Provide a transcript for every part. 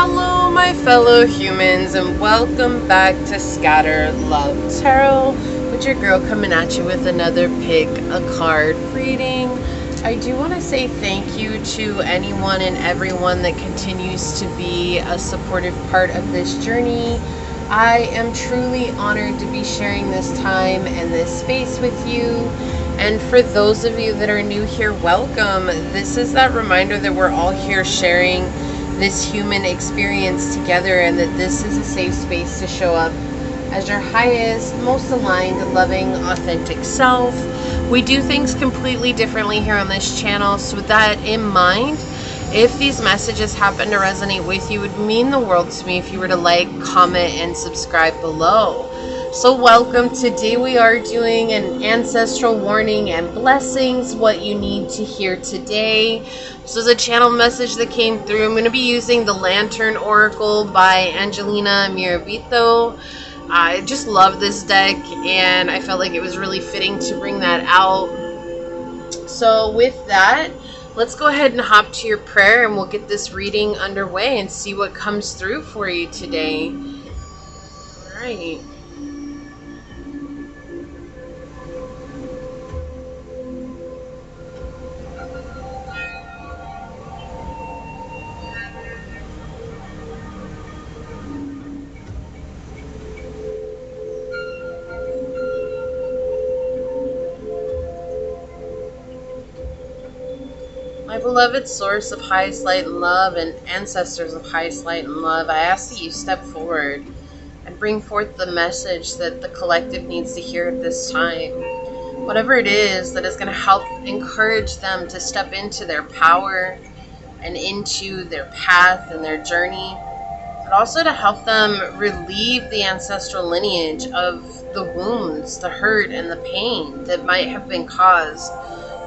Hello, my fellow humans, and welcome back to Scatter Love Tarot, with your girl coming at you with another pick a card reading. I do want to say thank you to anyone and everyone that continues to be a supportive part of this journey. I am truly honored to be sharing this time and this space with you. And for those of you that are new here, welcome. This is that reminder that we're all here sharing this human experience together, and that this is a safe space to show up as your highest, most aligned, loving, authentic self. We do things completely differently here on this channel, so with that in mind, if these messages happen to resonate with you, it would mean the world to me if you were to like, comment, and subscribe below. So welcome. Today we are doing an ancestral warning and blessings, what you need to hear today. This is a channel message that came through. I'm going to be using the Lantern Oracle by Angelina Miravito. I just love this deck, and I felt like it was really fitting to bring that out. So with that, let's go ahead and hop to your prayer, and we'll get this reading underway and see what comes through for you today. All right. My beloved source of highest light and love and ancestors of highest light and love, I ask that you step forward and bring forth the message that the collective needs to hear at this time. Whatever it is that is going to help encourage them to step into their power and into their path and their journey, but also to help them relieve the ancestral lineage of the wounds, the hurt, and the pain that might have been caused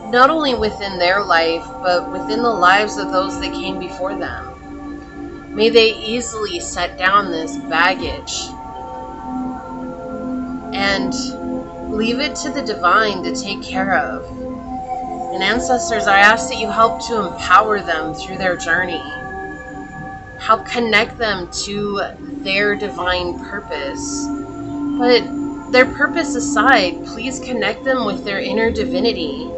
not only within their life, but within the lives of those that came before them. May they easily set down this baggage and leave it to the divine to take care of. And ancestors, I ask that you help to empower them through their journey. Help connect them to their divine purpose. But their purpose aside, please connect them with their inner divinity,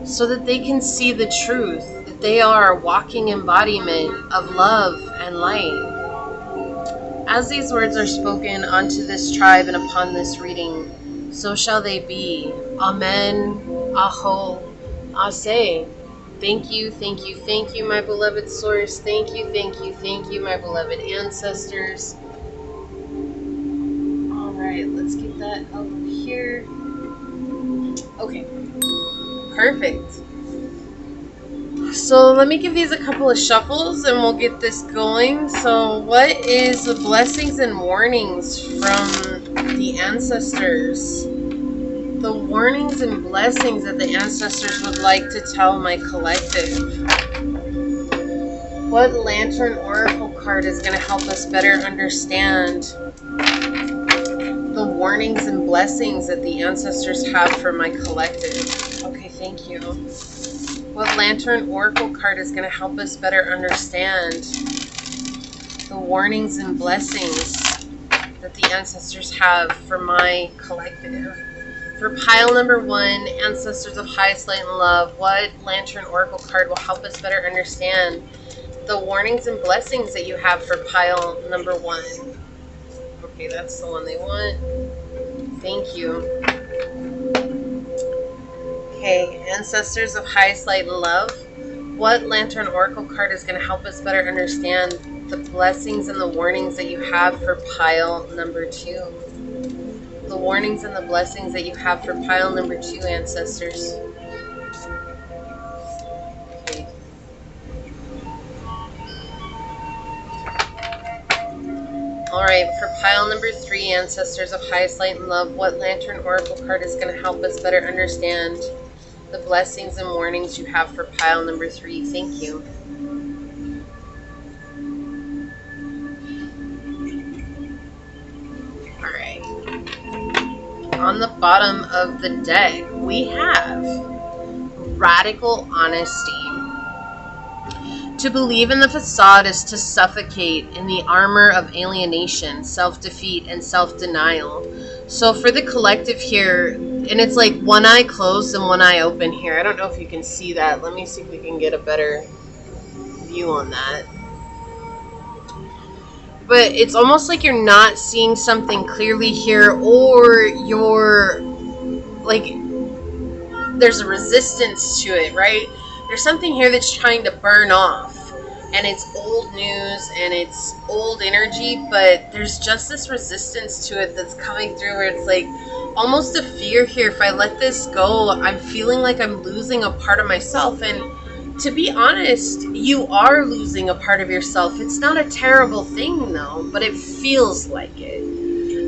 so that they can see the truth, that they are a walking embodiment of love and light. As these words are spoken onto this tribe and upon this reading, so shall they be. Amen. Aho. Ase. Thank you, thank you, thank you, my beloved source. Thank you, thank you, thank you, my beloved ancestors. All right, let's get that over here. Okay. Perfect. So let me give these a couple of shuffles and we'll get this going. So what is the blessings and warnings from the ancestors? The warnings and blessings that the ancestors would like to tell my collective. What Lantern Oracle card is going to help us better understand the warnings and blessings that the ancestors have for my collective? Okay, thank you. What Lantern Oracle card is going to help us better understand the warnings and blessings that the ancestors have for my collective? For pile number 1, Ancestors of Highest Light and Love, what Lantern Oracle card will help us better understand the warnings and blessings that you have for pile number 1? Okay, that's the one they want. Thank you. Okay, Ancestors of Highest Light and Love, what Lantern Oracle card is going to help us better understand the blessings and the warnings that you have for pile number 2? The warnings and the blessings that you have for pile number 2, ancestors. Okay. Alright, for pile number 3, Ancestors of Highest Light and Love, what Lantern Oracle card is going to help us better understand the blessings and warnings you have for pile number 3? Thank you. Alright. On the bottom of the deck, we have Radical Honesty. To believe in the facade is to suffocate in the armor of alienation, self-defeat, and self-denial. So for the collective here, and it's like one eye closed and one eye open here. I don't know if you can see that. Let me see if we can get a better view on that. But it's almost like you're not seeing something clearly here, or you're like, there's a resistance to it, right? There's something here that's trying to burn off, and it's old news and it's old energy, but there's just this resistance to it that's coming through where it's like almost a fear here. If I let this go, I'm feeling like I'm losing a part of myself. And to be honest, you are losing a part of yourself. It's not a terrible thing though, but it feels like it.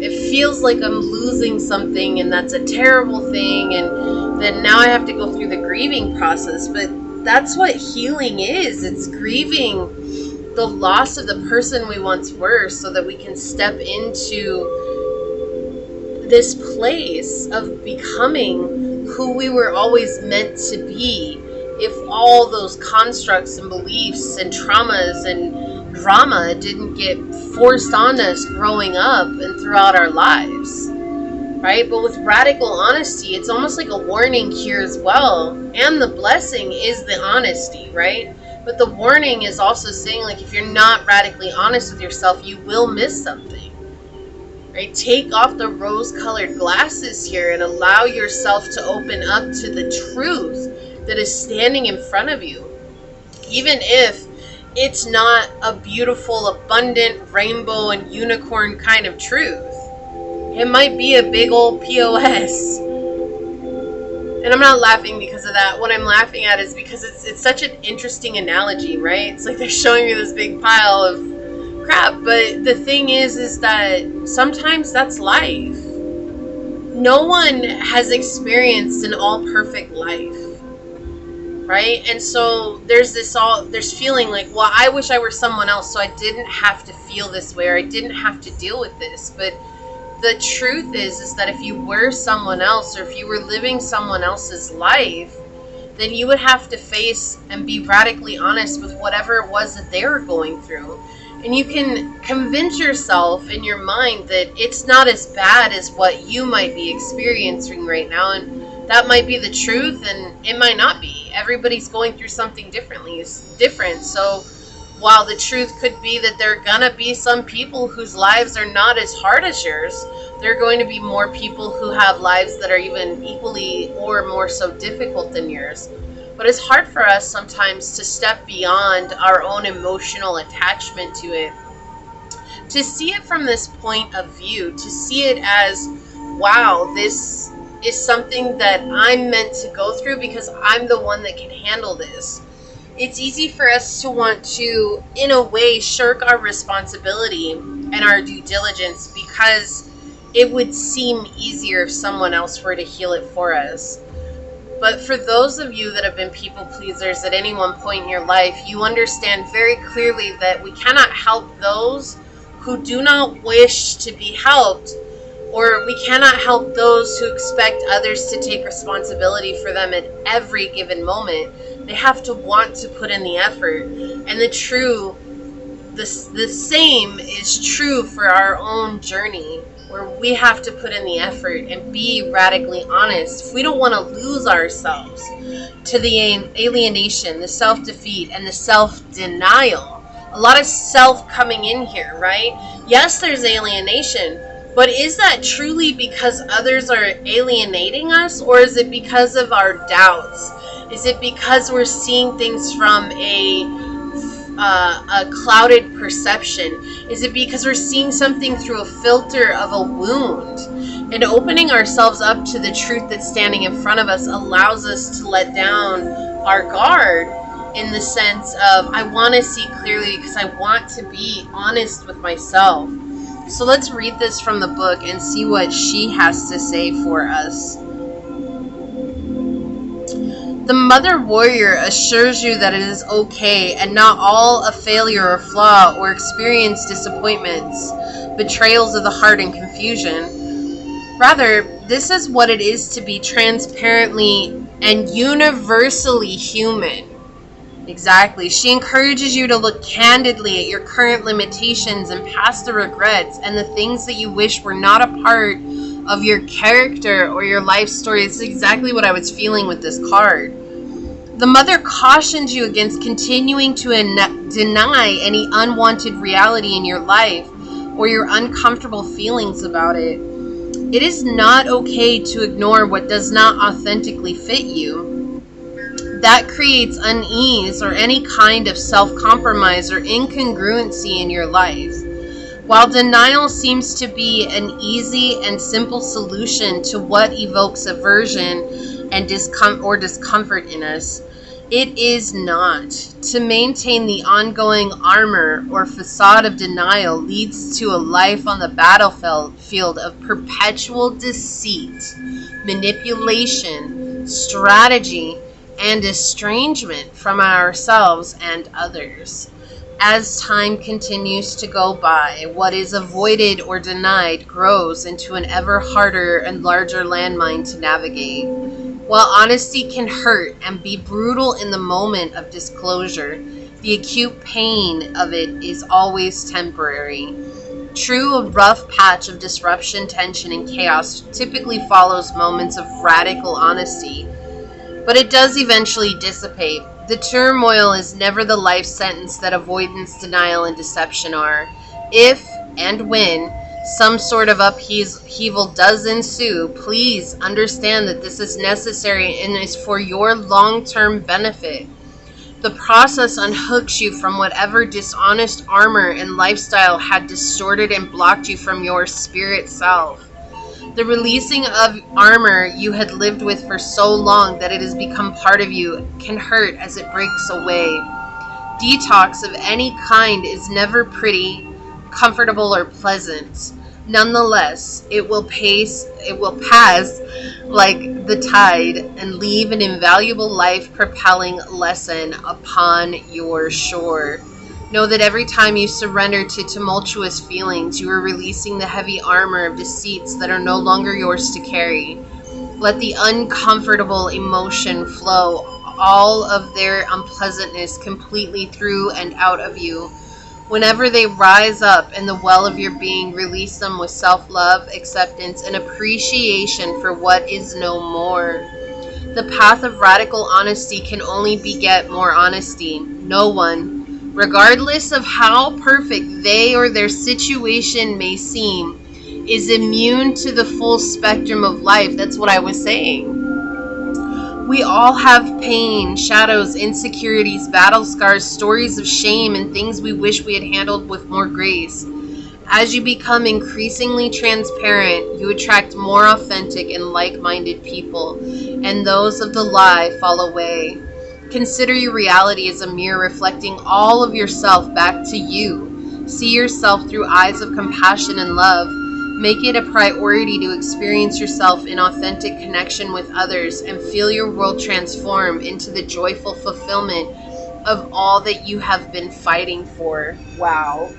It feels like I'm losing something, and that's a terrible thing, and then now I have to go through the grieving process. But that's what healing is. It's grieving the loss of the person we once were so that we can step into this place of becoming who we were always meant to be. If all those constructs and beliefs and traumas and drama didn't get forced on us growing up and throughout our lives, right? But with radical honesty, it's almost like a warning here as well. And the blessing is the honesty, right? But the warning is also saying, like, if you're not radically honest with yourself, you will miss something, right? Take off the rose-colored glasses here and allow yourself to open up to the truth that is standing in front of you. Even if it's not a beautiful, abundant, rainbow and unicorn kind of truth. It might be a big old POS. And I'm not laughing because of that. What I'm laughing at is because it's such an interesting analogy, right? It's like they're showing me this big pile of crap. But the thing is that sometimes that's life. No one has experienced an all perfect life. Right? And so there's feeling like, well, I wish I were someone else so I didn't have to feel this way, or I didn't have to deal with this. But the truth is that if you were someone else, or if you were living someone else's life, then you would have to face and be radically honest with whatever it was that they were going through. And you can convince yourself in your mind that it's not as bad as what you might be experiencing right now. And that might be the truth, and it might not be. Everybody's going through something different. So while the truth could be that there are gonna be some people whose lives are not as hard as yours, there are going to be more people who have lives that are even equally or more so difficult than yours. But it's hard for us sometimes to step beyond our own emotional attachment to it, to see it from this point of view, to see it as, wow, this is something that I'm meant to go through because I'm the one that can handle this. It's easy for us to want to, in a way, shirk our responsibility and our due diligence because it would seem easier if someone else were to heal it for us. But for those of you that have been people pleasers at any one point in your life, you understand very clearly that we cannot help those who do not wish to be helped, or we cannot help those who expect others to take responsibility for them at every given moment. They have to want to put in the effort. And the same is true for our own journey, where we have to put in the effort and be radically honest. If we don't want to lose ourselves to the alienation, the self-defeat, and the self-denial. A lot of self coming in here, right? Yes, there's alienation, but is that truly because others are alienating us, or is it because of our doubts? Is it because we're seeing things from a clouded perception? Is it because we're seeing something through a filter of a wound? And opening ourselves up to the truth that's standing in front of us allows us to let down our guard, in the sense of, I want to see clearly because I want to be honest with myself. So let's read this from the book and see what she has to say for us. The Mother Warrior assures you that it is okay and not all a failure or flaw, or experience disappointments, betrayals of the heart, and confusion. Rather, this is what it is to be transparently and universally human. Exactly. She encourages you to look candidly at your current limitations and past the regrets and the things that you wish were not a part of your character or your life story. It's exactly what I was feeling with this card. The mother cautions you against continuing to deny any unwanted reality in your life or your uncomfortable feelings about it. It is not okay to ignore what does not authentically fit you. That creates unease or any kind of self-compromise or incongruency in your life. While denial seems to be an easy and simple solution to what evokes aversion and discomfort in us, it is not. To maintain the ongoing armor or facade of denial leads to a life on the battlefield of perpetual deceit, manipulation, strategy, and estrangement from ourselves and others. As time continues to go by, what is avoided or denied grows into an ever harder and larger landmine to navigate. While honesty can hurt and be brutal in the moment of disclosure, the acute pain of it is always temporary. True, a rough patch of disruption, tension, and chaos typically follows moments of radical honesty, but it does eventually dissipate. The turmoil is never the life sentence that avoidance, denial, and deception are. If and when some sort of upheaval does ensue, please understand that this is necessary and is for your long-term benefit. The process unhooks you from whatever dishonest armor and lifestyle had distorted and blocked you from your spirit self. The releasing of armor you had lived with for so long that it has become part of you can hurt as it breaks away. Detox of any kind is never pretty, comfortable, or pleasant. Nonetheless, it will pass like the tide and leave an invaluable life-propelling lesson upon your shore. Know that every time you surrender to tumultuous feelings, you are releasing the heavy armor of deceits that are no longer yours to carry. Let the uncomfortable emotion flow, all of their unpleasantness completely through and out of you. Whenever they rise up in the well of your being, release them with self-love, acceptance, and appreciation for what is no more. The path of radical honesty can only beget more honesty. No one, regardless of how perfect they or their situation may seem, is immune to the full spectrum of life. That's what I was saying. We all have pain, shadows, insecurities, battle scars, stories of shame, and things we wish we had handled with more grace. As you become increasingly transparent, you attract more authentic and like-minded people, and those of the lie fall away. Consider your reality as a mirror reflecting all of yourself back to you. See yourself through eyes of compassion and love. Make it a priority to experience yourself in authentic connection with others and feel your world transform into the joyful fulfillment of all that you have been fighting for. Wow.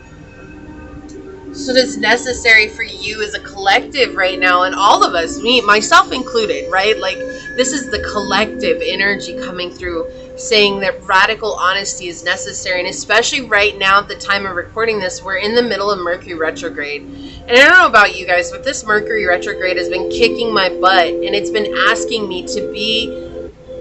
So it's necessary for you as a collective right now, and all of us, me, myself included, right? Like, this is the collective energy coming through, saying that radical honesty is necessary. And especially right now at the time of recording this, we're in the middle of Mercury retrograde. And I don't know about you guys, but this Mercury retrograde has been kicking my butt, and it's been asking me to be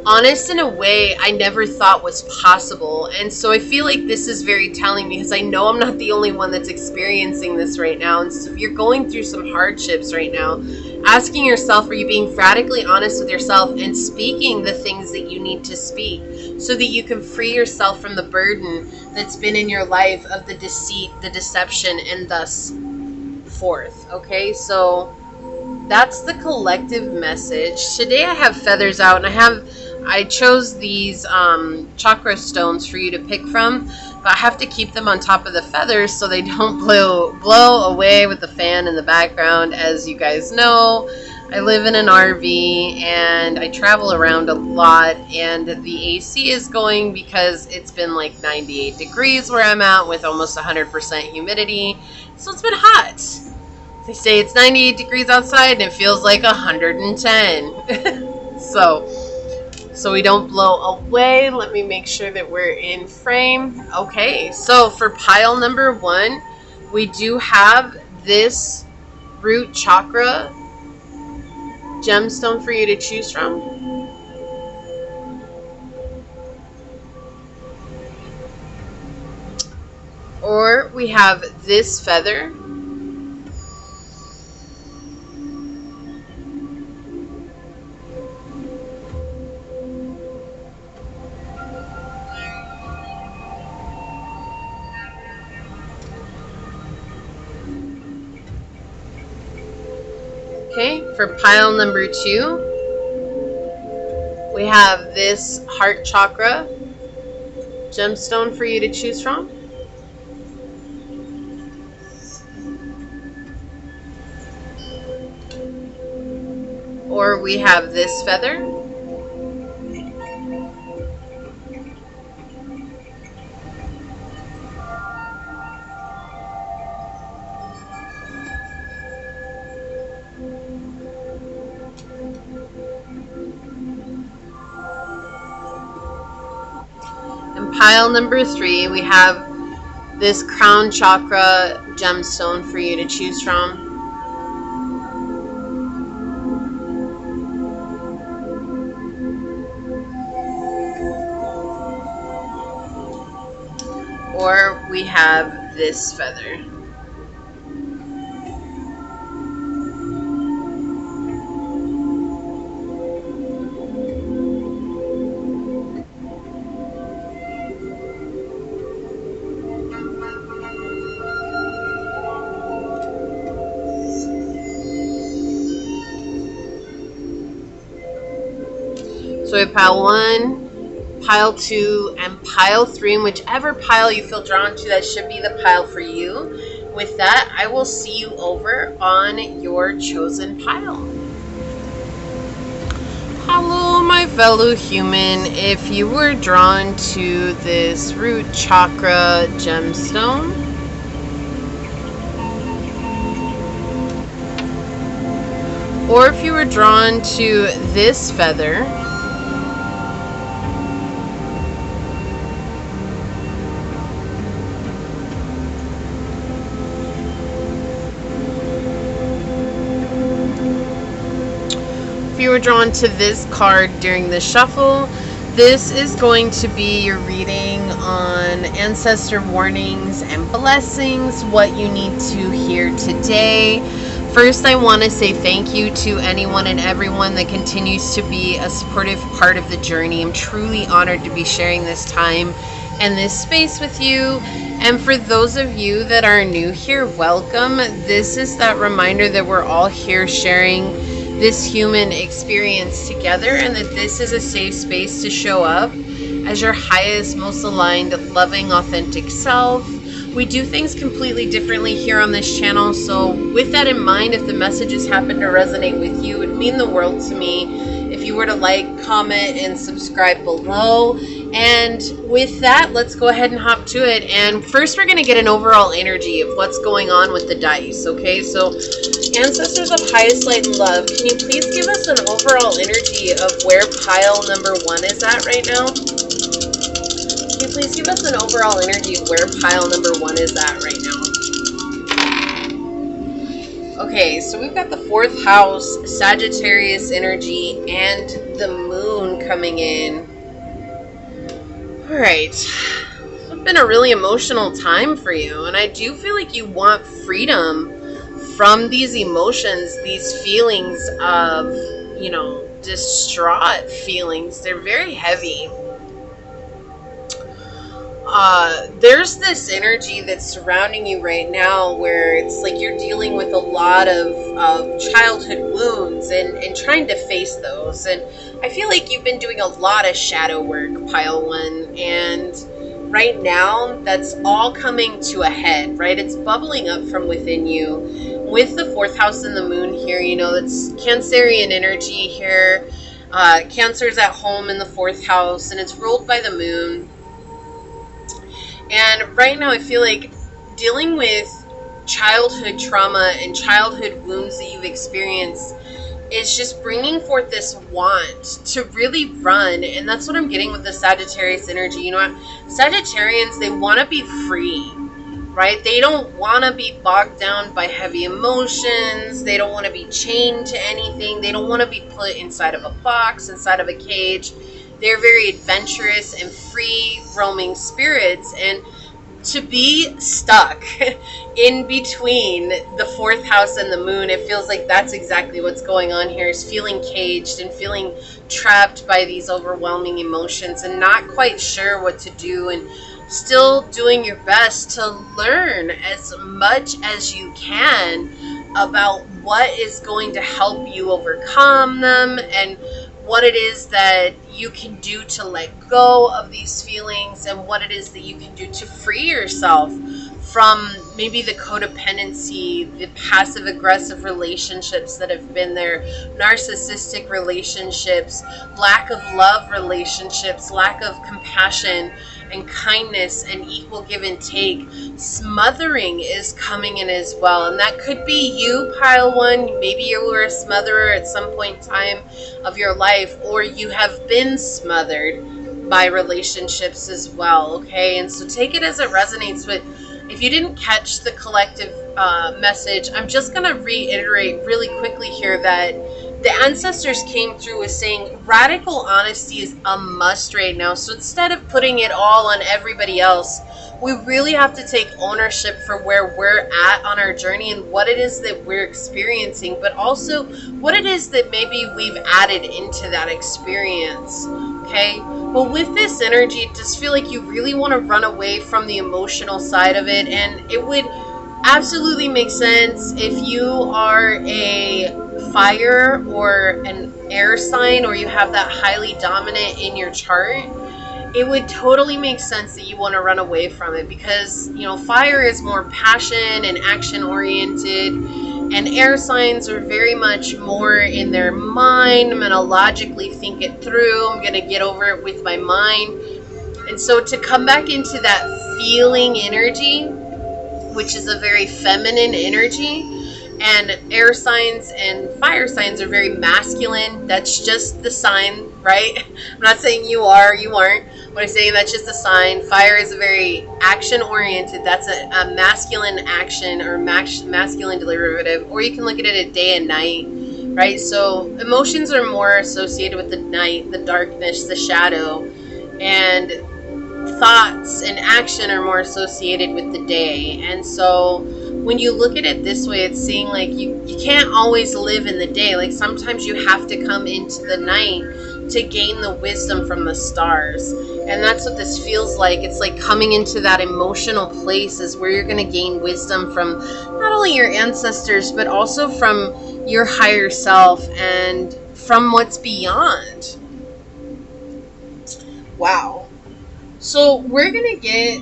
honest in a way I never thought was possible. And so I feel like this is very telling, because I know I'm not the only one that's experiencing this right now. And so if you're going through some hardships right now, asking yourself, are you being radically honest with yourself and speaking the things that you need to speak so that you can free yourself from the burden that's been in your life of the deceit, the deception, and thus forth. Okay, so that's the collective message. Today I have feathers out, and I chose these chakra stones for you to pick from, but I have to keep them on top of the feathers so they don't blow away with the fan in the background. As you guys know, I live in an RV and I travel around a lot, and the AC is going because it's been like 98 degrees where I'm at with almost 100% humidity, so it's been hot. They say it's 98 degrees outside and it feels like 110. so we don't blow away. Let me make sure that we're in frame. Okay, so for pile number 1, we do have this root chakra gemstone for you to choose from. Or we have this feather. Okay, for pile number 2, we have this heart chakra gemstone for you to choose from. Or we have this feather. And pile number 3, we have this crown chakra gemstone for you to choose from. Or we have this feather. So we have pile 1, pile 2, and pile 3, and whichever pile you feel drawn to, that should be the pile for you. With that, I will see you over on your chosen pile. Hello, my fellow human. If you were drawn to this root chakra gemstone, or if you were drawn to this feather, if you were drawn to this card during the shuffle, this is going to be your reading on ancestor warnings and blessings, what you need to hear today. First, I want to say thank you to anyone and everyone that continues to be a supportive part of the journey. I'm truly honored to be sharing this time and this space with you. And for those of you that are new here, welcome. This is that reminder that we're all here sharing this human experience together, and that this is a safe space to show up as your highest, most aligned, loving, authentic self. We do things completely differently here on this channel, so with that in mind, if the messages happen to resonate with you, it would mean the world to me if you were to like, comment, and subscribe below. And with that, let's go ahead and hop to it. And first, we're going to get an overall energy of what's going on with the dice, okay? So, ancestors of highest light and love, can you please give us an overall energy of where pile number 1 is at right now? Can you please give us an overall energy of where pile number 1 is at right now? Okay, so we've got the 4th house, Sagittarius energy, and the moon coming in. Alright, it's been a really emotional time for you, and I do feel like you want freedom from these emotions, these feelings of, you know, distraught feelings. They're very heavy. There's this energy that's surrounding you right now where it's like you're dealing with a lot of childhood wounds and trying to face those. And I feel like you've been doing a lot of shadow work, pile 1, and right now that's all coming to a head, right? It's bubbling up from within you. With the 4th house and the moon here, you know, that's Cancerian energy here. Cancer's at home in the 4th house, and it's ruled by the moon. And right now I feel like dealing with childhood trauma and childhood wounds that you've experienced, is just bringing forth this want to really run. And that's what I'm getting with the Sagittarius energy. You know what? Sagittarians, they want to be free, right? They don't want to be bogged down by heavy emotions. They don't want to be chained to anything. They don't want to be put inside of a box, inside of a cage. They're very adventurous and free roaming spirits. And to be stuck in between the fourth house and the moon, it feels like that's exactly what's going on here, is feeling caged and feeling trapped by these overwhelming emotions and not quite sure what to do, and still doing your best to learn as much as you can about what is going to help you overcome them and what it is that you can do to let go of these feelings, and what it is that you can do to free yourself from maybe the codependency, the passive aggressive relationships that have been there, narcissistic relationships, lack of love relationships, lack of compassion and kindness and equal give and take. Smothering is coming in as well, and that could be you, pile one. Maybe you were a smotherer at some point in time of your life, or you have been smothered by relationships as well. Okay, and so take it as it resonates. But if you didn't catch the collective message, I'm just going to reiterate really quickly here that the ancestors came through with saying radical honesty is a must right now. So instead of putting it all on everybody else, we really have to take ownership for where we're at on our journey and what it is that we're experiencing, but also what it is that maybe we've added into that experience. Okay, but with this energy, it does feel like you really want to run away from the emotional side of it, and it would absolutely make sense if you are a fire or an air sign, or you have that highly dominant in your chart. It would totally make sense that you want to run away from it, because, you know, fire is more passion and action oriented, and air signs are very much more in their mind. I'm going to logically think it through. I'm going to get over it with my mind. And so to come back into that feeling energy, which is a very feminine energy, and air signs and fire signs are very masculine. That's just the sign, right? I'm not saying you are, you aren't. What I'm saying, that's just a sign. Fire is a very action oriented. That's a masculine action, or masculine derivative. Or you can look at it at day and night, right? So emotions are more associated with the night, the darkness, the shadow, and thoughts and action are more associated with the day. And so when you look at it this way, it's seeing like you can't always live in the day. Like sometimes you have to come into the night to gain the wisdom from the stars. And that's what this feels like. It's like coming into that emotional place is where you're going to gain wisdom from not only your ancestors, but also from your higher self and from what's beyond. Wow. So we're going to get,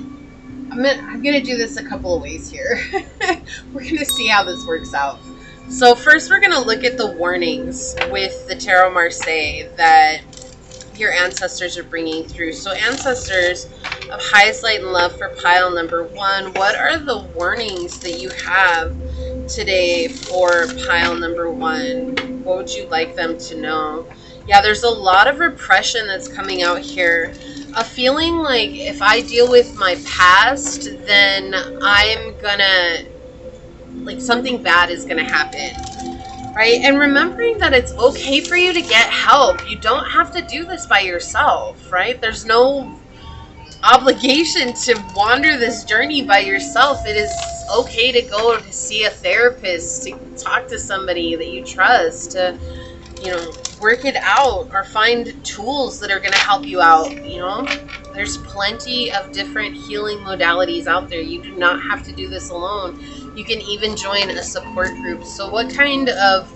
I'm going to do this a couple of ways here. We're going to see how this works out. So first we're going to look at the warnings with the Tarot Marseille that your ancestors are bringing through. So ancestors of highest light and love for pile number 1, what are the warnings that you have today for pile number 1? What would you like them to know? Yeah, there's a lot of repression that's coming out here. A feeling like if I deal with my past, then I'm gonna, like, something bad is gonna happen, right? And remembering that it's okay for you to get help. You don't have to do this by yourself, right? There's no obligation to wander this journey by yourself. It is okay to go to see a therapist, to talk to somebody that you trust, to, you know, work it out, or find tools that are going to help you out. You know, there's plenty of different healing modalities out there. You do not have to do this alone. You can even join a support group. So what kind of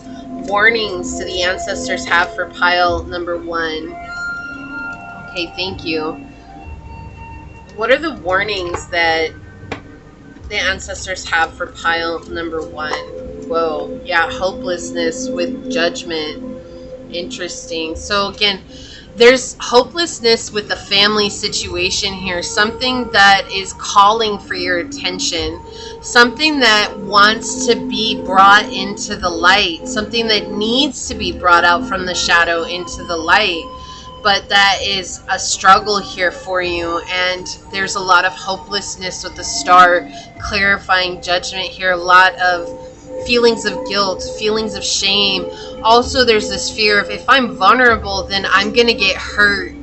warnings do the ancestors have for pile number 1? Okay, thank you. What are the warnings that the ancestors have for pile number 1? Whoa, yeah, hopelessness with judgment. Interesting. So again, There's hopelessness with the family situation here, something that is calling for your attention, something that wants to be brought into the light, something that needs to be brought out from the shadow into the light, but that is a struggle here for you. And there's a lot of hopelessness with the star clarifying judgment here, a lot of feelings of guilt, feelings of shame. Also, there's this fear of, if I'm vulnerable, then I'm going to get hurt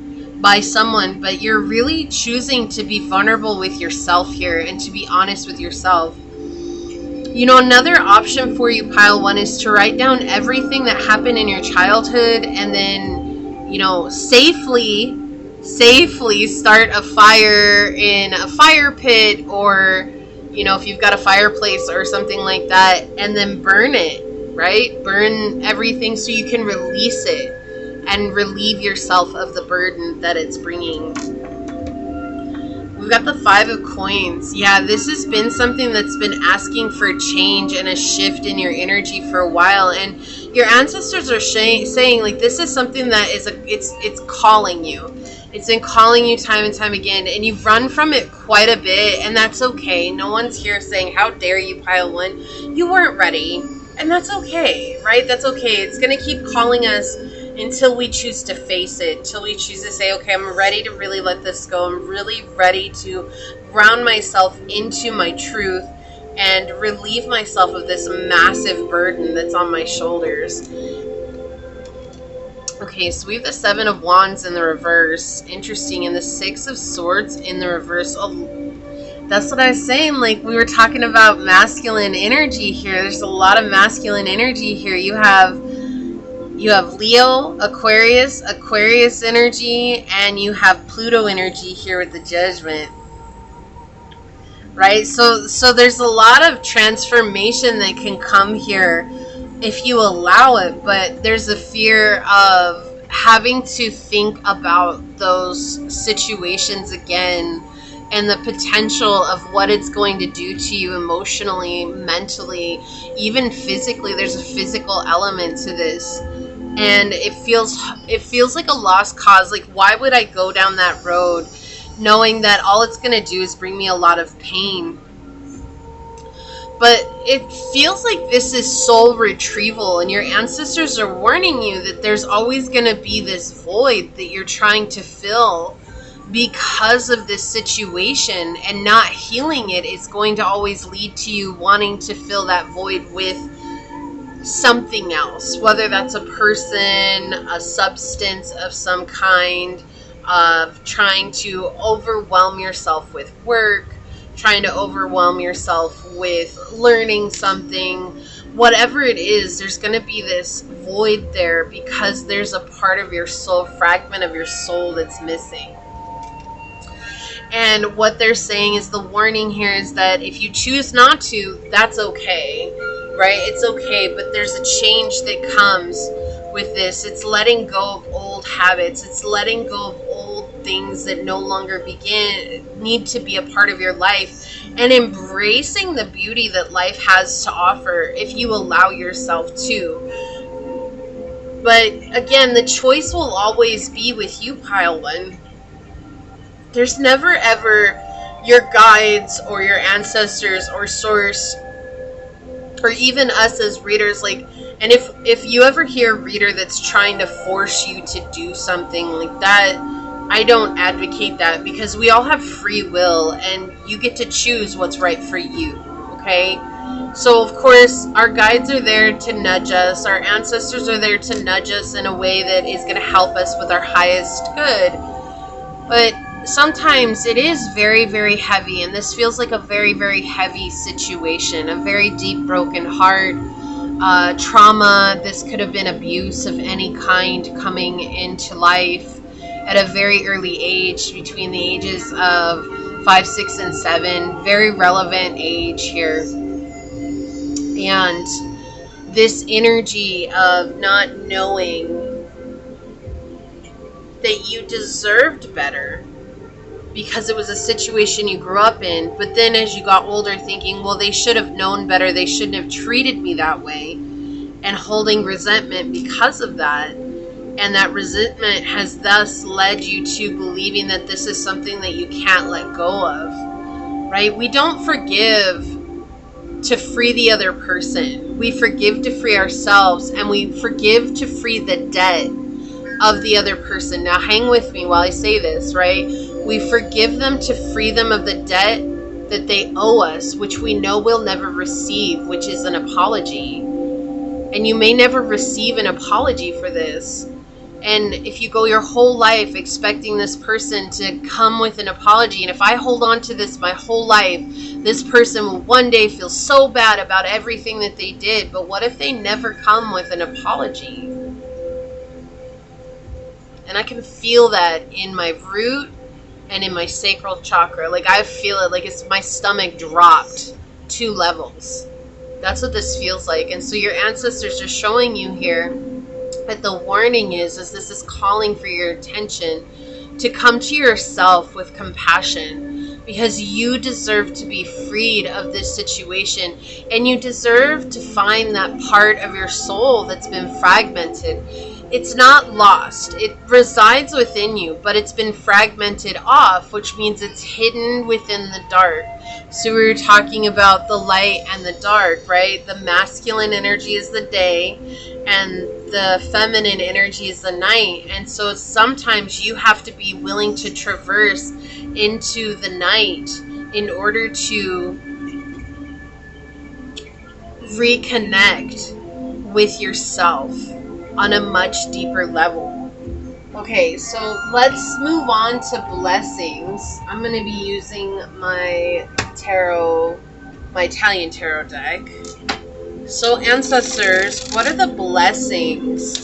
by someone. But you're really choosing to be vulnerable with yourself here and to be honest with yourself. You know, another option for you, pile one, is to write down everything that happened in your childhood and then, you know, safely start a fire in a fire pit, or, you know, if you've got a fireplace or something like that, and then burn it, right? Burn everything so you can release it and relieve yourself of the burden that it's bringing. We've got the 5 of coins. Yeah, this has been something that's been asking for a change and a shift in your energy for a while, and your ancestors are saying, like, this is something that is it's calling you. It's been calling you time and time again, and you've run from it quite a bit, and that's okay. No one's here saying, how dare you, pile one. You weren't ready, and that's okay, right? That's okay. It's going to keep calling us until we choose to face it, until we choose to say, okay, I'm ready to really let this go. I'm really ready to ground myself into my truth and relieve myself of this massive burden that's on my shoulders. Okay, so we have the 7 of Wands in the reverse. Interesting. And the 6 of Swords in the reverse. Oh, that's what I was saying. Like, we were talking about masculine energy here. There's a lot of masculine energy here. You have Leo, Aquarius energy, and you have Pluto energy here with the Judgment. Right? So there's a lot of transformation that can come here if you allow it, but there's a fear of having to think about those situations again and the potential of what it's going to do to you emotionally, mentally, even physically. There's a physical element to this, and it feels like a lost cause. Like, why would I go down that road knowing that all it's going to do is bring me a lot of pain? But it feels like this is soul retrieval, and your ancestors are warning you that there's always going to be this void that you're trying to fill because of this situation, and not healing it is going to always lead to you wanting to fill that void with something else, whether that's a person, a substance of some kind, of trying to overwhelm yourself with work, trying to overwhelm yourself with learning something. Whatever it is, there's going to be this void there because there's a part of your soul, fragment of your soul, that's missing. And what they're saying is, the warning here is that if you choose not to, that's okay, right? It's okay, but there's a change that comes with this. It's letting go of old habits. It's letting go of old things that no longer need to be a part of your life, and embracing the beauty that life has to offer if you allow yourself to. But again, the choice will always be with you, pile one. There's never ever your guides or your ancestors or source, or even us as readers, like, and if you ever hear a reader that's trying to force you to do something like that, I don't advocate that, because we all have free will and you get to choose what's right for you, okay? So of course our guides are there to nudge us, our ancestors are there to nudge us in a way that is going to help us with our highest good. But sometimes it is very, very heavy, and this feels like a very, very heavy situation, a very deep broken heart, trauma. This could have been abuse of any kind coming into life at a very early age, between the ages of 5, 6, and 7. Very relevant age here. And this energy of not knowing that you deserved better because it was a situation you grew up in, but then as you got older thinking, well, they should have known better, they shouldn't have treated me that way, and holding resentment because of that. And that resentment has thus led you to believing that this is something that you can't let go of, right? We don't forgive to free the other person. We forgive to free ourselves, and we forgive to free the debt of the other person. Now hang with me while I say this, right? We forgive them to free them of the debt that they owe us, which we know we'll never receive, which is an apology. And you may never receive an apology for this. And if you go your whole life expecting this person to come with an apology, and if I hold on to this my whole life, this person will one day feel so bad about everything that they did. But what if they never come with an apology? And I can feel that in my root and in my sacral chakra. Like I feel it, like it's my stomach dropped 2 levels. That's what this feels like. And so your ancestors are showing you here that the warning is this is calling for your attention to come to yourself with compassion, because you deserve to be freed of this situation, and you deserve to find that part of your soul that's been fragmented. It's not lost. It resides within you, but it's been fragmented off, which means it's hidden within the dark. So we were talking about the light and the dark, right? The masculine energy is the day, and the feminine energy is the night. And so sometimes you have to be willing to traverse into the night in order to reconnect with yourself on a much deeper level. Okay, so let's move on to blessings. I'm going to be using my Italian tarot deck. So ancestors, what are the blessings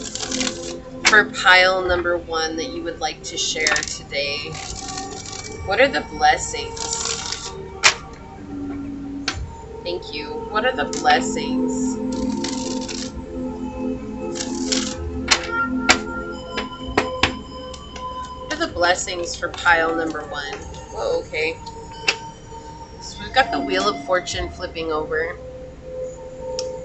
for pile number 1 that you would like to share today? What are the blessings? Thank you. What are the blessings? What are the blessings for pile number 1? Whoa, okay. So we've got the Wheel of Fortune flipping over.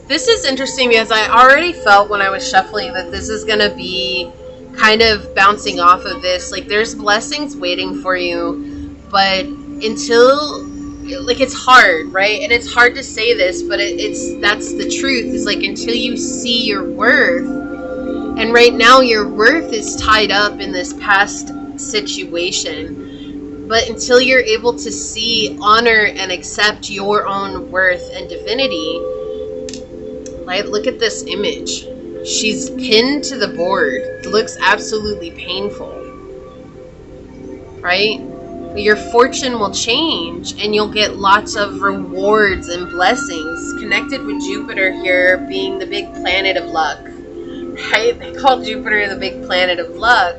This is interesting because I already felt when I was shuffling that this is going to be kind of bouncing off of this. Like there's blessings waiting for you, but until, like it's hard, right? And it's hard to say this, but that's the truth. It's like until you see your worth, and right now your worth is tied up in this past situation. But until you're able to see, honor, and accept your own worth and divinity, like, look at this image. She's pinned to the board. It looks absolutely painful, right? But your fortune will change, and you'll get lots of rewards and blessings connected with Jupiter here being the big planet of luck, right? They call Jupiter the big planet of luck.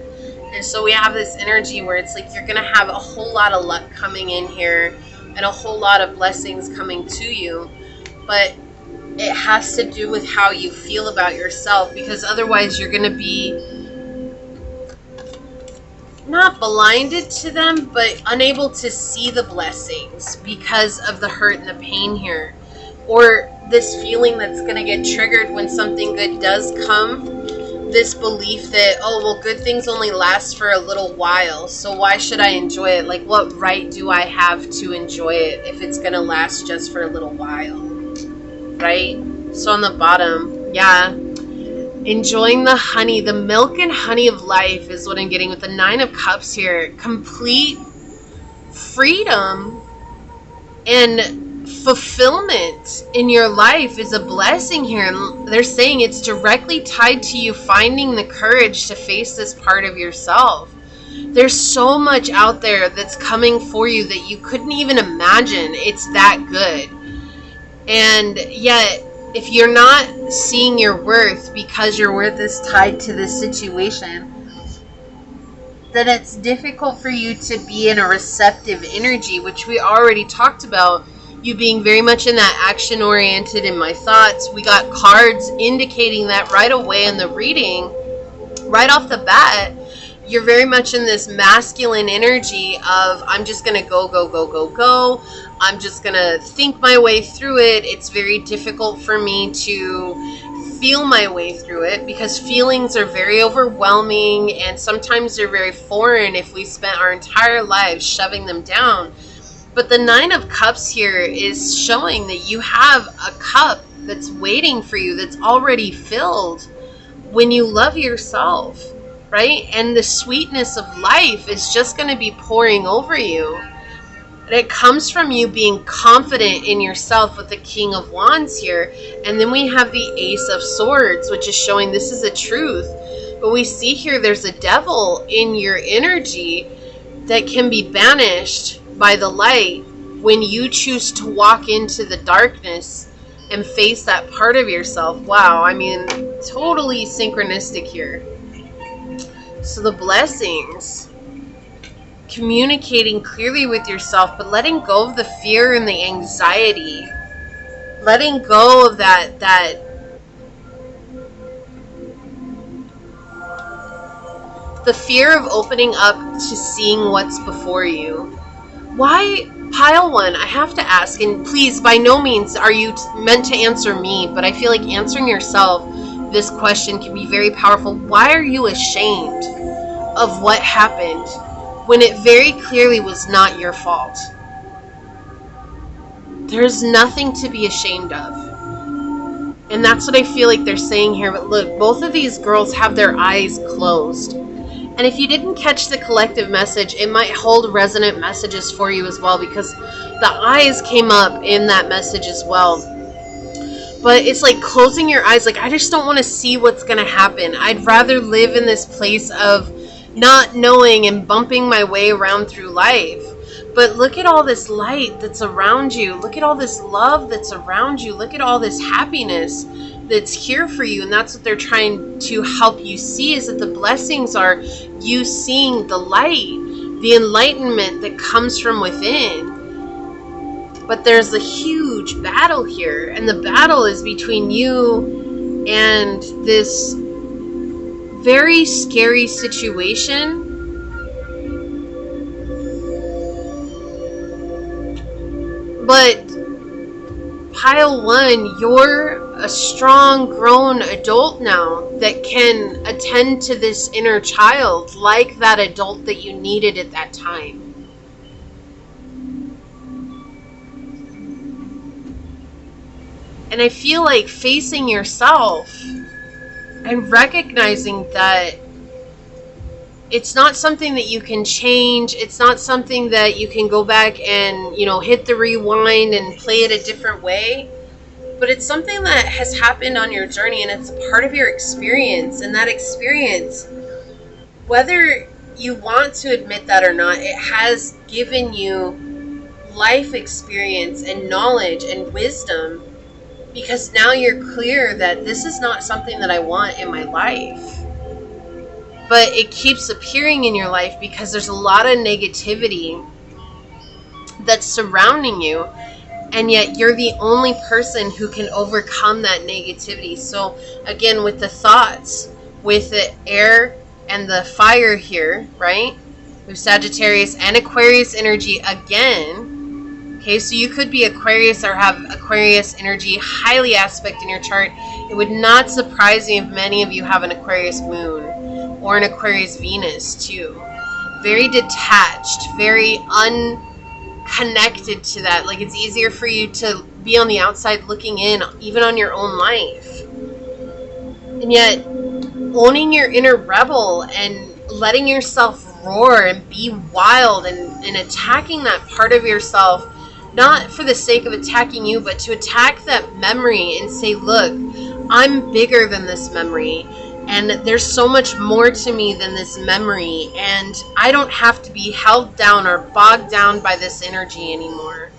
And so we have this energy where it's like you're going to have a whole lot of luck coming in here and a whole lot of blessings coming to you. But it has to do with how you feel about yourself, because otherwise you're going to be not blinded to them, but unable to see the blessings because of the hurt and the pain here. Or this feeling that's going to get triggered when something good does come. This belief that, oh, well, good things only last for a little while, so why should I enjoy it? Like, what right do I have to enjoy it if it's going to last just for a little while? Right? So on the bottom, yeah, enjoying the honey, the milk and honey of life is what I'm getting with the 9 of Cups here. Complete freedom and fulfillment in your life is a blessing here. And they're saying it's directly tied to you finding the courage to face this part of yourself. There's so much out there that's coming for you that you couldn't even imagine. It's that good. And yet, if you're not seeing your worth because your worth is tied to this situation, then it's difficult for you to be in a receptive energy, which we already talked about. You being very much in that action-oriented in my thoughts. We got cards indicating that right away in the reading, right off the bat. You're very much in this masculine energy of, I'm just going to go, go, go, go, go. I'm just going to think my way through it. It's very difficult for me to feel my way through it, because feelings are very overwhelming and sometimes they're very foreign if we spent our entire lives shoving them down. But the Nine of Cups here is showing that you have a cup that's waiting for you, that's already filled when you love yourself, right? And the sweetness of life is just going to be pouring over you. And it comes from you being confident in yourself with the King of Wands here. And then we have the Ace of Swords, which is showing this is a truth. But we see here there's a devil in your energy that can be banished by the light when you choose to walk into the darkness and face that part of yourself. Wow, I mean, totally synchronistic here. So the blessings, communicating clearly with yourself, but letting go of the fear and the anxiety, letting go of that the fear of opening up to seeing what's before you. Why, pile one, I have to ask, and please, by no means are you meant to answer me, but I feel like answering yourself this question can be very powerful. Why are you ashamed of what happened when it very clearly was not your fault? There's nothing to be ashamed of. And that's what I feel like they're saying here. But look, both of these girls have their eyes closed. And if you didn't catch the collective message, it might hold resonant messages for you as well, because the eyes came up in that message as well. But it's like closing your eyes, like, I just don't want to see what's going to happen. I'd rather live in this place of not knowing and bumping my way around through life. But look at all this light that's around you. Look at all this love that's around you. Look at all this happiness that's here for you. And that's what they're trying to help you see, is that the blessings are you seeing the light, the enlightenment that comes from within. But there's a huge battle here, and the battle is between you and this very scary situation. But pile one, you're a strong, grown adult now that can attend to this inner child like that adult that you needed at that time. And I feel like facing yourself and recognizing that it's not something that you can change. It's not something that you can go back and, hit the rewind and play it a different way. But it's something that has happened on your journey, and it's a part of your experience. And that experience, whether you want to admit that or not, it has given you life experience and knowledge and wisdom, because now you're clear that this is not something that I want in my life. But it keeps appearing in your life because there's a lot of negativity that's surrounding you, and yet you're the only person who can overcome that negativity. So again, with the thoughts, with the air and the fire here, right? With Sagittarius and Aquarius energy again. Okay, so you could be Aquarius or have Aquarius energy highly aspect in your chart. It would not surprise me if many of you have an Aquarius moon or an Aquarius Venus too. Very detached, very unconnected to that. Like, it's easier for you to be on the outside looking in, even on your own life. And yet, owning your inner rebel and letting yourself roar and be wild and attacking that part of yourself, not for the sake of attacking you, but to attack that memory and say, look, I'm bigger than this memory. And there's so much more to me than this memory. And I don't have to be held down or bogged down by this energy anymore.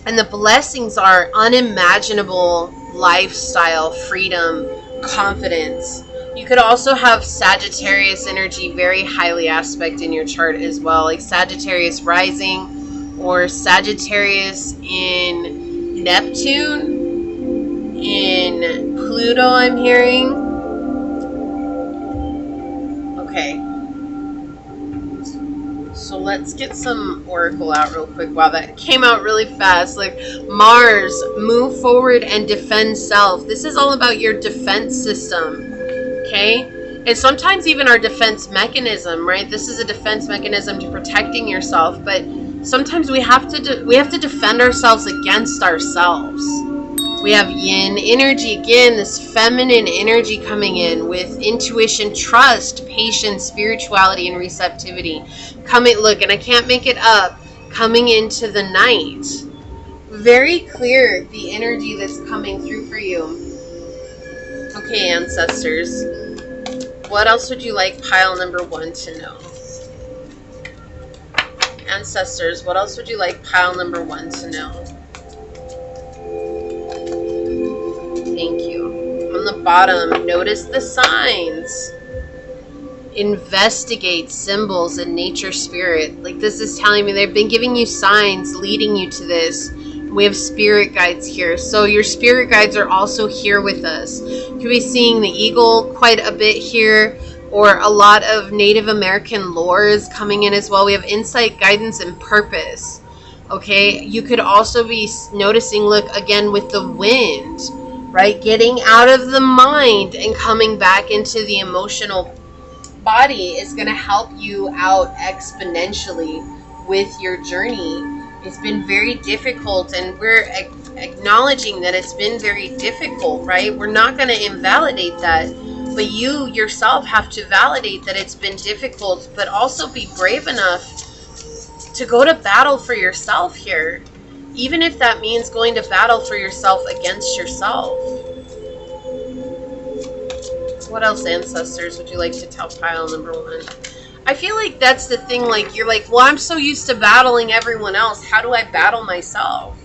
And the blessings are unimaginable lifestyle, freedom, confidence. You could also have Sagittarius energy very highly aspect in your chart as well. Like Sagittarius rising or Sagittarius in Neptune. In Pluto, I'm hearing. Okay. So let's get some oracle out real quick. Wow, that came out really fast. Like, Mars, move forward and defend self. This is all about your defense system, okay? And sometimes even our defense mechanism, right? This is a defense mechanism to protecting yourself, but sometimes we have to defend ourselves against ourselves. We have yin energy again, this feminine energy coming in with intuition, trust, patience, spirituality, and receptivity. Look, and I can't make it up, coming into the night. Very clear the energy that's coming through for you. Okay, ancestors. What else would you like pile number 1 to know? Ancestors, what else would you like pile number 1 to know? Thank you. On the bottom, notice the signs. Investigate symbols and nature spirit. Like, this is telling me they've been giving you signs leading you to this. We have spirit guides here. So your spirit guides are also here with us. You could be seeing the eagle quite a bit here, or a lot of Native American lore is coming in as well. We have insight, guidance, and purpose. Okay, you could also be noticing, look, again with the wind, right? Getting out of the mind and coming back into the emotional body is going to help you out exponentially with your journey. It's been very difficult, and we're acknowledging that it's been very difficult, right? We're not going to invalidate that, but you yourself have to validate that it's been difficult, but also be brave enough to go to battle for yourself here, even if that means going to battle for yourself against yourself. What else, ancestors, would you like to tell pile number 1? I feel like that's the thing, like, you're like, well, I'm so used to battling everyone else. How do I battle myself?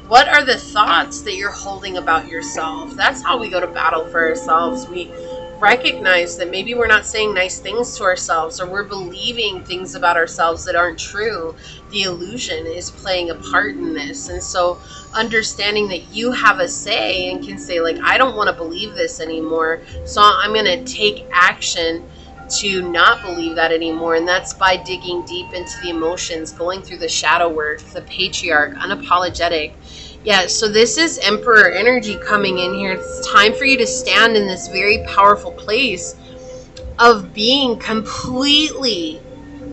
What are the thoughts that you're holding about yourself? That's how we go to battle for ourselves. We recognize that maybe we're not saying nice things to ourselves, or we're believing things about ourselves that aren't true. The illusion is playing a part in this. And so understanding that you have a say and can say, like, I don't want to believe this anymore, so I'm going to take action to not believe that anymore. And that's by digging deep into the emotions, going through the shadow work, the patriarch, unapologetic. Yeah, so this is Emperor energy coming in here. It's time for you to stand in this very powerful place of being completely,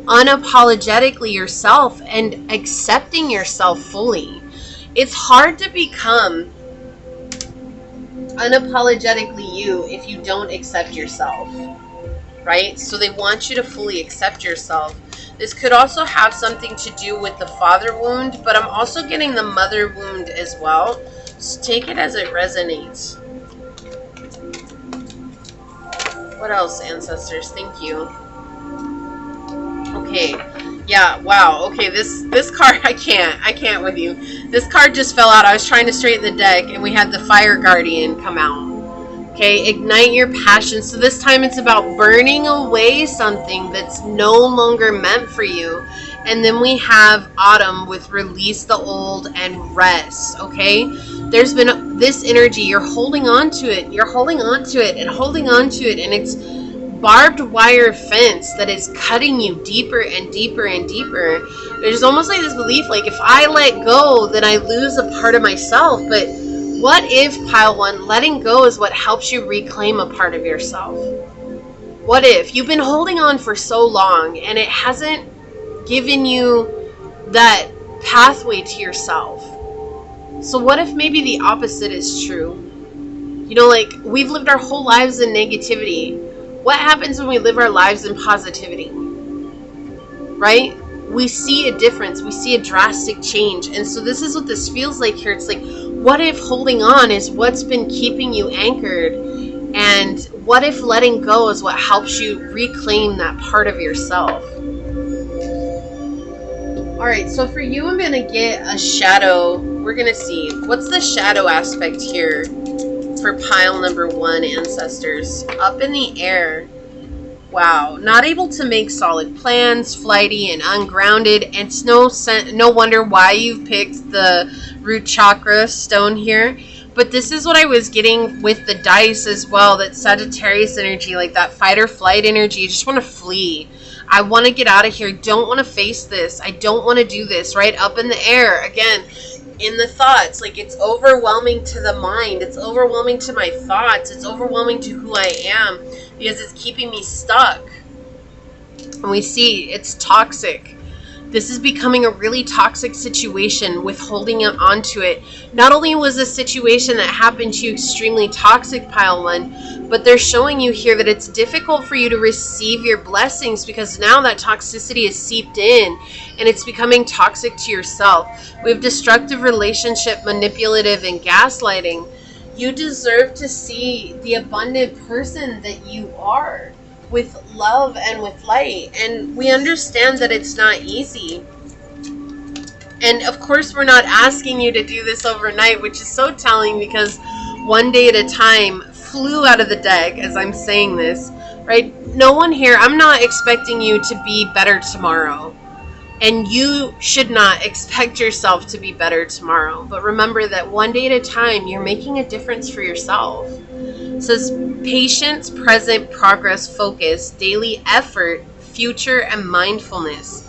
unapologetically yourself and accepting yourself fully. It's hard to become unapologetically you if you don't accept yourself, right? So they want you to fully accept yourself. This could also have something to do with the father wound, but I'm also getting the mother wound as well. Just take it as it resonates. What else, ancestors? Thank you. Okay. Yeah, wow. Okay, this card, I can't with you. This card just fell out. I was trying to straighten the deck, and we had the Fire Guardian come out. Okay, ignite your passion. So this time it's about burning away something that's no longer meant for you. And then we have Autumn with release the old and rest. Okay, there's been this energy. You're holding on to it. You're holding on to it and holding on to it. And it's barbed wire fence that is cutting you deeper and deeper and deeper. There's almost like this belief, like, if I let go, then I lose a part of myself. But what if, pile 1, letting go is what helps you reclaim a part of yourself? What if you've been holding on for so long and it hasn't given you that pathway to yourself? So what if maybe the opposite is true? You know, like, we've lived our whole lives in negativity. What happens when we live our lives in positivity? Right? We see a difference. We see a drastic change. And so this is what this feels like here. It's like, what if holding on is what's been keeping you anchored? And what if letting go is what helps you reclaim that part of yourself? All right, so for you, I'm going to get a shadow. We're going to see. What's the shadow aspect here for pile number 1, ancestors? Up in the air. Wow, not able to make solid plans, flighty and ungrounded. And it's no wonder why you've picked the root chakra stone here. But this is what I was getting with the dice as well, that Sagittarius energy, like that fight or flight energy. You just want to flee. I want to get out of here. Don't want to face this. I don't want to do this, right? Up in the air. Again, in the thoughts. Like, it's overwhelming to the mind. It's overwhelming to my thoughts. It's overwhelming to who I am because it's keeping me stuck. And we see it's toxic. This is becoming a really toxic situation with holding on to it. Not only was a situation that happened to you extremely toxic, pile one, but they're showing you here that it's difficult for you to receive your blessings because now that toxicity is seeped in and it's becoming toxic to yourself. We have destructive relationship, manipulative, and gaslighting. You deserve to see the abundant person that you are, with love and with light. And we understand that it's not easy. And of course, we're not asking you to do this overnight, which is so telling because one day at a time flew out of the deck as I'm saying this, right? No one here, I'm not expecting you to be better tomorrow. And you should not expect yourself to be better tomorrow. But remember that one day at a time, you're making a difference for yourself. It says patience, present, progress, focus, daily effort, future, and mindfulness.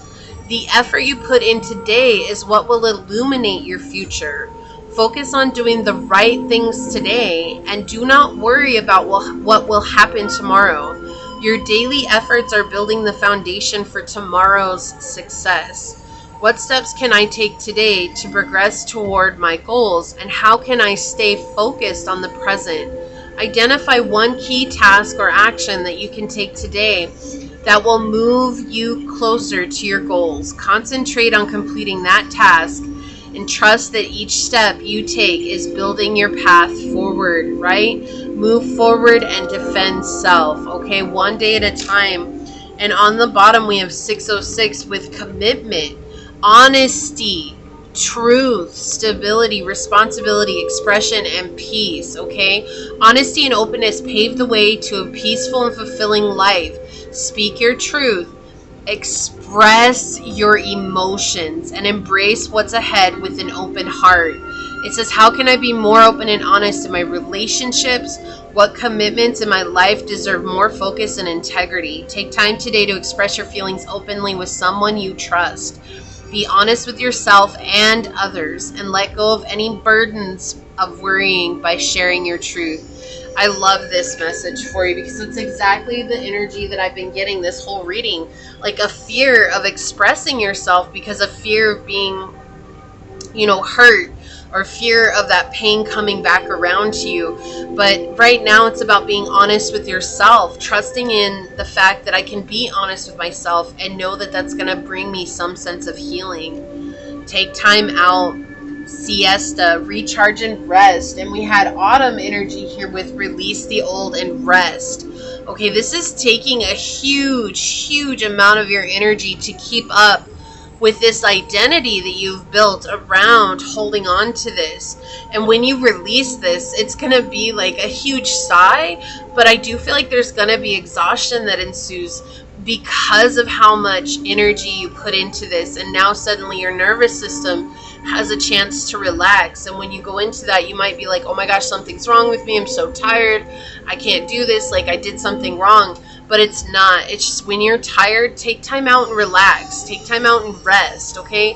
The effort you put in today is what will illuminate your future. Focus on doing the right things today and do not worry about what will happen tomorrow. Your daily efforts are building the foundation for tomorrow's success. What steps can I take today to progress toward my goals, and how can I stay focused on the present? Identify one key task or action that you can take today that will move you closer to your goals. Concentrate on completing that task and trust that each step you take is building your path forward, right? Move forward and defend self, okay? One day at a time. And on the bottom, we have 606 with commitment, honesty, truth, stability, responsibility, expression, and peace, okay? Honesty and openness pave the way to a peaceful and fulfilling life. Speak your truth. Express your emotions and embrace what's ahead with an open heart. It says, how can I be more open and honest in my relationships? What commitments in my life deserve more focus and integrity? Take time today to express your feelings openly with someone you trust. Be honest with yourself and others, and let go of any burdens of worrying by sharing your truth. I love this message for you because it's exactly the energy that I've been getting this whole reading. Like a fear of expressing yourself because of fear of being, hurt, or fear of that pain coming back around to you. But right now it's about being honest with yourself, trusting in the fact that I can be honest with myself and know that that's going to bring me some sense of healing. Take time out, siesta, recharge and rest. And we had autumn energy here with release the old and rest. Okay, this is taking a huge amount of your energy to keep up with this identity that you've built around holding on to this. And when you release this, it's going to be like a huge sigh, but I do feel like there's going to be exhaustion that ensues because of how much energy you put into this. And now suddenly your nervous system has a chance to relax. And when you go into that, you might be like, oh my gosh, something's wrong with me. I'm so tired. I can't do this. Like I did something wrong. But it's not. It's just when you're tired, take time out and relax. Take time out and rest, okay?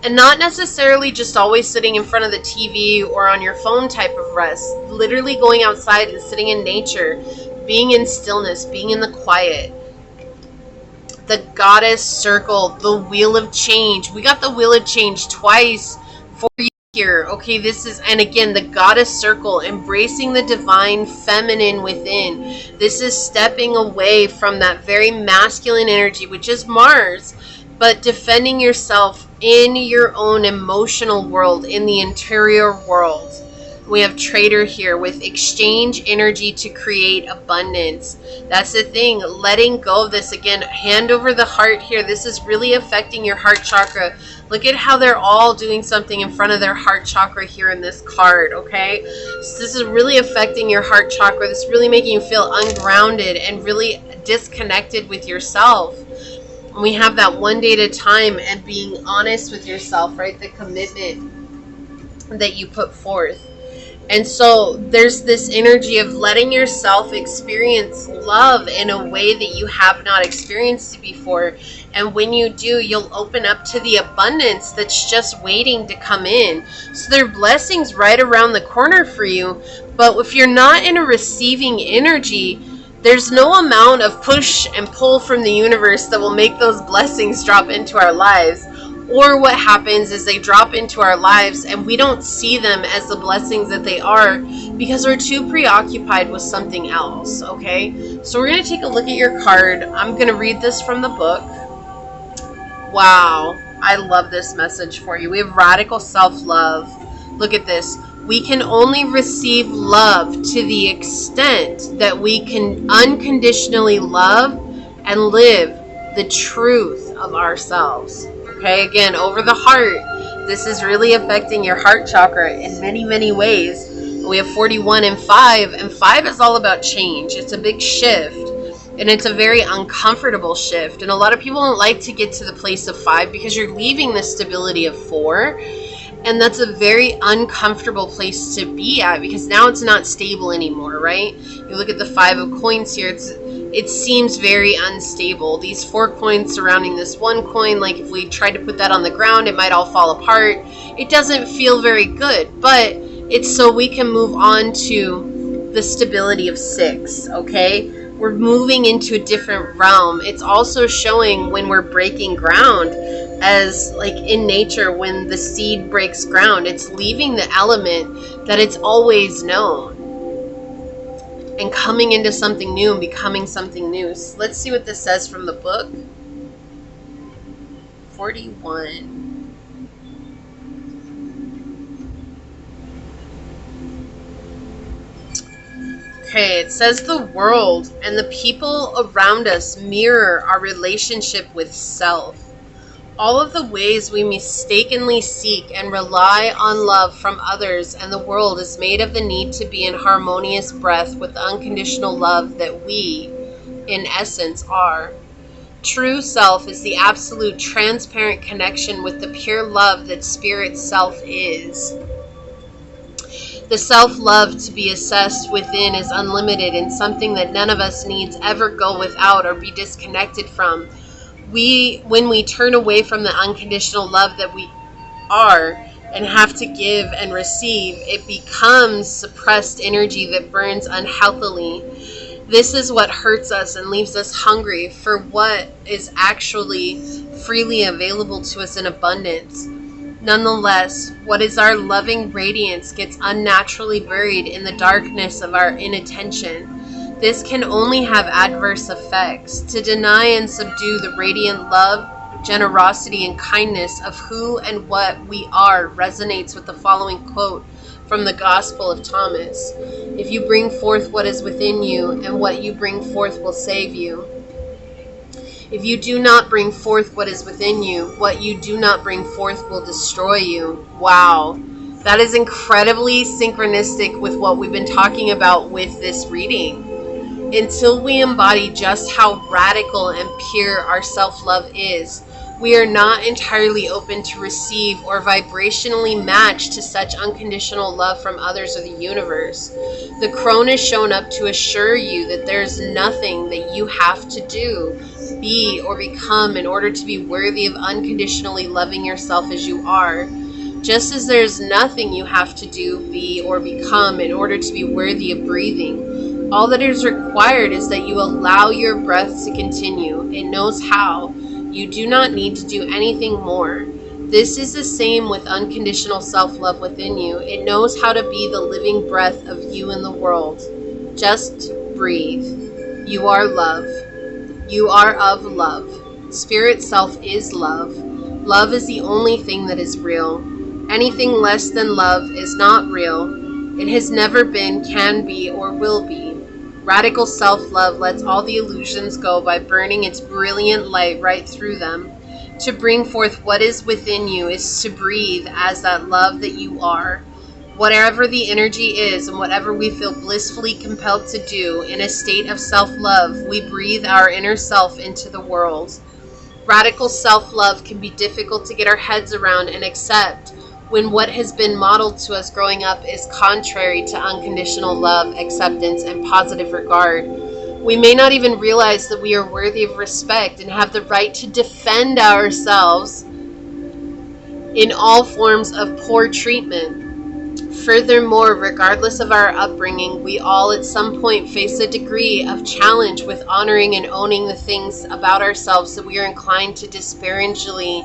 And not necessarily just always sitting in front of the TV or on your phone type of rest. Literally going outside and sitting in nature, being in stillness, being in the quiet. The goddess circle, the wheel of change. We got the wheel of change twice for you here. Okay, this is, and again, the goddess circle, embracing the divine feminine within. This is stepping away from that very masculine energy, which is Mars, but defending yourself in your own emotional world, in the interior world. We have trader here with exchange energy to create abundance. That's the thing, letting go of this. Again, hand over the heart here. This is really affecting your heart chakra. Look at how they're all doing something in front of their heart chakra here in this card, okay? So this is really affecting your heart chakra. This is really making you feel ungrounded and really disconnected with yourself. And we have that one day at a time and being honest with yourself, right? The commitment that you put forth. And so there's this energy of letting yourself experience love in a way that you have not experienced it before. And when you do, you'll open up to the abundance that's just waiting to come in. So there are blessings right around the corner for you. But if you're not in a receiving energy, there's no amount of push and pull from the universe that will make those blessings drop into our lives. Or what happens is they drop into our lives and we don't see them as the blessings that they are because we're too preoccupied with something else, okay? So we're going to take a look at your card. I'm going to read this from the book. Wow, I love this message for you. We have radical self-love. Look at this. We can only receive love to the extent that we can unconditionally love and live the truth of ourselves. Okay, again, over the heart. This is really affecting your heart chakra in many, many ways. We have 41 and 5, and 5 is all about change. It's a big shift, and it's a very uncomfortable shift. And a lot of people don't like to get to the place of 5 because you're leaving the stability of 4. And that's a very uncomfortable place to be at because now it's not stable anymore, right? You look at the 5 of coins here, it seems very unstable. These 4 coins surrounding this one coin, like if we tried to put that on the ground, it might all fall apart. It doesn't feel very good, but it's so we can move on to the stability of 6, okay? We're moving into a different realm. It's also showing when we're breaking ground, as like in nature, when the seed breaks ground, it's leaving the element that it's always known and coming into something new and becoming something new. So let's see what this says from the book. 41. Okay, it says the world and the people around us mirror our relationship with self. All of the ways we mistakenly seek and rely on love from others and the world is made of the need to be in harmonious breath with the unconditional love that we, in essence, are. True self is the absolute transparent connection with the pure love that spirit self is. The self-love to be assessed within is unlimited and something that none of us needs ever go without or be disconnected from. When we turn away from the unconditional love that we are and have to give and receive, it becomes suppressed energy that burns unhealthily. This is what hurts us and leaves us hungry for what is actually freely available to us in abundance. Nonetheless, what is our loving radiance gets unnaturally buried in the darkness of our inattention. This can only have adverse effects. To deny and subdue the radiant love, generosity, and kindness of who and what we are resonates with the following quote from the Gospel of Thomas. If you bring forth what is within you, and what you bring forth will save you. If you do not bring forth what is within you, what you do not bring forth will destroy you. Wow. That is incredibly synchronistic with what we've been talking about with this reading. Until we embody just how radical and pure our self-love is, we are not entirely open to receive or vibrationally match to such unconditional love from others or the universe. The crone is shown up to assure you that there's nothing that you have to do, be, or become in order to be worthy of unconditionally loving yourself as you are. Just as there's nothing you have to do, be, or become in order to be worthy of breathing. All that is required is that you allow your breath to continue. It knows how. You do not need to do anything more. This is the same with unconditional self-love within you. It knows how to be the living breath of you in the world. Just breathe. You are love. You are of love. Spirit self is love. Love is the only thing that is real. Anything less than love is not real. It has never been, can be, or will be. Radical self-love lets all the illusions go by burning its brilliant light right through them. To bring forth what is within you is to breathe as that love that you are. Whatever the energy is and whatever we feel blissfully compelled to do in a state of self-love, we breathe our inner self into the world. Radical self-love can be difficult to get our heads around and accept. when what has been modeled to us growing up is contrary to unconditional love, acceptance, and positive regard. We may not even realize that we are worthy of respect and have the right to defend ourselves in all forms of poor treatment. Furthermore, regardless of our upbringing, we all at some point face a degree of challenge with honoring and owning the things about ourselves that we are inclined to disparagingly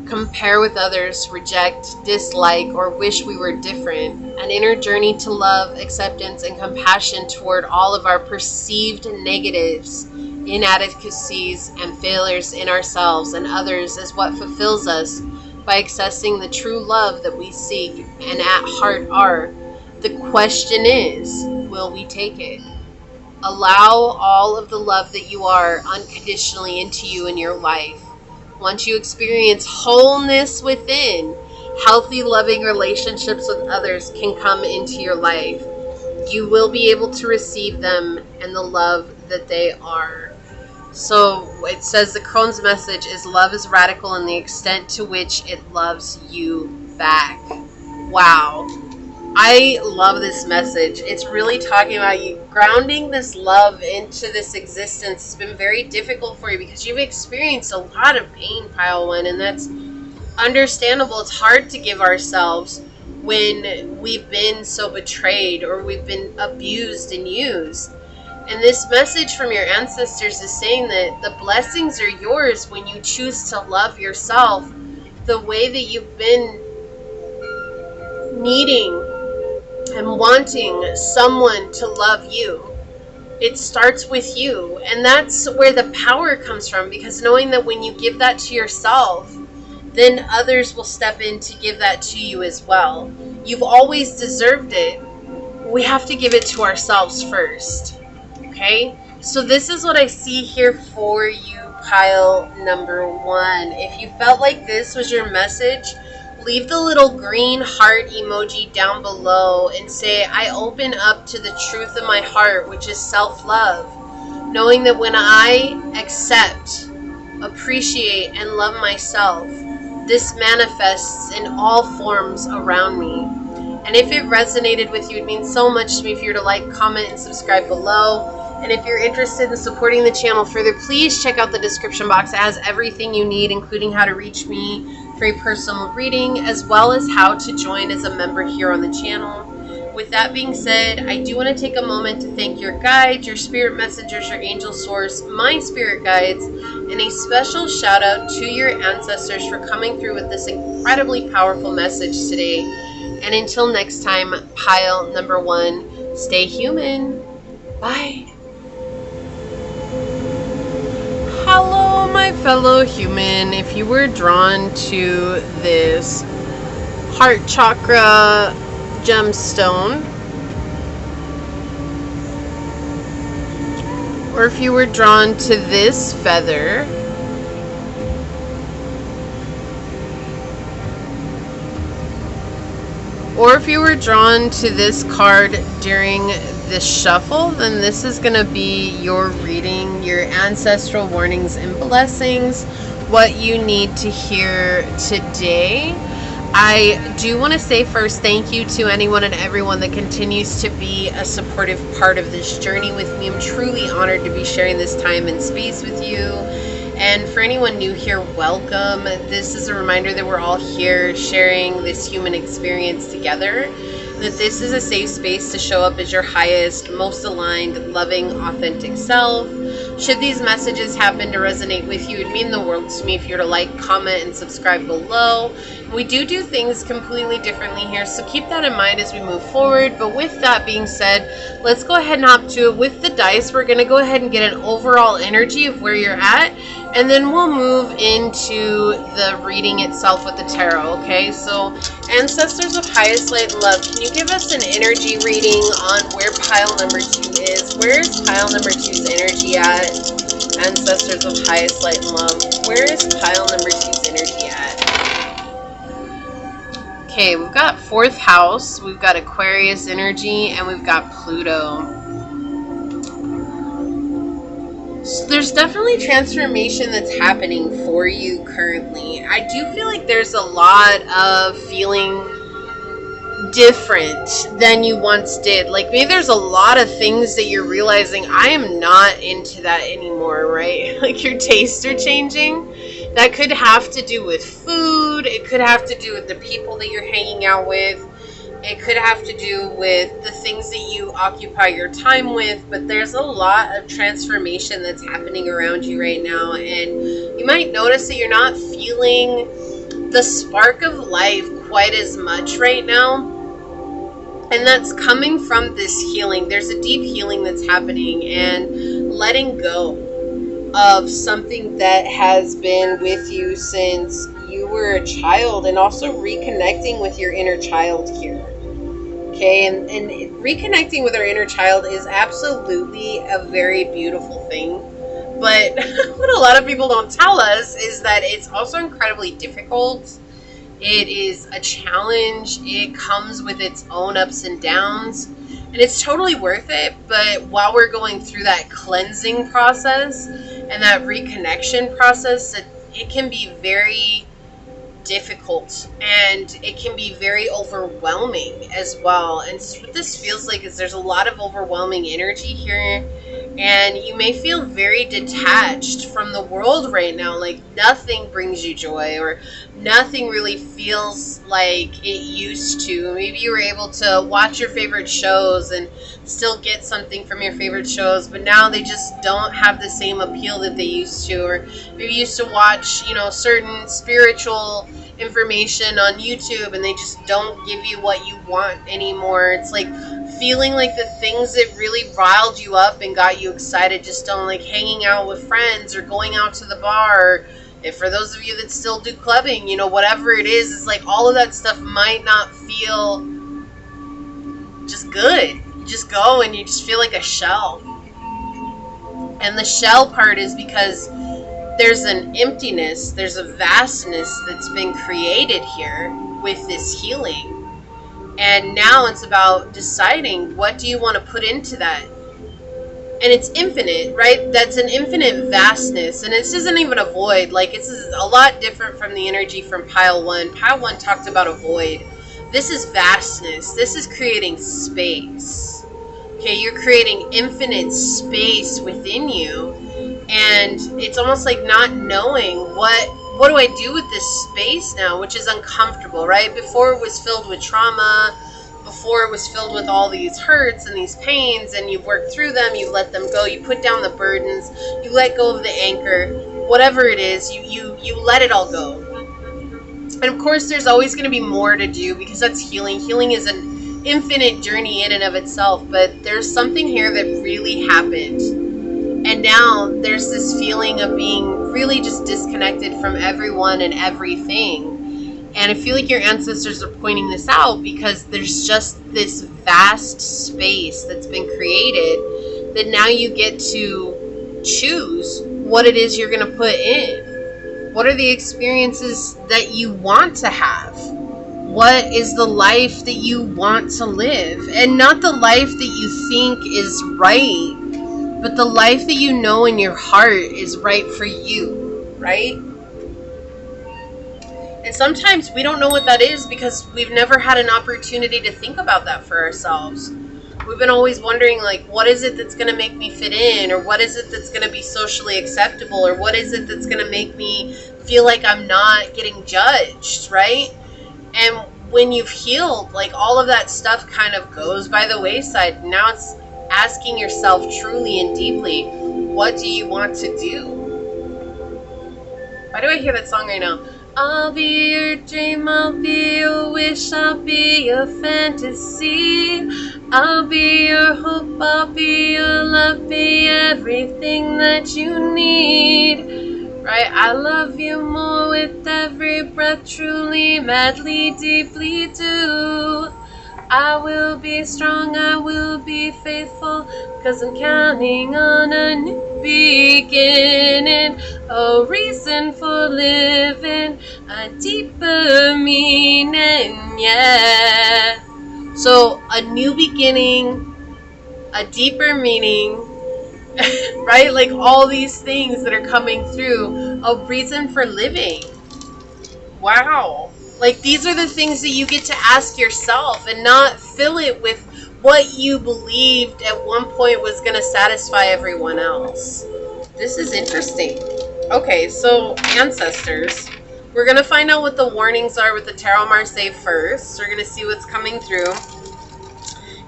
compare with others, reject, dislike, or wish we were different. An inner journey to love, acceptance, and compassion toward all of our perceived negatives, inadequacies, and failures in ourselves and others is what fulfills us by accessing the true love that we seek and at heart are. The question is, will we take it? Allow all of the love that you are unconditionally into you in your life. Once you experience wholeness within, healthy, loving relationships with others can come into your life. You will be able to receive them and the love that they are. So it says the Crone's message is love is radical in the extent to which it loves you back. Wow. I love this message. It's really talking about you grounding this love into this existence. It's been very difficult for you because you've experienced a lot of pain, Pile 1, and that's understandable. It's hard to give ourselves when we've been so betrayed or we've been abused and used. And this message from your ancestors is saying that the blessings are yours when you choose to love yourself the way that you've been needing and wanting someone to love you. It starts with you. And that's where the power comes from, because knowing that when you give that to yourself, then others will step in to give that to you as well. You've always deserved it. We have to give it to ourselves first. Okay, so this is what I see here for you, pile number 1. If you felt like this was your message, leave the little green heart emoji down below and say, I open up to the truth of my heart, which is self-love. Knowing that when I accept, appreciate, and love myself, this manifests in all forms around me. And if it resonated with you, it means so much to me if you were to like, comment, and subscribe below. And if you're interested in supporting the channel further, please check out the description box. It has everything you need, including how to reach me for a personal reading, as well as how to join as a member here on the channel. With that being said, I do want to take a moment to thank your guides, your spirit messengers, your angel source, my spirit guides, and a special shout out to your ancestors for coming through with this incredibly powerful message today. And until next time, pile number 1, stay human. Bye. Hello, my fellow human. If you were drawn to this heart chakra gemstone, or if you were drawn to this feather, or if you were drawn to this card during this shuffle, then this is going to be your reading, your ancestral warnings and blessings, what you need to hear today. I do want to say first thank you to anyone and everyone that continues to be a supportive part of this journey with me. I'm truly honored to be sharing this time and space with you. And for anyone new here, welcome. This is a reminder that we're all here sharing this human experience together. That this is a safe space to show up as your highest, most aligned, loving, authentic self. Should these messages happen to resonate with you, it'd mean the world to me if you were to like, comment, and subscribe below. We do things completely differently here, so keep that in mind as we move forward. But with that being said, let's go ahead and hop to it with the dice. We're going to go ahead and get an overall energy of where you're at, and then we'll move into the reading itself with the tarot, okay? So, ancestors of highest light and love, can you give us an energy reading on where pile number 2 is? Where is pile number 2's energy at? Ancestors of highest light and love, where is pile number 2's energy at? Okay, we've got 4th house, we've got Aquarius energy, and we've got Pluto. So there's definitely transformation that's happening for you currently. I do feel like there's a lot of feeling different than you once did. Like maybe there's a lot of things that you're realizing I am not into that anymore, right? Like your tastes are changing. That could have to do with food. It could have to do with the people that you're hanging out with. It could have to do with the things that you occupy your time with, but there's a lot of transformation that's happening around you right now, and you might notice that you're not feeling the spark of life quite as much right now, and that's coming from this healing. There's a deep healing that's happening and letting go of something that has been with you since you were a child, and also reconnecting with your inner child here. Okay, and reconnecting with our inner child is absolutely a very beautiful thing. But what a lot of people don't tell us is that it's also incredibly difficult. It is a challenge. It comes with its own ups and downs. And it's totally worth it. But while we're going through that cleansing process and that reconnection process, it can be very difficult, and it can be very overwhelming as well. And so what this feels like is there's a lot of overwhelming energy here, and you may feel very detached from the world right now. Like nothing brings you joy, or nothing really feels like it used to. Maybe you were able to watch your favorite shows and still get something from your favorite shows, but now they just don't have the same appeal that they used to. Or maybe you used to watch, certain spiritual information on YouTube, and they just don't give you what you want anymore. It's like feeling like the things that really riled you up and got you excited just don't, like hanging out with friends or going out to the bar, or if for those of you that still do clubbing, whatever it is like all of that stuff might not feel just good. You just go and you just feel like a shell. And the shell part is because there's an emptiness, there's a vastness that's been created here with this healing. And now it's about deciding, what do you want to put into that? And it's infinite, right? That's an infinite vastness. And this isn't even a void. Like, this is a lot different from the energy from pile one. Pile one talked about a void. This is vastness. This is creating space. Okay, you're creating infinite space within you. And it's almost like not knowing what do I do with this space now, which is uncomfortable, right? Before it was filled with trauma, before it was filled with all these hurts and these pains, and you've worked through them, you let them go, you put down the burdens, you let go of the anchor, whatever it is, you let it all go. And of course, there's always going to be more to do, because that's healing. Healing is an infinite journey in and of itself, but there's something here that really happened. And now there's this feeling of being really just disconnected from everyone and everything. And I feel like your ancestors are pointing this out, because there's just this vast space that's been created that now you get to choose what it is you're going to put in. What are the experiences that you want to have? What is the life that you want to live? And not the life that you think is right, but the life that you know in your heart is right for you, right? And sometimes we don't know what that is because we've never had an opportunity to think about that for ourselves. We've been always wondering, like, what is it that's going to make me fit in? Or what is it that's going to be socially acceptable? Or what is it that's going to make me feel like I'm not getting judged, right? And when you've healed, like, all of that stuff kind of goes by the wayside. Now it's asking yourself truly and deeply, what do you want to do? Why do I hear that song right now? I'll be your dream, I'll be your wish, I'll be your fantasy, I'll be your hope, I'll be your love, be everything that you need, right? I love you more with every breath, truly, madly, deeply do. I will be strong, I will be faithful, 'cause I'm counting on a new beginning, a reason for living, a deeper meaning, yeah. So a new beginning, a deeper meaning, right? Like all these things that are coming through, a reason for living. Wow. Like these are the things that you get to ask yourself and not fill it with what you believed at one point was going to satisfy everyone else. This is interesting. Okay, so ancestors. We're going to find out what the warnings are with the Tarot Marseille first. We're going to see what's coming through.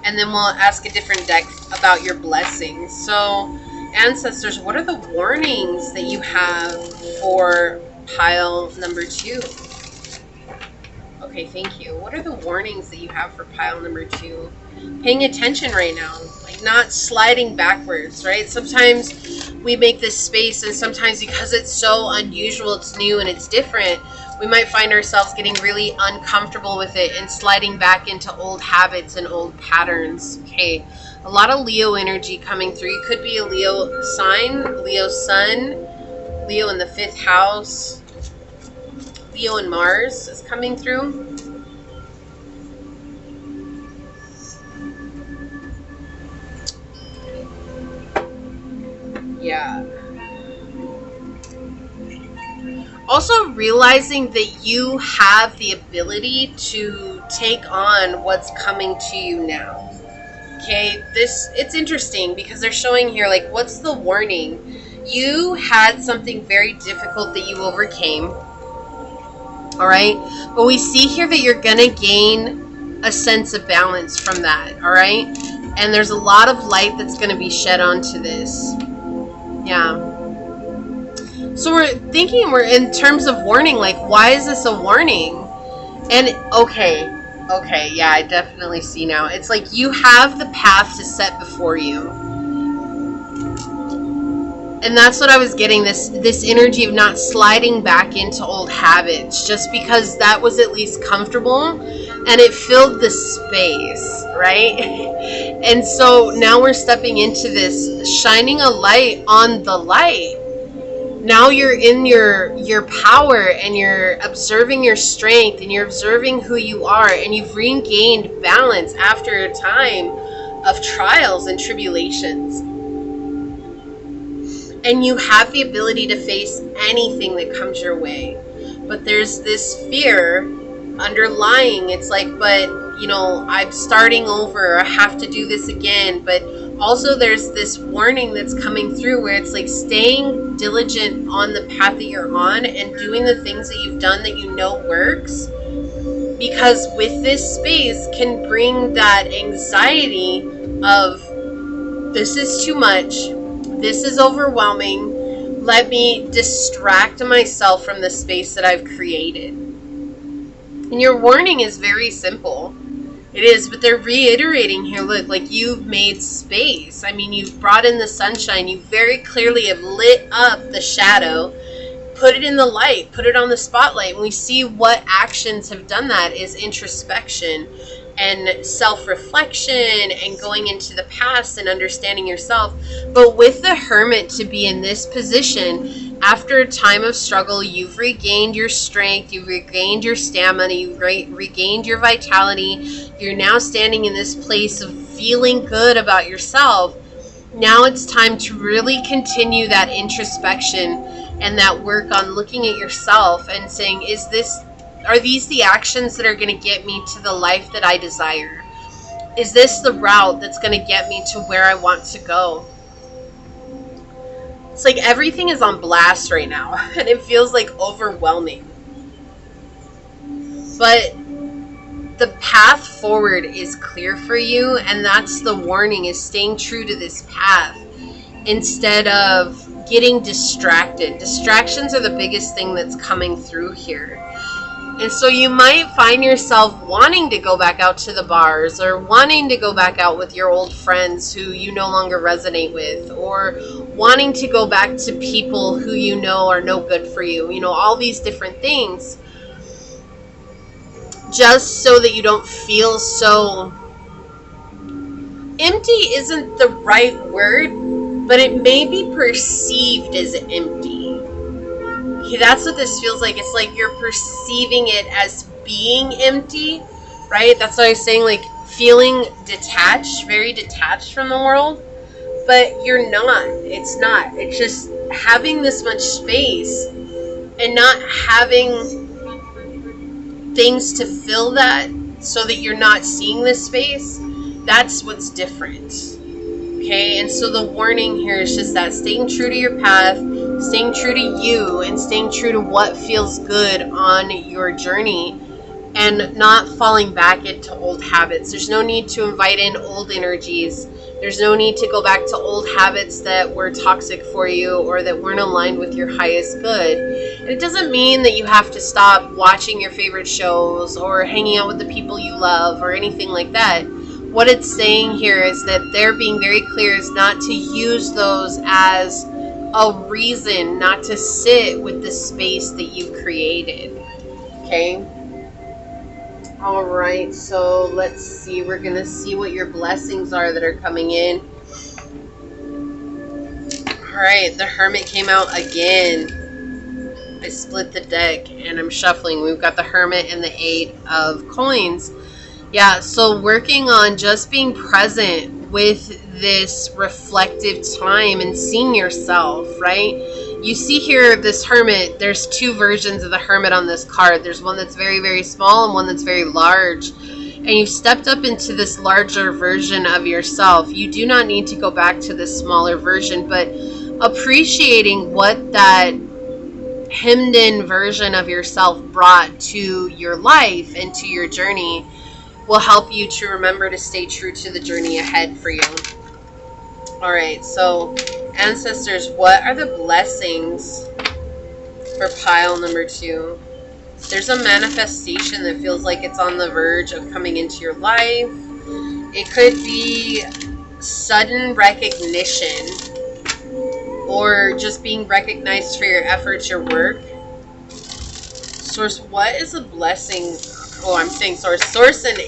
And then we'll ask a different deck about your blessings. So, ancestors, what are the warnings that you have for pile number 2? Okay, thank you. What are the warnings that you have for pile number 2? Paying attention right now, like not sliding backwards, right? Sometimes we make this space, and sometimes because it's so unusual, it's new and it's different, we might find ourselves getting really uncomfortable with it and sliding back into old habits and old patterns. Okay, a lot of Leo energy coming through. You could be a Leo sign, Leo sun, Leo in the 5th house, Leo and Mars is coming through. Yeah. Also realizing that you have the ability to take on what's coming to you now. Okay, it's interesting because they're showing here, like, what's the warning? You had something very difficult that you overcame. All right, but we see here that you're gonna gain a sense of balance from that. All right, and there's a lot of light that's gonna be shed onto this. Yeah. So we're thinking, we're in terms of warning, like, why is this a warning? And okay, yeah, I definitely see now. It's like you have the path to set before you. And that's what I was getting, this energy of not sliding back into old habits just because that was at least comfortable and it filled the space, right? And so now we're stepping into this, shining a light on the light. Now you're in your power and you're observing your strength and you're observing who you are, and you've regained balance after a time of trials and tribulations. And you have the ability to face anything that comes your way. But there's this fear underlying. It's like, but, you know, I'm starting over. I have to do this again. But also there's this warning that's coming through where it's like staying diligent on the path that you're on and doing the things that you've done that you know works. Because with this space can bring that anxiety of, this is too much. This is overwhelming. Let me distract myself from the space that I've created. And your warning is very simple. It is, but they're reiterating here, look, like you've made space. I mean, you've brought in the sunshine. You very clearly have lit up the shadow, put it in the light, put it on the spotlight. And we see what actions have done that is introspection and self-reflection and going into the past and understanding yourself. But with the Hermit to be in this position, after a time of struggle, you've regained your strength, you've regained your stamina, you've regained your vitality. You're now standing in this place of feeling good about yourself. Now it's time to really continue that introspection and that work on looking at yourself and saying, are these the actions that are going to get me to the life that I desire? Is this the route that's going to get me to where I want to go? It's like everything is on blast right now, and it feels like overwhelming. But the path forward is clear for you, and that's the warning, is staying true to this path instead of getting distracted. Distractions are the biggest thing that's coming through here. And so you might find yourself wanting to go back out to the bars or wanting to go back out with your old friends who you no longer resonate with, or wanting to go back to people who you know are no good for you. You know, all these different things. Just so that you don't feel so... Empty isn't the right word, but it may be perceived as empty. Okay, that's what this feels like. It's like you're perceiving it as being empty, right? That's what I was saying, like feeling detached, very detached from the world. but you're not. It's not. It's just having this much space and not having things to fill that so that you're not seeing this space. That's what's different. Okay, and so the warning here is just that staying true to your path, staying true to you, and staying true to what feels good on your journey, and not falling back into old habits. There's no need to invite in old energies. There's no need to go back to old habits that were toxic for you or that weren't aligned with your highest good. And it doesn't mean that you have to stop watching your favorite shows or hanging out with the people you love or anything like that. What it's saying here is that they're being very clear is not to use those as a reason not to sit with the space that you've created. Okay? All right, so let's see. We're going to see what your blessings are that are coming in. All right, the Hermit came out again. I split the deck and I'm shuffling. We've got the Hermit and the 8 of Coins. Yeah, so working on just being present with this reflective time and seeing yourself, right? You see here, this Hermit, there's 2 versions of the Hermit on this card. There's one that's very, very small and one that's very large. And you've stepped up into this larger version of yourself. You do not need to go back to this smaller version, but appreciating what that hemmed in version of yourself brought to your life and to your journey will help you to remember to stay true to the journey ahead for you. All right, so ancestors, what are the blessings for pile number 2? There's a manifestation that feels like it's on the verge of coming into your life. It could be sudden recognition or just being recognized for your efforts, your work. Source, what is a blessing? Oh, I'm saying source and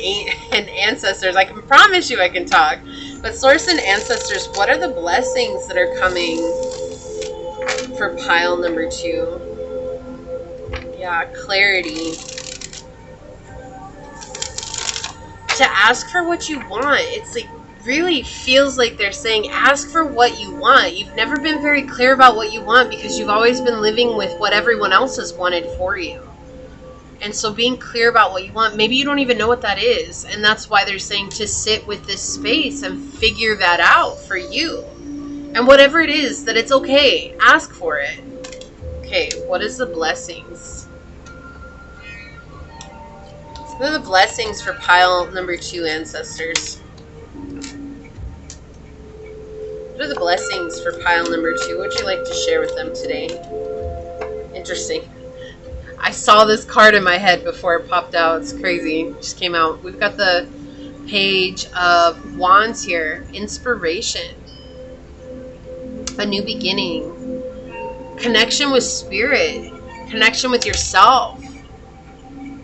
ancestors. I can promise you I can talk. But source and ancestors, what are the blessings that are coming for pile number 2? Yeah, clarity. To ask for what you want. It's like really feels like they're saying ask for what you want. You've never been very clear about what you want because you've always been living with what everyone else has wanted for you. And so being clear about what you want, maybe you don't even know what that is. And that's why they're saying to sit with this space and figure that out for you. And whatever it is, that it's okay. Ask for it. Okay, what is the blessings? What are the blessings for pile number 2, ancestors? What are the blessings for pile number 2? What would you like to share with them today? Interesting. I saw this card in my head before it popped out. It's crazy. It just came out. We've got the Page of Wands here. Inspiration. A new beginning. Connection with spirit. Connection with yourself.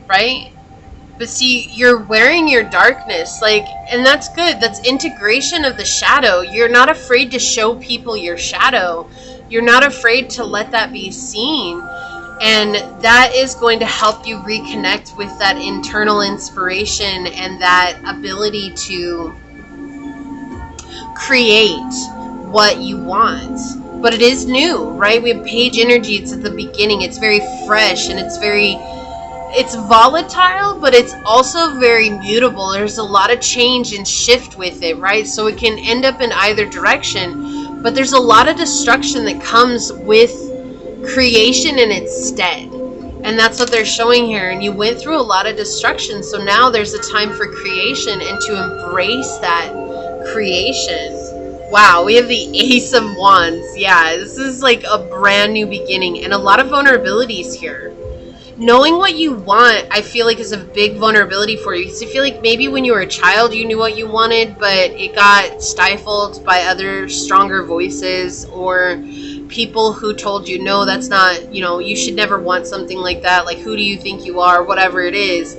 Right? But see, you're wearing your darkness. And that's good. That's integration of the shadow. You're not afraid to show people your shadow. You're not afraid to let that be seen. And that is going to help you reconnect with that internal inspiration and that ability to create what you want. But it is new, right? We have page energy. It's at the beginning. It's very fresh and it's volatile, but it's also very mutable. There's a lot of change and shift with it, right? So it can end up in either direction, but there's a lot of destruction that comes with creation in its stead. And that's what they're showing here. And you went through a lot of destruction, so now there's a time for creation and to embrace that creation. Wow, we have the Ace of Wands. Yeah, this is like a brand new beginning and a lot of vulnerabilities here. Knowing what you want, I feel like, is a big vulnerability for you. Because I feel like maybe when you were a child, you knew what you wanted, but it got stifled by other stronger voices or people who told you, no, that's not, you should never want something like that. Like, who do you think you are? Whatever it is.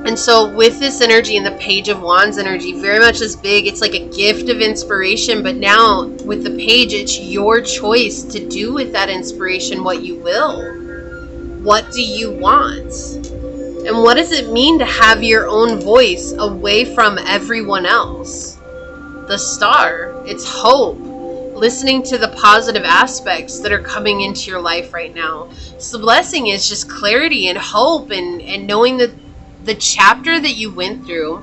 And so with this energy and the Page of Wands energy, very much as big, it's like a gift of inspiration. But now with the page, it's your choice to do with that inspiration what you will. What do you want? And what does it mean to have your own voice away from everyone else? the star. It's hope. Listening to the positive aspects that are coming into your life right now. So the blessing is just clarity and hope and knowing that the chapter that you went through,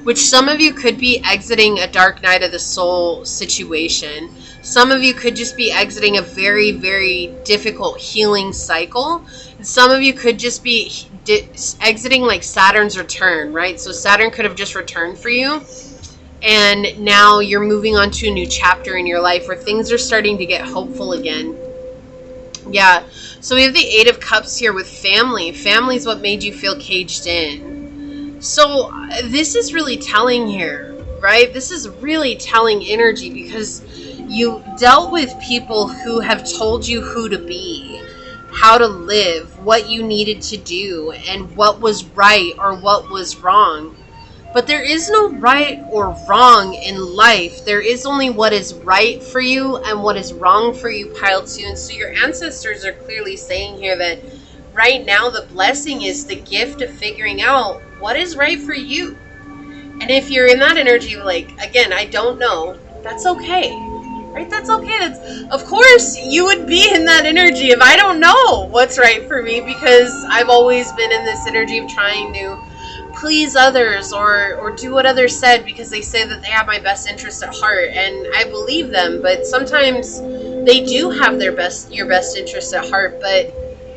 which some of you could be exiting a dark night of the soul situation. Some of you could just be exiting a very, very difficult healing cycle. Some of you could just be exiting like Saturn's return, right? So Saturn could have just returned for you. And now you're moving on to a new chapter in your life where things are starting to get hopeful again. Yeah. So we have the Eight of Cups here with family. Family is what made you feel caged in. So this is really telling here, right? This is really telling energy because you dealt with people who have told you who to be, how to live, what you needed to do, and what was right or what was wrong. But there is no right or wrong in life. There is only what is right for you and what is wrong for you, Pile 2. And so your ancestors are clearly saying here that right now the blessing is the gift of figuring out what is right for you. And if you're in that energy, like, again, I don't know, that's okay. Right? That's okay. That's, of course, you would be in that energy if I don't know what's right for me, because I've always been in this energy of trying to please others or do what others said because they say that they have my best interest at heart, and I believe them, but sometimes they do have your best interest at heart, but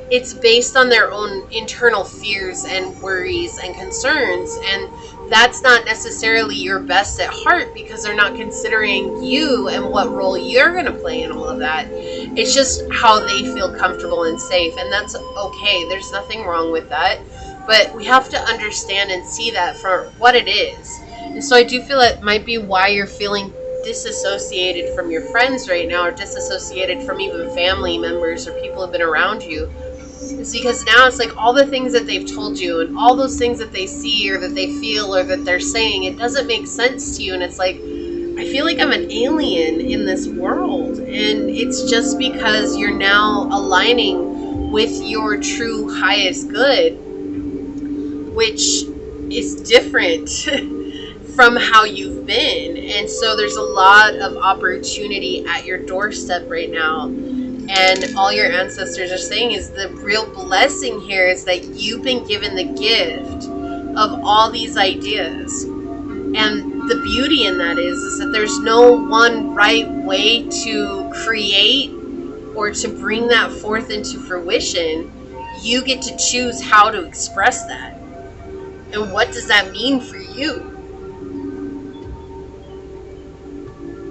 it's based on their own internal fears and worries and concerns, and that's not necessarily your best at heart because they're not considering you and what role you're going to play in all of that. It's just how they feel comfortable and safe, and that's okay. There's nothing wrong with that. But we have to understand and see that for what it is. And so I do feel it might be why you're feeling disassociated from your friends right now, or disassociated from even family members or people who have been around you. It's because now it's like all the things that they've told you and all those things that they see or that they feel or that they're saying, it doesn't make sense to you. And it's like, I feel like I'm an alien in this world. And it's just because you're now aligning with your true highest good, which is different from how you've been. And so there's a lot of opportunity at your doorstep right now. And all your ancestors are saying is the real blessing here is that you've been given the gift of all these ideas. And the beauty in that is that there's no one right way to create or to bring that forth into fruition. You get to choose how to express that. And what does that mean for you?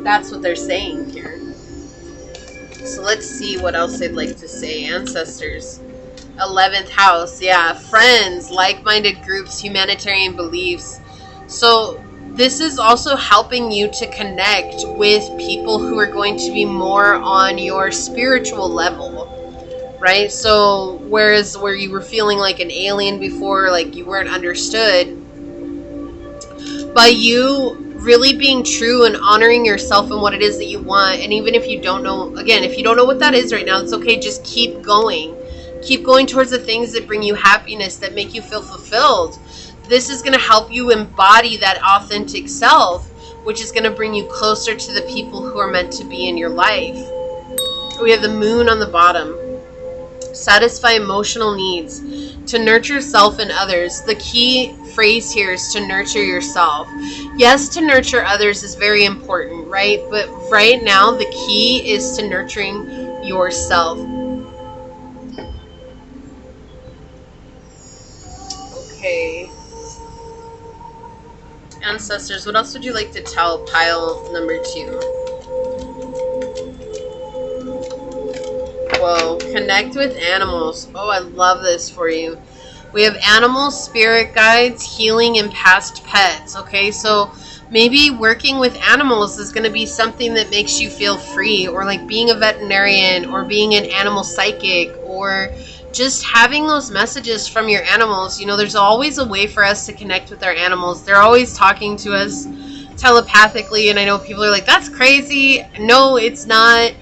That's what they're saying here. So let's see what else they'd like to say. Ancestors. 11th house. Yeah. Friends, like-minded groups, humanitarian beliefs. So this is also helping you to connect with people who are going to be more on your spiritual level. Right? So whereas where you were feeling like an alien before, like you weren't understood, by you really being true and honoring yourself and what it is that you want, and even if you don't know, again, if you don't know what that is right now, it's okay, just keep going. Keep going towards the things that bring you happiness, that make you feel fulfilled. This is going to help you embody that authentic self, which is going to bring you closer to the people who are meant to be in your life. We have the moon on the bottom. Satisfy emotional needs, to nurture self and others. The key phrase here is to nurture yourself. Yes, to nurture others is very important, right? But right now, the key is to nurturing yourself. Okay. Ancestors, what else would you like to tell pile number 2? Whoa, connect with animals. Oh, I love this for you. We have animals, spirit guides, healing, and past pets. Okay, so maybe working with animals is going to be something that makes you feel free, or like being a veterinarian, or being an animal psychic, or just having those messages from your animals. You know, there's always a way for us to connect with our animals. They're always talking to us telepathically, and I know people are like, that's crazy. No, it's not.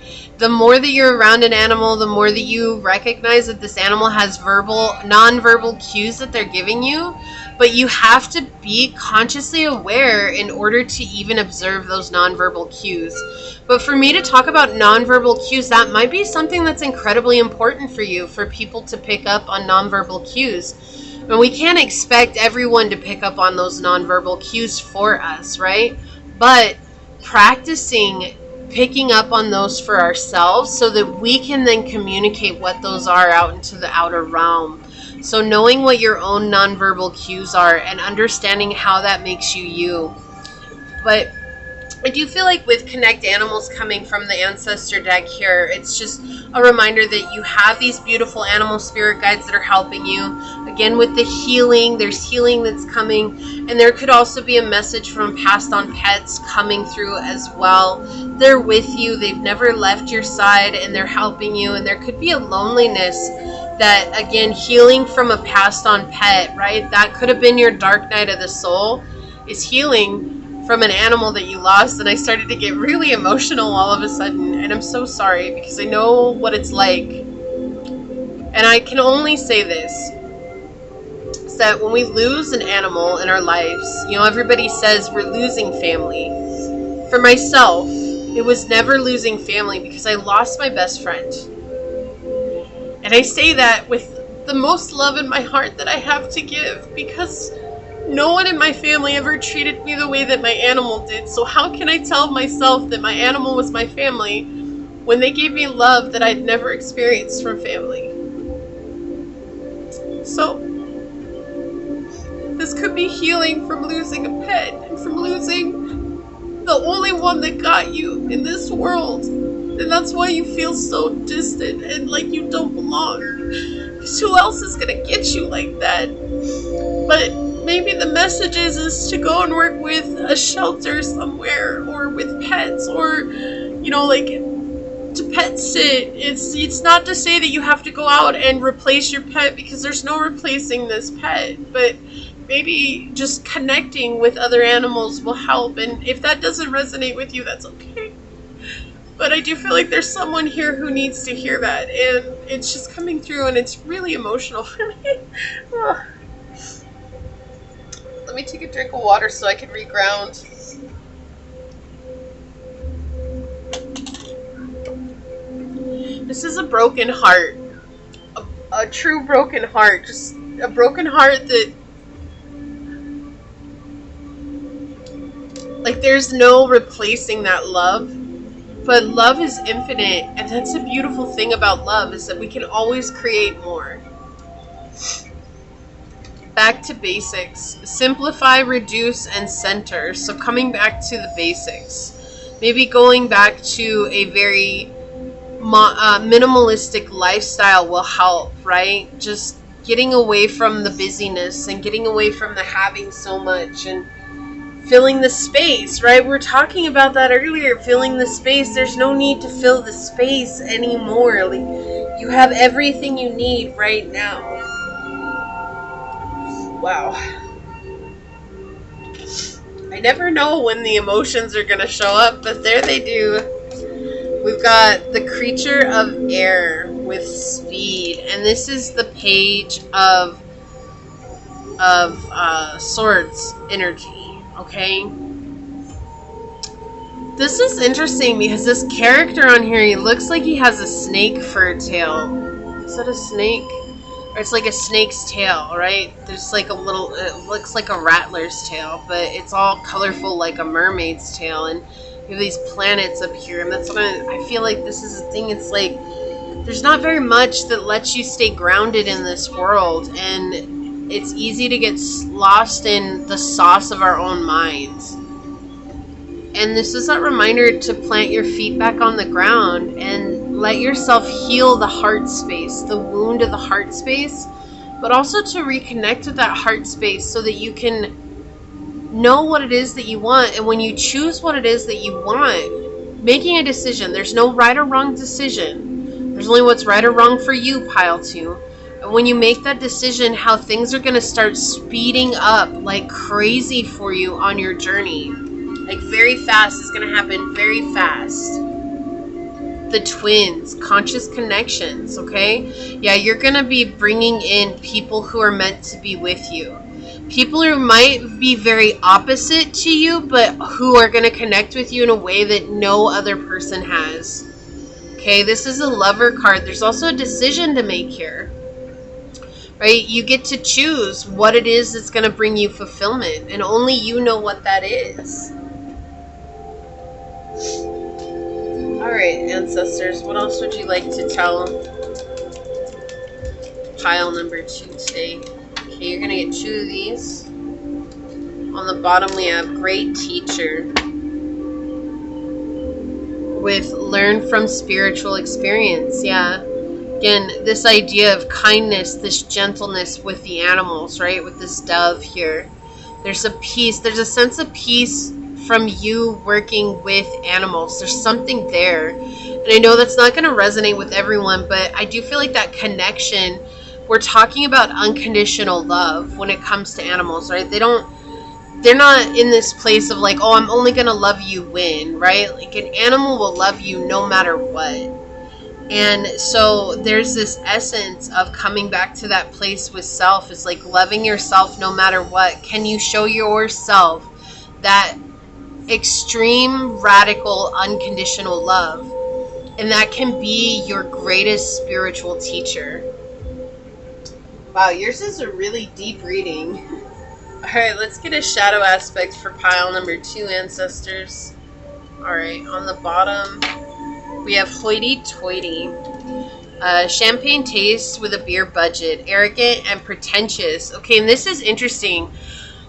The more that you're around an animal, the more that you recognize that this animal has non-verbal cues that they're giving you, but you have to be consciously aware in order to even observe those non-verbal cues. But for me to talk about non-verbal cues, that might be something that's incredibly important for you, for people to pick up on non-verbal cues. And we can't expect everyone to pick up on those non-verbal cues for us, right? But practicing picking up on those for ourselves so that we can then communicate what those are out into the outer realm. So knowing what your own nonverbal cues are and understanding how that makes you you. But I do feel like with Connect Animals coming from the Ancestor deck here, it's just a reminder that you have these beautiful animal spirit guides that are helping you. Again, with the healing, there's healing that's coming. And there could also be a message from passed on pets coming through as well. They're with you. They've never left your side and they're helping you. And there could be a loneliness that, again, healing from a passed on pet, right? That could have been your dark night of the soul, is healing from an animal that you lost. And I started to get really emotional all of a sudden, and I'm so sorry because I know what it's like. And I can only say this, is that when we lose an animal in our lives, you know, everybody says we're losing family. For myself, it was never losing family because I lost my best friend. And I say that with the most love in my heart that I have to give, because no one in my family ever treated me the way that my animal did. So how can I tell myself that my animal was my family when they gave me love that I'd never experienced from family? So this could be healing from losing a pet and from losing the only one that got you in this world. And that's why you feel so distant and like you don't belong. Because who else is going to get you like that? But maybe the message is to go and work with a shelter somewhere, or with pets, or, you know, like to pet sit. It's not to say that you have to go out and replace your pet, because there's no replacing this pet, but maybe just connecting with other animals will help. And if that doesn't resonate with you, that's okay. But I do feel like there's someone here who needs to hear that, and it's just coming through, and it's really emotional for me. Let me take a drink of water so I can reground. This is a broken heart. A true broken heart. Just a broken heart that, like, there's no replacing that love. But love is infinite, and that's a beautiful thing about love, is that we can always create more. Back to basics. Simplify, reduce, and center. So coming back to the basics. Maybe going back to a very minimalistic lifestyle will help, right? Just getting away from the busyness and getting away from the having so much, and filling the space, right? We were talking about that earlier, filling the space. There's no need to fill the space anymore. Like, you have everything you need right now. Wow. I never know when the emotions are going to show up, but there they do. We've got the creature of air with speed, and this is the page of swords energy, okay? This is interesting because this character on here, he looks like he has a snake fur tail. Is that a snake? Or it's like a snake's tail, right? There's like a little, it looks like a rattler's tail, but it's all colorful like a mermaid's tail. And you have these planets up here, and that's what I feel like this is the thing. It's like there's not very much that lets you stay grounded in this world, and it's easy to get lost in the sauce of our own minds. And this is a reminder to plant your feet back on the ground and let yourself heal the heart space, the wound of the heart space, but also to reconnect with that heart space so that you can know what it is that you want. And when you choose what it is that you want, making a decision, there's no right or wrong decision. There's only what's right or wrong for you, pile 2. And when you make that decision, how things are going to start speeding up like crazy for you on your journey. Like very fast. It's going to happen very fast. the twins, conscious connections, okay? Yeah, you're going to be bringing in people who are meant to be with you. People who might be very opposite to you, but who are going to connect with you in a way that no other person has. Okay, this is a Lover card. There's also a decision to make here. Right? You get to choose what it is that's going to bring you fulfillment, and only you know what that is. Alright, ancestors, what else would you like to tell pile number 2 today? Okay, you're going to get 2 of these. On the bottom we have Great Teacher with Learn from Spiritual Experience. Yeah. Again, this idea of kindness, this gentleness with the animals, right? With this dove here. There's a peace. There's a sense of peace from you working with animals. There's something there. And I know that's not going to resonate with everyone, but I do feel like that connection, we're talking about unconditional love when it comes to animals, right? They're not in this place of like, oh, I'm only going to love you when, right? Like an animal will love you no matter what. And so there's this essence of coming back to that place with self. It's like loving yourself no matter what. Can you show yourself that extreme, radical, unconditional love? And that can be your greatest spiritual teacher. Wow, yours is a really deep reading. Alright, let's get a shadow aspect for pile number 2, ancestors. Alright, on the bottom we have hoity-toity. Champagne taste with a beer budget. Arrogant and pretentious. Okay, and this is interesting.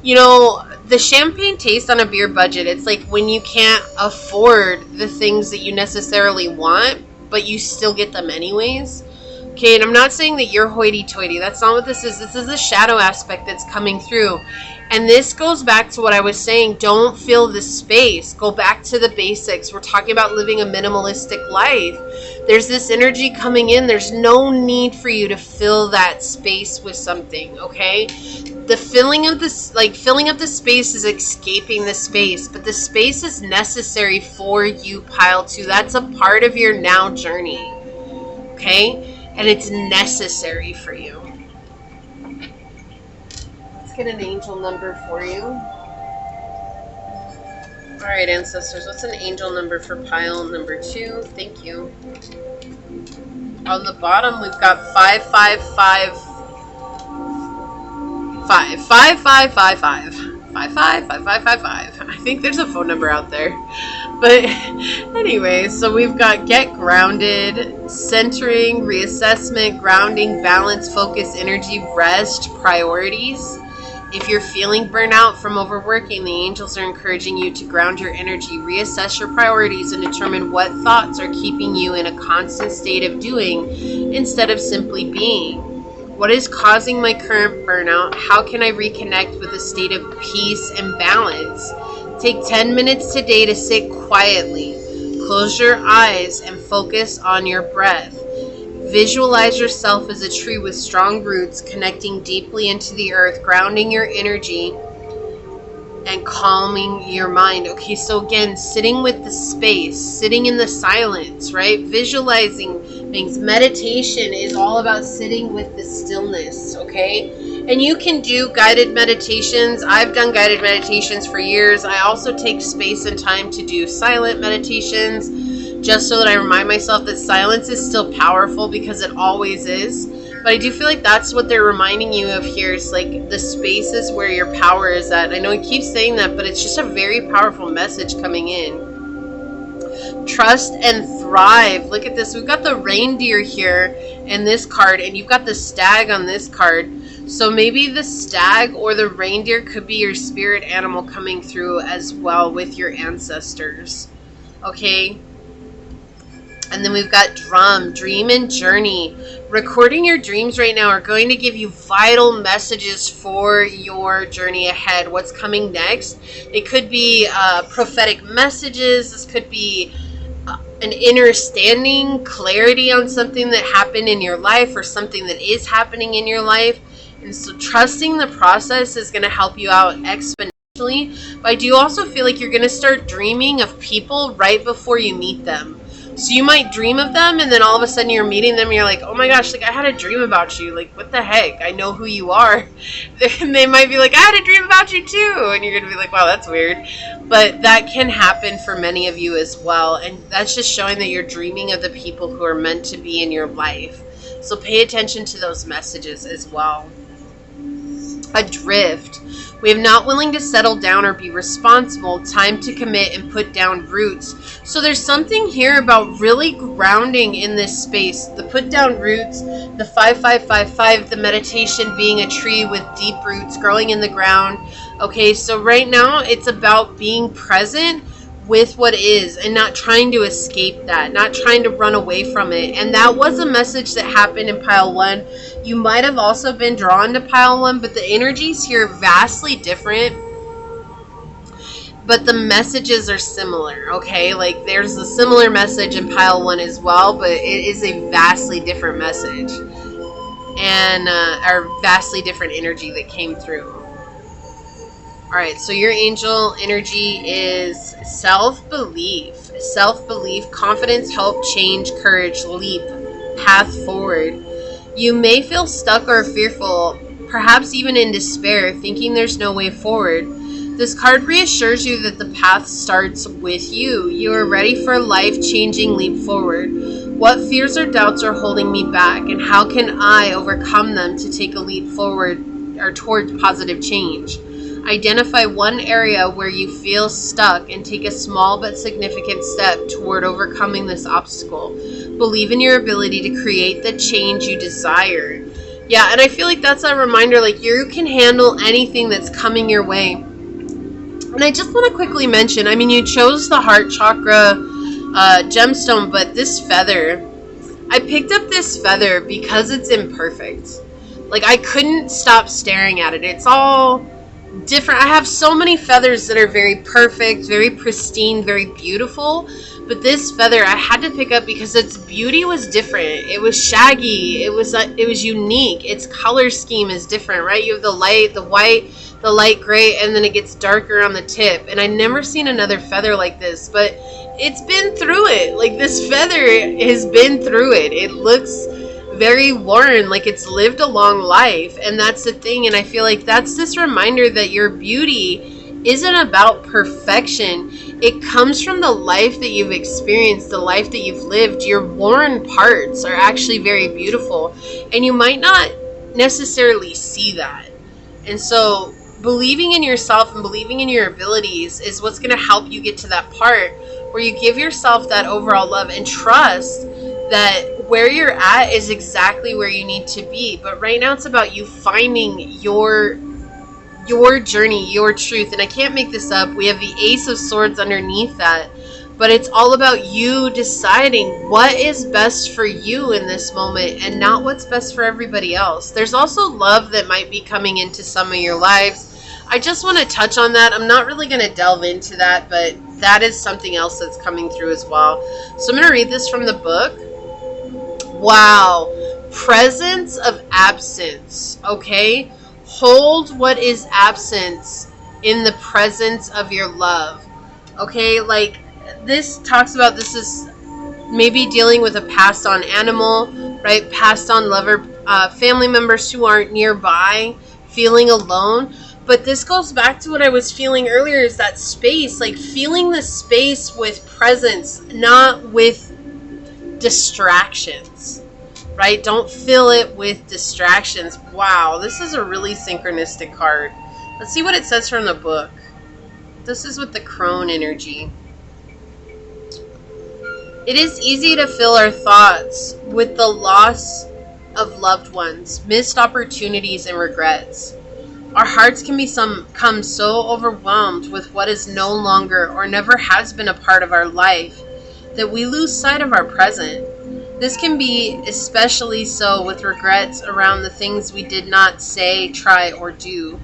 You know, the champagne taste on a beer budget, it's like when you can't afford the things that you necessarily want, but you still get them anyways. Okay, and I'm not saying that you're hoity-toity. That's not what this is. This is the shadow aspect that's coming through. And this goes back to what I was saying. Don't fill the space. Go back to the basics. We're talking about living a minimalistic life. There's this energy coming in. There's no need for you to fill that space with something, okay? The filling of this, like filling up the space is escaping the space, but the space is necessary for you, pile 2. That's a part of your now journey, okay? And it's necessary for you. Let's get an angel number for you. Alright, ancestors, what's an angel number for pile number 2? Thank you. On the bottom, we've got 555. 5555. 555555. I think there's a phone number out there. But anyway, so we've got get grounded, centering, reassessment, grounding, balance, focus, energy, rest, priorities. If you're feeling burnout from overworking, the angels are encouraging you to ground your energy, reassess your priorities, and determine what thoughts are keeping you in a constant state of doing instead of simply being. What is causing my current burnout? How can I reconnect with a state of peace and balance? Take 10 minutes today to sit quietly. Close your eyes and focus on your breath. Visualize yourself as a tree with strong roots connecting deeply into the earth, grounding your energy and calming your mind. Okay, so again, sitting with the space, sitting in the silence, right? Visualizing things. Meditation is all about sitting with the stillness, okay? And you can do guided meditations. I've done guided meditations for years. I also take space and time to do silent meditations, just so that I remind myself that silence is still powerful, because it always is. But I do feel like that's what they're reminding you of here. It's like the spaces where your power is at. I know I keep saying that, but it's just a very powerful message coming in. Trust and thrive. Look at this. We've got the reindeer here in this card, and you've got the stag on this card. So maybe the stag or the reindeer could be your spirit animal coming through as well with your ancestors. Okay? And then we've got drum, dream and journey. Recording your dreams right now are going to give you vital messages for your journey ahead. What's coming next? It could be prophetic messages. This could be an understanding, clarity on something that happened in your life or something that is happening in your life. And so trusting the process is going to help you out exponentially. But I do also feel like you're going to start dreaming of people right before you meet them. So you might dream of them, and then all of a sudden you're meeting them and you're like, oh my gosh, like I had a dream about you. Like, what the heck? I know who you are. And they might be like, I had a dream about you too. And you're going to be like, wow, that's weird. But that can happen for many of you as well. And that's just showing that you're dreaming of the people who are meant to be in your life. So pay attention to those messages as well. Adrift. We have not willing to settle down or be responsible, time to commit and put down roots. So there's something here about really grounding in this space. The put down roots, the 5555, the meditation being a tree with deep roots growing in the ground. Okay, so right now it's about being present with what is and not trying to escape that, not trying to run away from it. And that was a message that happened in pile 1. You might have also been drawn to pile 1, but the energies here are vastly different. But the messages are similar, okay? Like there's a similar message in pile 1 as well, but it is a vastly different message. And a vastly different energy that came through. Alright, so your angel energy is self-belief. Self-belief, confidence, hope, change, courage, leap, path forward. You may feel stuck or fearful, perhaps even in despair, thinking there's no way forward. This card reassures you that the path starts with you. You are ready for a life-changing leap forward. What fears or doubts are holding me back, and how can I overcome them to take a leap forward or towards positive change? Identify one area where you feel stuck and take a small but significant step toward overcoming this obstacle. Believe in your ability to create the change you desire. Yeah, and I feel like that's a reminder, like you can handle anything that's coming your way. And I just want to quickly mention, I mean, you chose the heart chakra gemstone, but this feather, I picked up this feather because it's imperfect. Like I couldn't stop staring at it. It's all different. I have so many feathers that are very perfect, very pristine, very beautiful, but this feather I had to pick up because its beauty was different. It was shaggy, it was unique. Its color scheme is different, right? You have the light, the white, the light gray, and then it gets darker on the tip. And I've never seen another feather like this, but it's been through it. Like this feather has been through it. It looks very worn, like it's lived a long life, and that's the thing. And I feel like that's this reminder that your beauty isn't about perfection. It comes from the life that you've experienced, the life that you've lived. Your worn parts are actually very beautiful, and you might not necessarily see that. And so believing in yourself and believing in your abilities is what's going to help you get to that part where you give yourself that overall love and trust that where you're at is exactly where you need to be. But right now it's about you finding your journey, your truth. And I can't make this up. We have the Ace of Swords underneath that. But it's all about you deciding what is best for you in this moment and not what's best for everybody else. There's also love that might be coming into some of your lives. I just want to touch on that. I'm not really going to delve into that, but that is something else that's coming through as well. So I'm going to read this from the book. Wow. Presence of absence. Okay? Hold what is absent in the presence of your love. Okay? Like, this talks about, this is maybe dealing with a passed on animal, right? Passed on lover, family members who aren't nearby, feeling alone. But this goes back to what I was feeling earlier, is that space, like feeling the space with presence, not with distractions, right? Don't fill it with distractions. Wow, this is a really synchronistic card. Let's see what it says from the book. This is with the crone energy. It is easy to fill our thoughts with the loss of loved ones, missed opportunities, and regrets. Our hearts can become so overwhelmed with what is no longer or never has been a part of our life that we lose sight of our present. This can be especially so with regrets around the things we did not say, try, or do.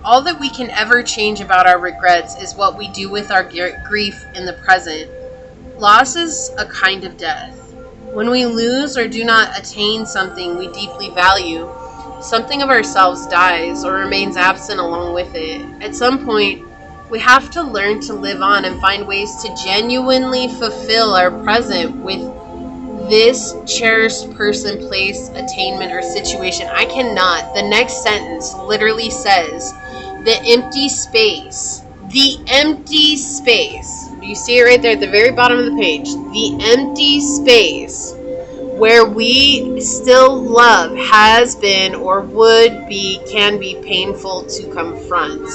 All that we can ever change about our regrets is what we do with our grief in the present. Loss is a kind of death. When we lose or do not attain something we deeply value, something of ourselves dies or remains absent along with it. At some point, We have to learn to live on and find ways to genuinely fulfill our present with this cherished person, place, attainment, or situation. I cannot. The next sentence literally says, the empty space. The empty space. Do you see it right there at the very bottom of the page? The empty space where we still love has been or would be, can be painful to confront.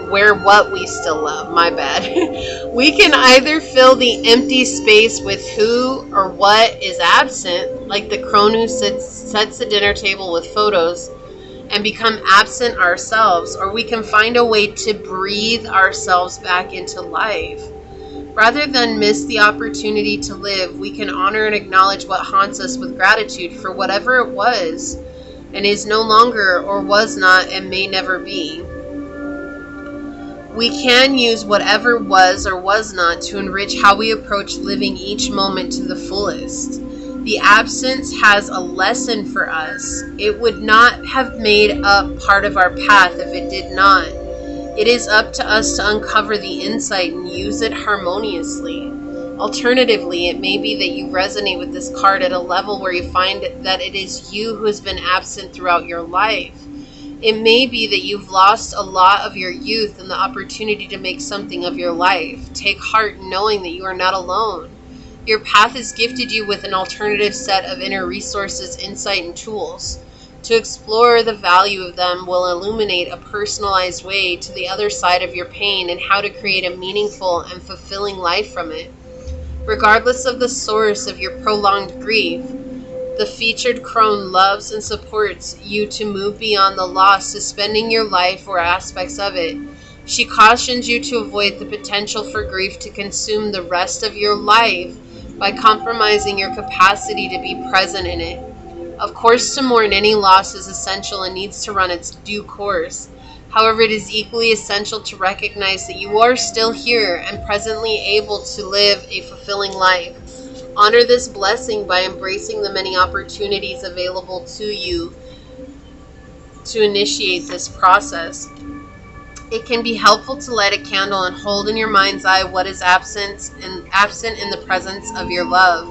Where what we still love, my bad. We can either fill the empty space with who or what is absent, like the crone who sets the dinner table with photos, and become absent ourselves, or we can find a way to breathe ourselves back into life. Rather than miss the opportunity to live, we can honor and acknowledge what haunts us with gratitude for whatever it was and is no longer or was not and may never be. We can use whatever was or was not to enrich how we approach living each moment to the fullest. The absence has a lesson for us. It would not have made up part of our path if it did not. It is up to us to uncover the insight and use it harmoniously. Alternatively, it may be that you resonate with this card at a level where you find that it is you who has been absent throughout your life. It may be that you've lost a lot of your youth and the opportunity to make something of your life. Take heart knowing that you are not alone. Your path has gifted you with an alternative set of inner resources, insight, and tools. To explore the value of them will illuminate a personalized way to the other side of your pain and how to create a meaningful and fulfilling life from it. Regardless of the source of your prolonged grief, the featured crone loves and supports you to move beyond the loss, suspending your life or aspects of it. She cautions you to avoid the potential for grief to consume the rest of your life by compromising your capacity to be present in it. Of course, to mourn any loss is essential and needs to run its due course. However, it is equally essential to recognize that you are still here and presently able to live a fulfilling life. Honor this blessing by embracing the many opportunities available to you to initiate this process. It can be helpful to light a candle and hold in your mind's eye what is absent in the presence of your love.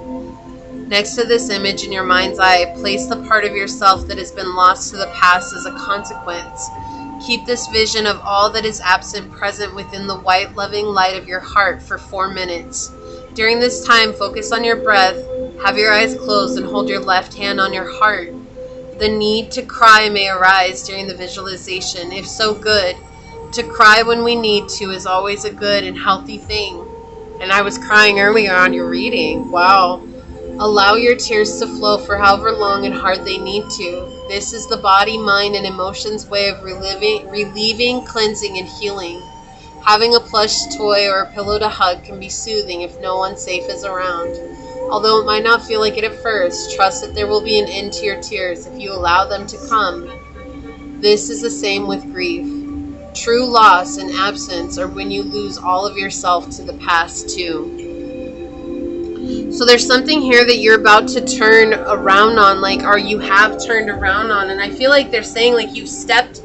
Next to this image in your mind's eye, place the part of yourself that has been lost to the past as a consequence. Keep this vision of all that is absent present within the white, loving light of your heart for 4 minutes. During this time, focus on your breath, have your eyes closed, and hold your left hand on your heart. The need to cry may arise during the visualization. If so, good. To cry when we need to is always a good and healthy thing. And I was crying earlier on your reading. Wow. Allow your tears to flow for however long and hard they need to. This is the body, mind, and emotions way of relieving, cleansing, and healing. Having a plush toy or a pillow to hug can be soothing if no one safe is around. Although it might not feel like it at first, trust that there will be an end to your tears if you allow them to come. This is the same with grief. True loss and absence are when you lose all of yourself to the past too. So there's something here that you're about to turn around on, or you have turned around on. And I feel like they're saying you've stepped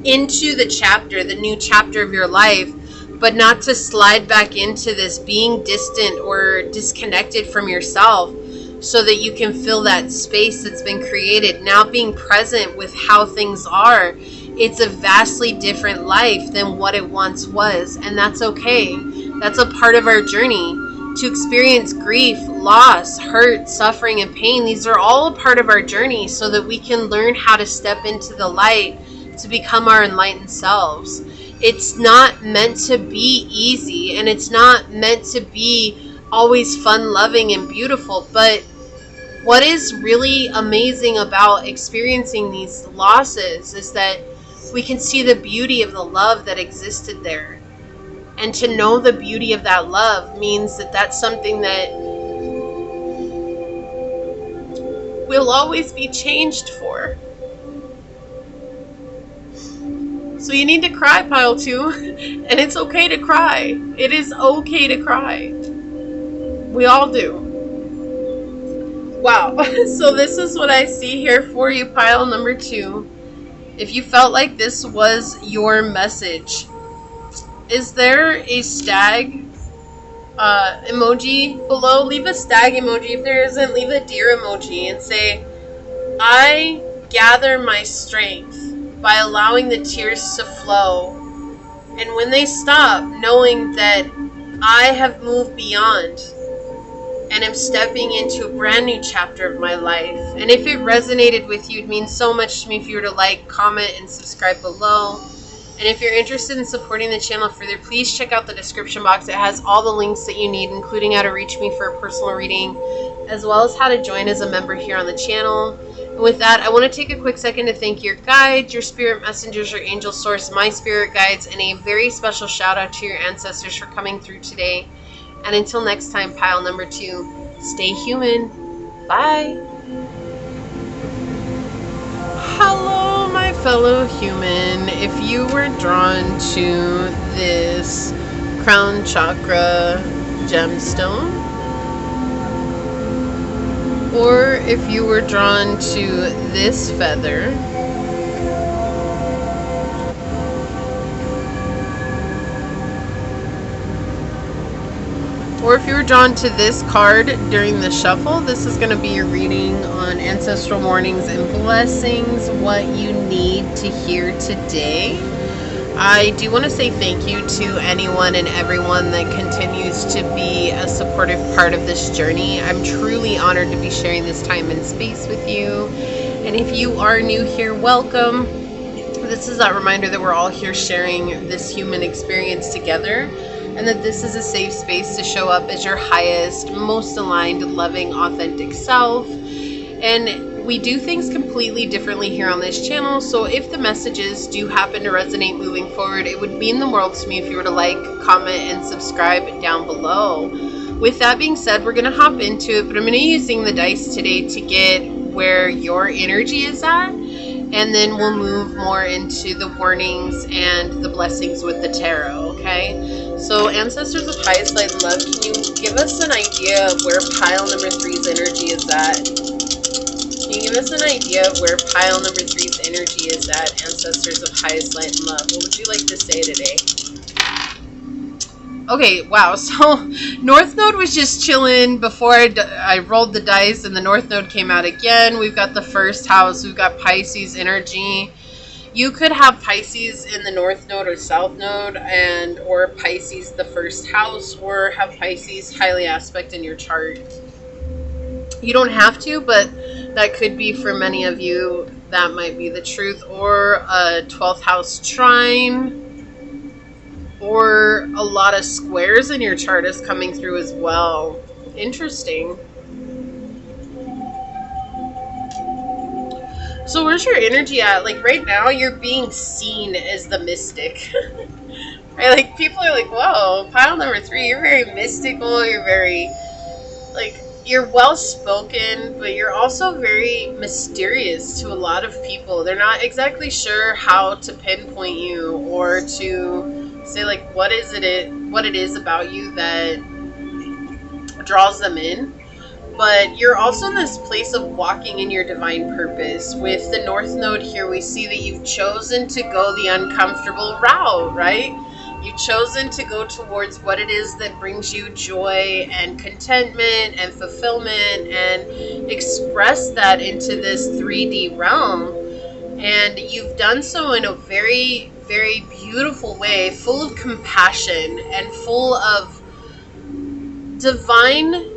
into the chapter, the new chapter of your life, but not to slide back into this being distant or disconnected from yourself so that you can fill that space that's been created. Now being present with how things are. It's a vastly different life than what it once was, and that's okay. That's a part of our journey. To experience grief, loss, hurt, suffering, and pain, these are all a part of our journey so that we can learn how to step into the light to become our enlightened selves. It's not meant to be easy, and it's not meant to be always fun, loving, and beautiful, but what is really amazing about experiencing these losses is that we can see the beauty of the love that existed there. And to know the beauty of that love means that that's something that will always be changed for. So you need to cry, pile 2, and it's okay to cry. It is okay to cry. We all do. Wow. So this is what I see here for you, pile number 2. If you felt like this was your message, is there a stag emoji below? Leave a stag emoji. If there isn't, leave a deer emoji and say, I gather my strength by allowing the tears to flow. And when they stop, knowing that I have moved beyond and am stepping into a brand new chapter of my life. And if it resonated with you, it means so much to me if you were to like, comment, and subscribe below. And if you're interested in supporting the channel further, please check out the description box. It has all the links that you need, including how to reach me for a personal reading, as well as how to join as a member here on the channel. And with that, I want to take a quick second to thank your guides, your spirit messengers, your angel source, my spirit guides, and a very special shout out to your ancestors for coming through today. And until next time, pile number 2, stay human. Bye. Hello, my fellow human. If you were drawn to this crown chakra gemstone, or if you were drawn to this feather, or if you were drawn to this card during the shuffle, this is going to be your reading on ancestral warnings and blessings, what you need to hear today. I do want to say thank you to anyone and everyone that continues to be a supportive part of this journey. I'm truly honored to be sharing this time and space with you. And if you are new here, welcome. This is that reminder that we're all here sharing this human experience together, and that this is a safe space to show up as your highest, most aligned, loving, authentic self. And we do things completely differently here on this channel, so if the messages do happen to resonate moving forward, it would mean the world to me if you were to like, comment, and subscribe down below. With that being said, we're going to hop into it, but I'm going to be using the dice today to get where your energy is at, and then we'll move more into the warnings and the blessings with the tarot, okay? So, ancestors of highest light and love, can you give us an idea of where pile number 3's energy is at? Can you give us an idea of where pile number 3's energy is at, ancestors of highest light and love? What would you like to say today? Okay, wow, so North Node was just chilling before I rolled the dice, and the North Node came out again. We've got the first house, we've got Pisces energy. You could have Pisces in the North Node or South Node, or Pisces the first house, or have Pisces highly aspect in your chart. You don't have to, but that could be for many of you. That might be the truth. Or a 12th house trine, or a lot of squares in your chart is coming through as well. Interesting. So where's your energy at? Like right now, you're being seen as the mystic. Right? Like people are like, whoa, pile number 3, you're very mystical, you're very, like, you're well-spoken, but you're also very mysterious to a lot of people. They're not exactly sure how to pinpoint you or to say, like, what it is about you that draws them in. But you're also in this place of walking in your divine purpose. With the North Node here, we see that you've chosen to go the uncomfortable route, right? You've chosen to go towards what it is that brings you joy and contentment and fulfillment, and express that into this 3D realm. And you've done so in a very, very beautiful way, full of compassion and full of divine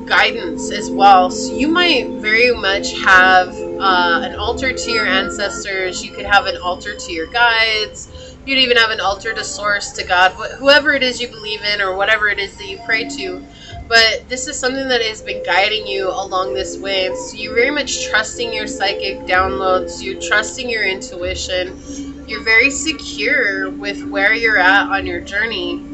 guidance as well. So you might very much have an altar to your ancestors. You could have an altar to your guides. You'd even have an altar to source, to God, whoever it is you believe in, or whatever it is that you pray to. But this is something that has been guiding you along this way. So you're very much trusting your psychic downloads. You're trusting your intuition. You're very secure with where you're at on your journey.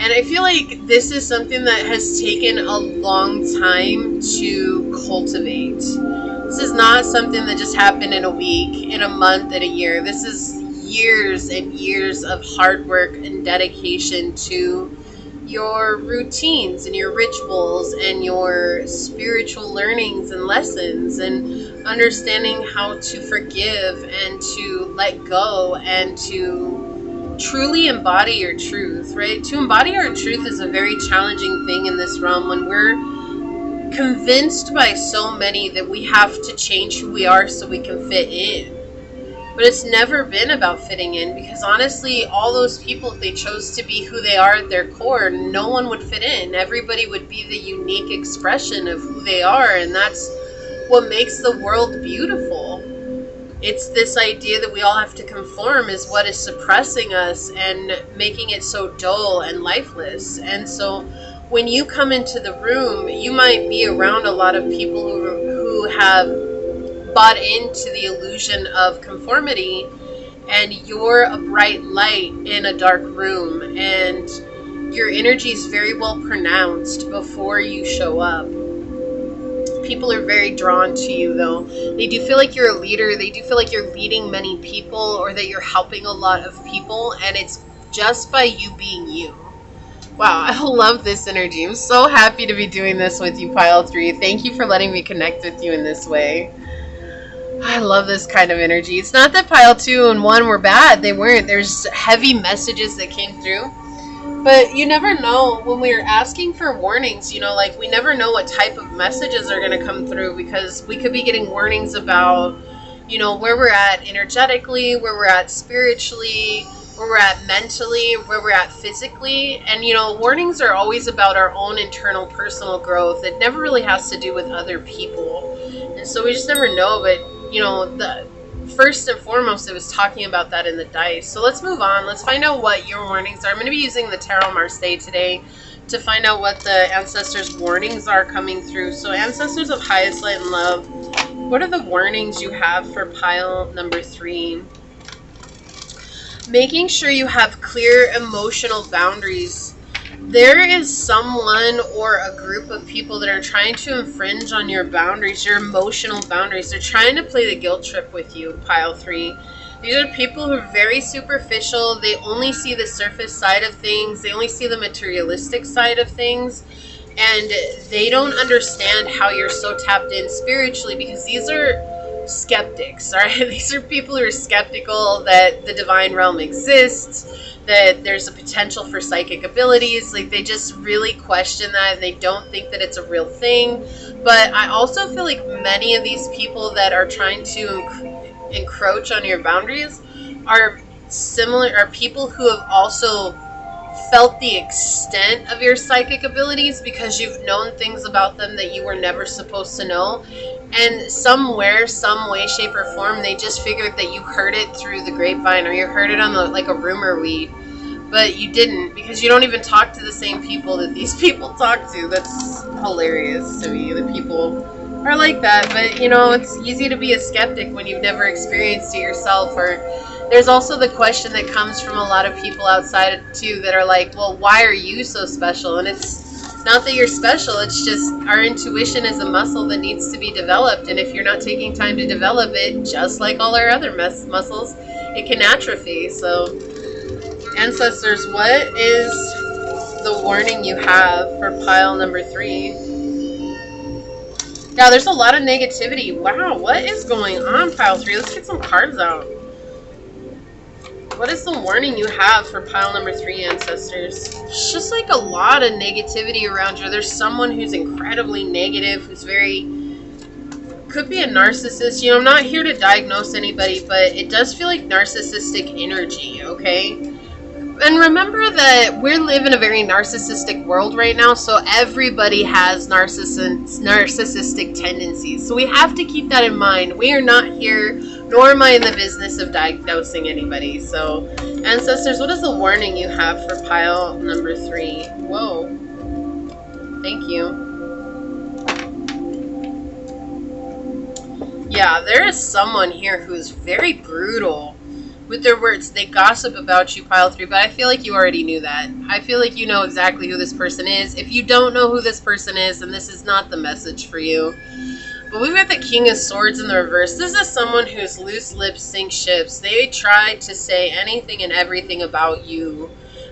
And I feel like this is something that has taken a long time to cultivate. This is not something that just happened in a week, in a month, in a year. This is years and years of hard work and dedication to your routines and your rituals and your spiritual learnings and lessons, and understanding how to forgive and to let go and to truly embody your truth, right? To embody our truth is a very challenging thing in this realm when we're convinced by so many that we have to change who we are so we can fit in. But it's never been about fitting in, because honestly, all those people, if they chose to be who they are at their core, no one would fit in. Everybody would be the unique expression of who they are, and that's what makes the world beautiful. It's this idea that we all have to conform is what is suppressing us and making it so dull and lifeless. And so when you come into the room, you might be around a lot of people who have bought into the illusion of conformity, and you're a bright light in a dark room, and your energy is very well pronounced before you show up. People are very drawn to you, though. They do feel like you're a leader. They do feel like you're leading many people, or that you're helping a lot of people, and it's just by you being you. Wow, I love this energy. I'm so happy to be doing this with you, Pile 3. Thank you for letting me connect with you in this way. I love this kind of energy. It's not that Pile 2 and 1 were bad. They weren't. There's heavy messages that came through. But you never know when we're asking for warnings, you know, like we never know what type of messages are going to come through, because we could be getting warnings about, you know, where we're at energetically, where we're at spiritually, where we're at mentally, where we're at physically. And, you know, warnings are always about our own internal personal growth. It never really has to do with other people. And so we just never know. But, you know, the first and foremost, it was talking about that in the dice. So let's move on. Let's find out what your warnings are. I'm going to be using the Tarot Marseille today to find out what the Ancestors' warnings are coming through. So Ancestors of highest light and love, what are the warnings you have for pile number 3? Making sure you have clear emotional boundaries. There is someone or a group of people that are trying to infringe on your boundaries, your emotional boundaries. They're trying to play the guilt trip with you, Pile 3. These are people who are very superficial. They only see the surface side of things. They only see the materialistic side of things. And they don't understand how you're so tapped in spiritually, because these are skeptics, all right? These are people who are skeptical that the divine realm exists, that there's a potential for psychic abilities. Like, they just really question that, and they don't think that it's a real thing. But I also feel like many of these people that are trying to encroach on your boundaries are people who have also felt the extent of your psychic abilities, because you've known things about them that you were never supposed to know. And somewhere, some way, shape, or form, they just figured that you heard it through the grapevine, or you heard it on like a rumor weed, but you didn't, because you don't even talk to the same people that these people talk to. That's hilarious to me that people are like that. But, you know, it's easy to be a skeptic when you've never experienced it yourself. Or there's also the question that comes from a lot of people outside too that are like, well, why are you so special? And it's not that you're special, it's just our intuition is a muscle that needs to be developed. And if you're not taking time to develop it, just like all our other muscles, it can atrophy. So, Ancestors, what is the warning you have for pile number 3? Yeah, there's a lot of negativity. Wow, what is going on, pile 3? Let's get some cards out. What is the warning you have for pile number 3, Ancestors? It's just like a lot of negativity around you. There's someone who's incredibly negative, who's could be a narcissist. You know, I'm not here to diagnose anybody, but it does feel like narcissistic energy, okay? And remember that we live in a very narcissistic world right now, so everybody has narcissistic tendencies. So we have to keep that in mind. We are not here, nor am I in the business of diagnosing anybody. So, Ancestors, what is the warning you have for pile number 3? Whoa. Thank you. Yeah, there is someone here who is very brutal with their words. They gossip about you, pile 3, but I feel like you already knew that. I feel like you know exactly who this person is. If you don't know who this person is, then this is not the message for you. But we've got the King of Swords in the reverse. This is someone whose loose lips sink ships. They try to say anything and everything about you.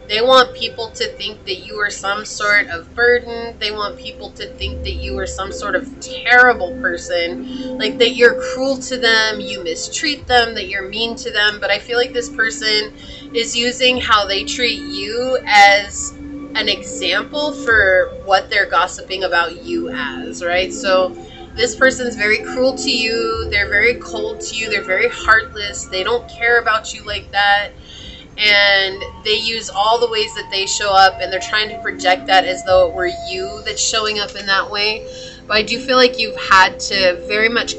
They want people to think that you are some sort of burden. They want people to think that you are some sort of terrible person, like that you're cruel to them, you mistreat them, that you're mean to them. But I feel like this person is using how they treat you as an example for what they're gossiping about you as, right? So this person's very cruel to you. They're very cold to you. They're very heartless. They don't care about you like that. And they use all the ways that they show up, and they're trying to project that as though it were you that's showing up in that way. But I do feel like you've had to very much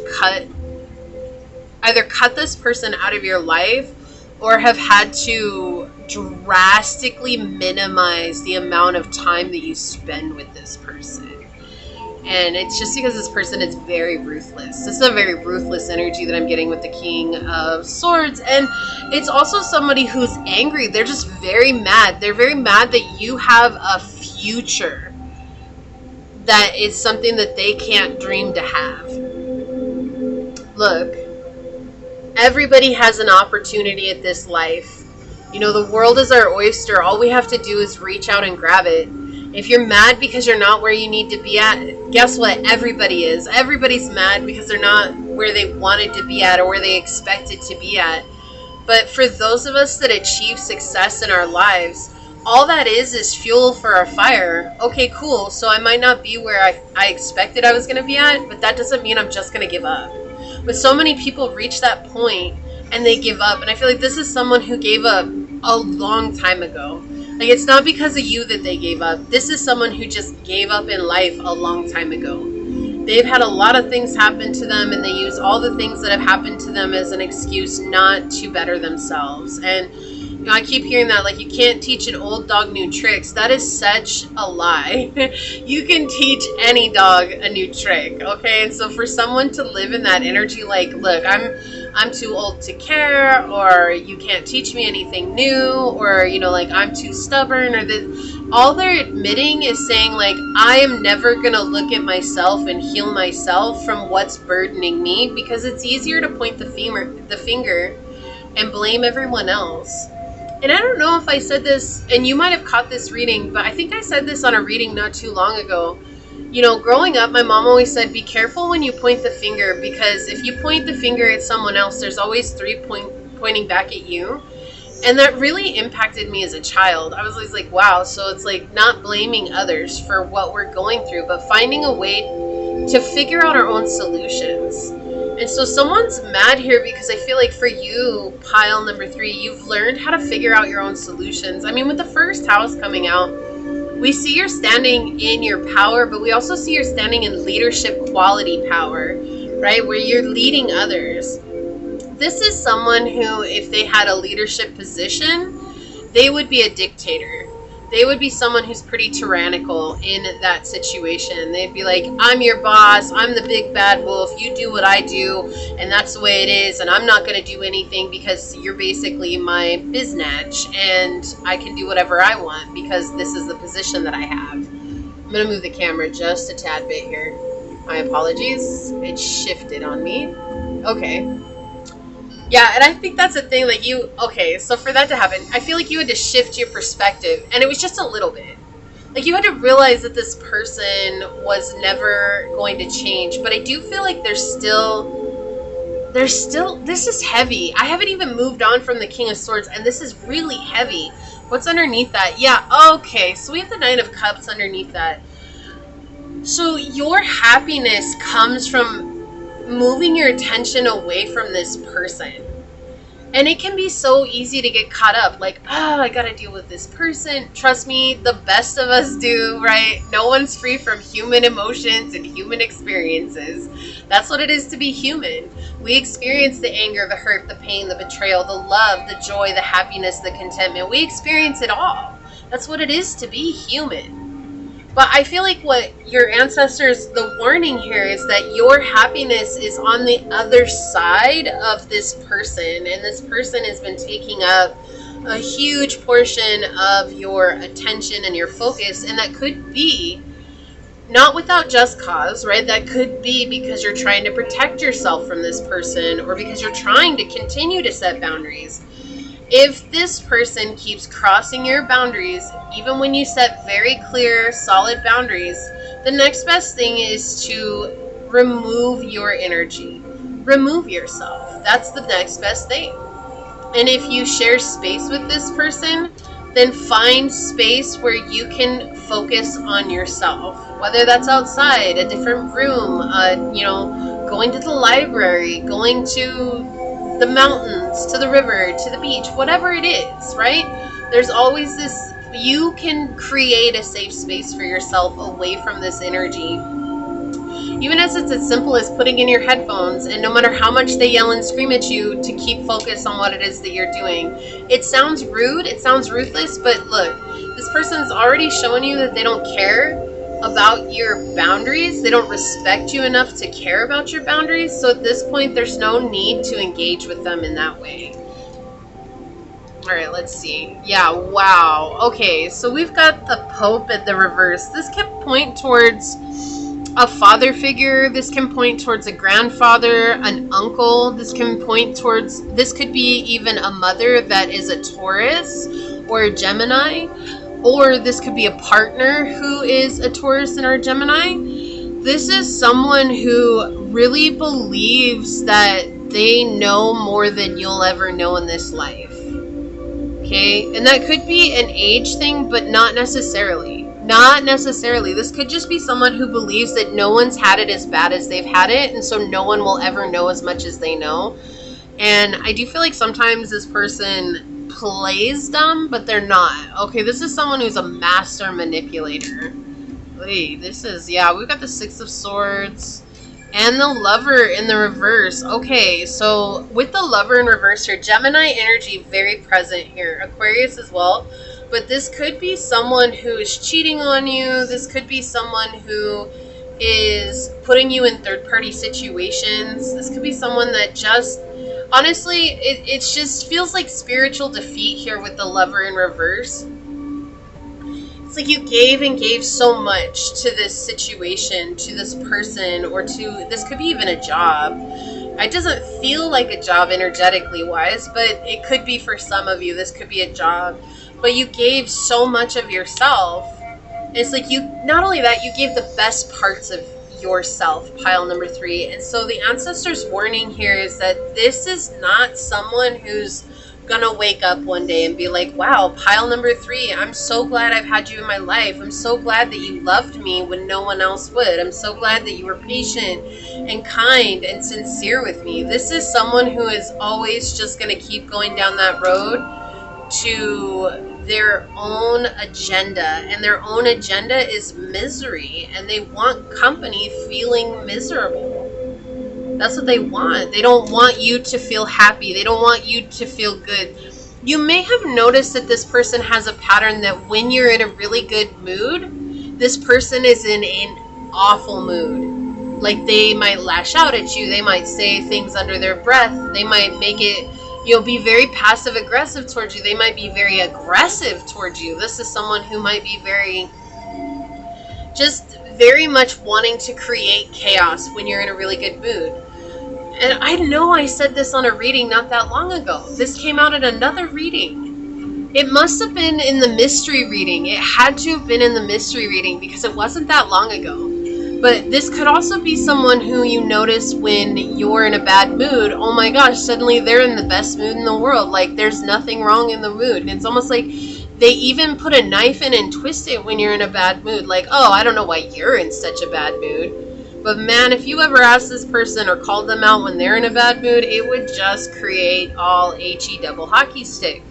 either cut this person out of your life, or have had to drastically minimize the amount of time that you spend with this person. And it's just because this person is very ruthless. This is a very ruthless energy that I'm getting with the King of Swords. And it's also somebody who's angry. They're just very mad. They're very mad that you have a future that is something that they can't dream to have. Look, everybody has an opportunity at this life. You know, the world is our oyster. All we have to do is reach out and grab it. If you're mad because you're not where you need to be at, guess what? Everybody is. Everybody's mad because they're not where they wanted to be at or where they expected to be at. But for those of us that achieve success in our lives, all that is fuel for our fire. Okay, cool. So I might not be where I expected I was going to be at, but that doesn't mean I'm just going to give up. But so many people reach that point and they give up. And I feel like this is someone who gave up a long time ago. Like, it's not because of you that they gave up. This is someone who just gave up in life a long time ago. They've had a lot of things happen to them, and they use all the things that have happened to them as an excuse not to better themselves. And you know, I keep hearing that, like, you can't teach an old dog new tricks. That is such a lie. You can teach any dog a new trick, okay? And so for someone to live in that energy, like, look, I'm too old to care, or you can't teach me anything new, or, you know, like, I'm too stubborn, or this, all they're admitting is saying, like, I am never gonna look at myself and heal myself from what's burdening me, because it's easier to point the finger and blame everyone else. And I don't know if I said this, and you might have caught this reading, but I think I said this on a reading not too long ago. You know, growing up, my mom always said, be careful when you point the finger, because if you point the finger at someone else, there's always three pointing back at you. And that really impacted me as a child. I was always like, wow, so it's like not blaming others for what we're going through, but finding a way to figure out our own solutions. And so someone's mad here because I feel like for you, pile number 3, you've learned how to figure out your own solutions. I mean, with the first house coming out, we see you're standing in your power, but we also see you're standing in leadership quality power, right? Where you're leading others. This is someone who, if they had a leadership position, they would be a dictator. They would be someone who's pretty tyrannical in that situation. They'd be like, I'm your boss, I'm the big bad wolf, you do what I do, and that's the way it is, and I'm not going to do anything because you're basically my biznatch, and I can do whatever I want because this is the position that I have. I'm going to move the camera just a tad bit here. My apologies. It shifted on me. Okay. Yeah, and I think that's a thing, like okay, so for that to happen, I feel like you had to shift your perspective, and it was just a little bit. Like, you had to realize that this person was never going to change, but I do feel like there's still, this is heavy. I haven't even moved on from the King of Swords, and this is really heavy. What's underneath that? Yeah, okay, so we have the Knight of Cups underneath that. So your happiness comes from moving your attention away from this person. And it can be so easy to get caught up, like, oh, I gotta deal with this person. Trust me, the best of us do, right? No one's free from human emotions and human experiences. That's what it is to be human. We experience the anger, the hurt, the pain, the betrayal, the love, the joy, the happiness, the contentment. We experience it all. That's what it is to be human. But I feel like what your ancestors, the warning here is that your happiness is on the other side of this person. And this person has been taking up a huge portion of your attention and your focus. And that could be not without just cause, right? That could be because you're trying to protect yourself from this person, or because you're trying to continue to set boundaries. If this person keeps crossing your boundaries, even when you set very clear, solid boundaries, the next best thing is to remove your energy. Remove yourself. That's the next best thing. And if you share space with this person, then find space where you can focus on yourself. Whether that's outside, a different room, going to the library, going to the mountains, to the river, to the beach, whatever it is, right? There's always this, you can create a safe space for yourself away from this energy. Even as it's as simple as putting in your headphones, and no matter how much they yell and scream at you, to keep focus on what it is that you're doing. It sounds rude, it sounds ruthless, but look, this person's already showing you that they don't care about your boundaries. They don't respect you enough to care about your boundaries. So at this point, there's no need to engage with them in that way. All right, let's see. Yeah, wow. Okay, so we've got the Pope at the reverse. This can point towards a father figure. This can point towards a grandfather, an uncle. This can point towards, this could be even a mother that is a Taurus or a Gemini, or this could be a partner who is a Taurus and or Gemini. This is someone who really believes that they know more than you'll ever know in this life. Okay, and that could be an age thing, but not necessarily. Not necessarily. This could just be someone who believes that no one's had it as bad as they've had it, and so no one will ever know as much as they know. And I do feel like sometimes this person plays dumb, but they're not. Okay, this is someone who's a master manipulator. Wait, this is, yeah, we've got the Six of Swords and the Lover in the reverse. Okay, so with the Lover in reverse here, Gemini energy very present here. Aquarius as well. But this could be someone who is cheating on you. This could be someone who is putting you in third-party situations. This could be someone that just, honestly, it just feels like spiritual defeat here with the Lover in reverse. It's like you gave and gave so much to this situation, to this person, or to, this could be even a job. It doesn't feel like a job energetically wise, but it could be for some of you. This could be a job. But you gave so much of yourself. It's like you, not only that, you gave the best parts of yourself, pile number 3. And so the Ancestor's warning here is that this is not someone who's gonna wake up one day and be like, wow, pile number 3, I'm so glad I've had you in my life. I'm so glad that you loved me when no one else would. I'm so glad that you were patient and kind and sincere with me. This is someone who is always just gonna keep going down that road to their own agenda, and their own agenda is misery, and they want company feeling miserable. That's what they want. They don't want you to feel happy. They don't want you to feel good. You may have noticed that this person has a pattern that when you're in a really good mood, this person is in an awful mood. Like they might lash out at you. They might say things under their breath. They might make it, be very passive aggressive towards you. They might be very aggressive towards you. This is someone who might be very much wanting to create chaos when you're in a really good mood. And I know I said this on a reading not that long ago. This came out in another reading. It must have been in the mystery reading. It had to have been in the mystery reading because it wasn't that long ago. But this could also be someone who you notice when you're in a bad mood. Oh my gosh, suddenly they're in the best mood in the world. Like there's nothing wrong in the mood. And it's almost like they even put a knife in and twist it when you're in a bad mood. Like, oh, I don't know why you're in such a bad mood. But man, if you ever asked this person or called them out when they're in a bad mood, it would just create all HE double hockey stick.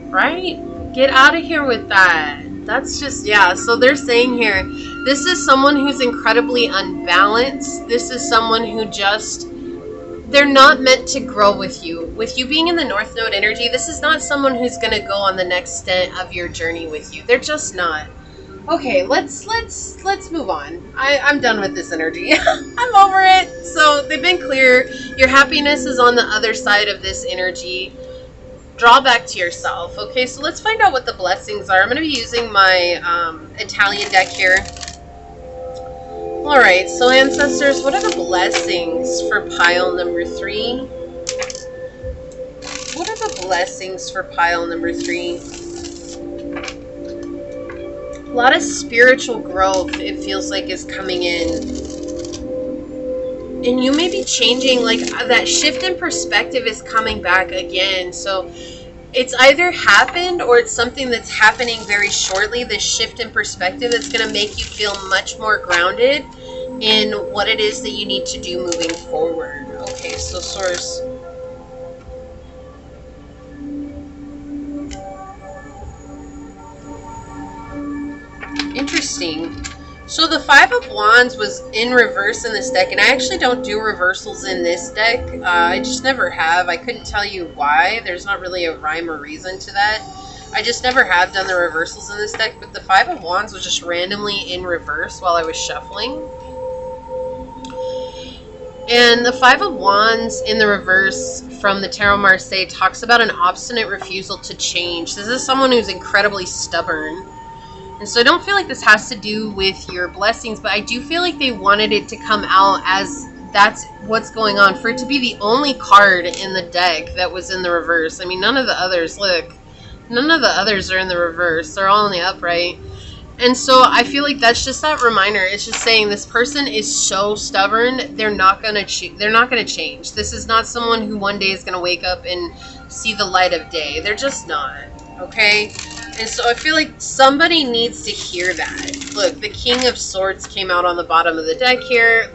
Right? Get out of here with that. That's just, yeah. So they're saying here, this is someone who's incredibly unbalanced. This is someone who just, they're not meant to grow with you. With you being in the North Node energy, this is not someone who's going to go on the next stint of your journey with you. They're just not. Okay, let's move on. I'm done with this energy. I'm over it. So they've been clear. Your happiness is on the other side of this energy. Draw back to yourself. Okay, so let's find out what the blessings are. I'm going to be using my Italian deck here. Alright, so Ancestors, what are the blessings for pile number 3? What are the blessings for pile number 3? A lot of spiritual growth, it feels like, is coming in. And you may be changing, like, that shift in perspective is coming back again. So it's either happened or it's something that's happening very shortly, this shift in perspective that's going to make you feel much more grounded in what it is that you need to do moving forward. Okay, so Source. Interesting. So the 5 of Wands was in reverse in this deck, and I actually don't do reversals in this deck. I just never have. I couldn't tell you why. There's not really a rhyme or reason to that. I just never have done the reversals in this deck, but the 5 of Wands was just randomly in reverse while I was shuffling. And the 5 of Wands in the reverse from the Tarot Marseille talks about an obstinate refusal to change. This is someone who's incredibly stubborn. And so I don't feel like this has to do with your blessings, but I do feel like they wanted it to come out as that's what's going on. For it to be the only card in the deck that was in the reverse. I mean, none of the others, look, none of the others are in the reverse. They're all in the upright. And so I feel like that's just that reminder. It's just saying this person is so stubborn. They're not gonna change. This is not someone who one day is gonna wake up and see the light of day. They're just not. Okay. And so I feel like somebody needs to hear that. Look, the King of Swords came out on the bottom of the deck here.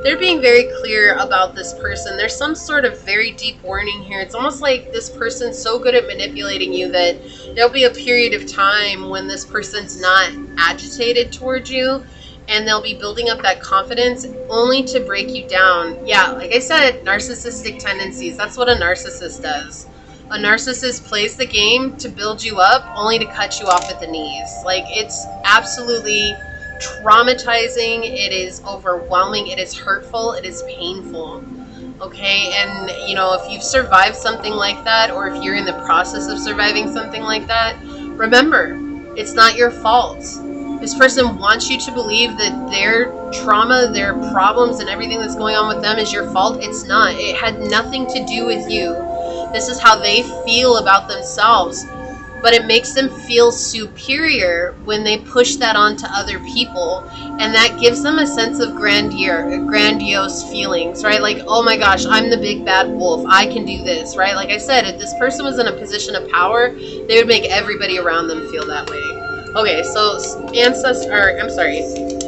They're being very clear about this person. There's some sort of very deep warning here. It's almost like this person's so good at manipulating you that there'll be a period of time when this person's not agitated towards you, and they'll be building up that confidence only to break you down. Yeah, like I said, narcissistic tendencies. That's what a narcissist does. A narcissist plays the game to build you up only to cut you off at the knees. Like, it's absolutely traumatizing. It is overwhelming. It is hurtful. It is painful. Okay? And, you know, if you've survived something like that, or if you're in the process of surviving something like that, remember, it's not your fault. This person wants you to believe that their trauma, their problems, and everything that's going on with them is your fault. It's not. It had nothing to do with you. This is how they feel about themselves, but it makes them feel superior when they push that onto other people, and that gives them a sense of grandiose feelings, right? Like, oh my gosh, I'm the big bad wolf, I can do this, right? Like I said, if this person was in a position of power, they would make everybody around them feel that way. Okay, so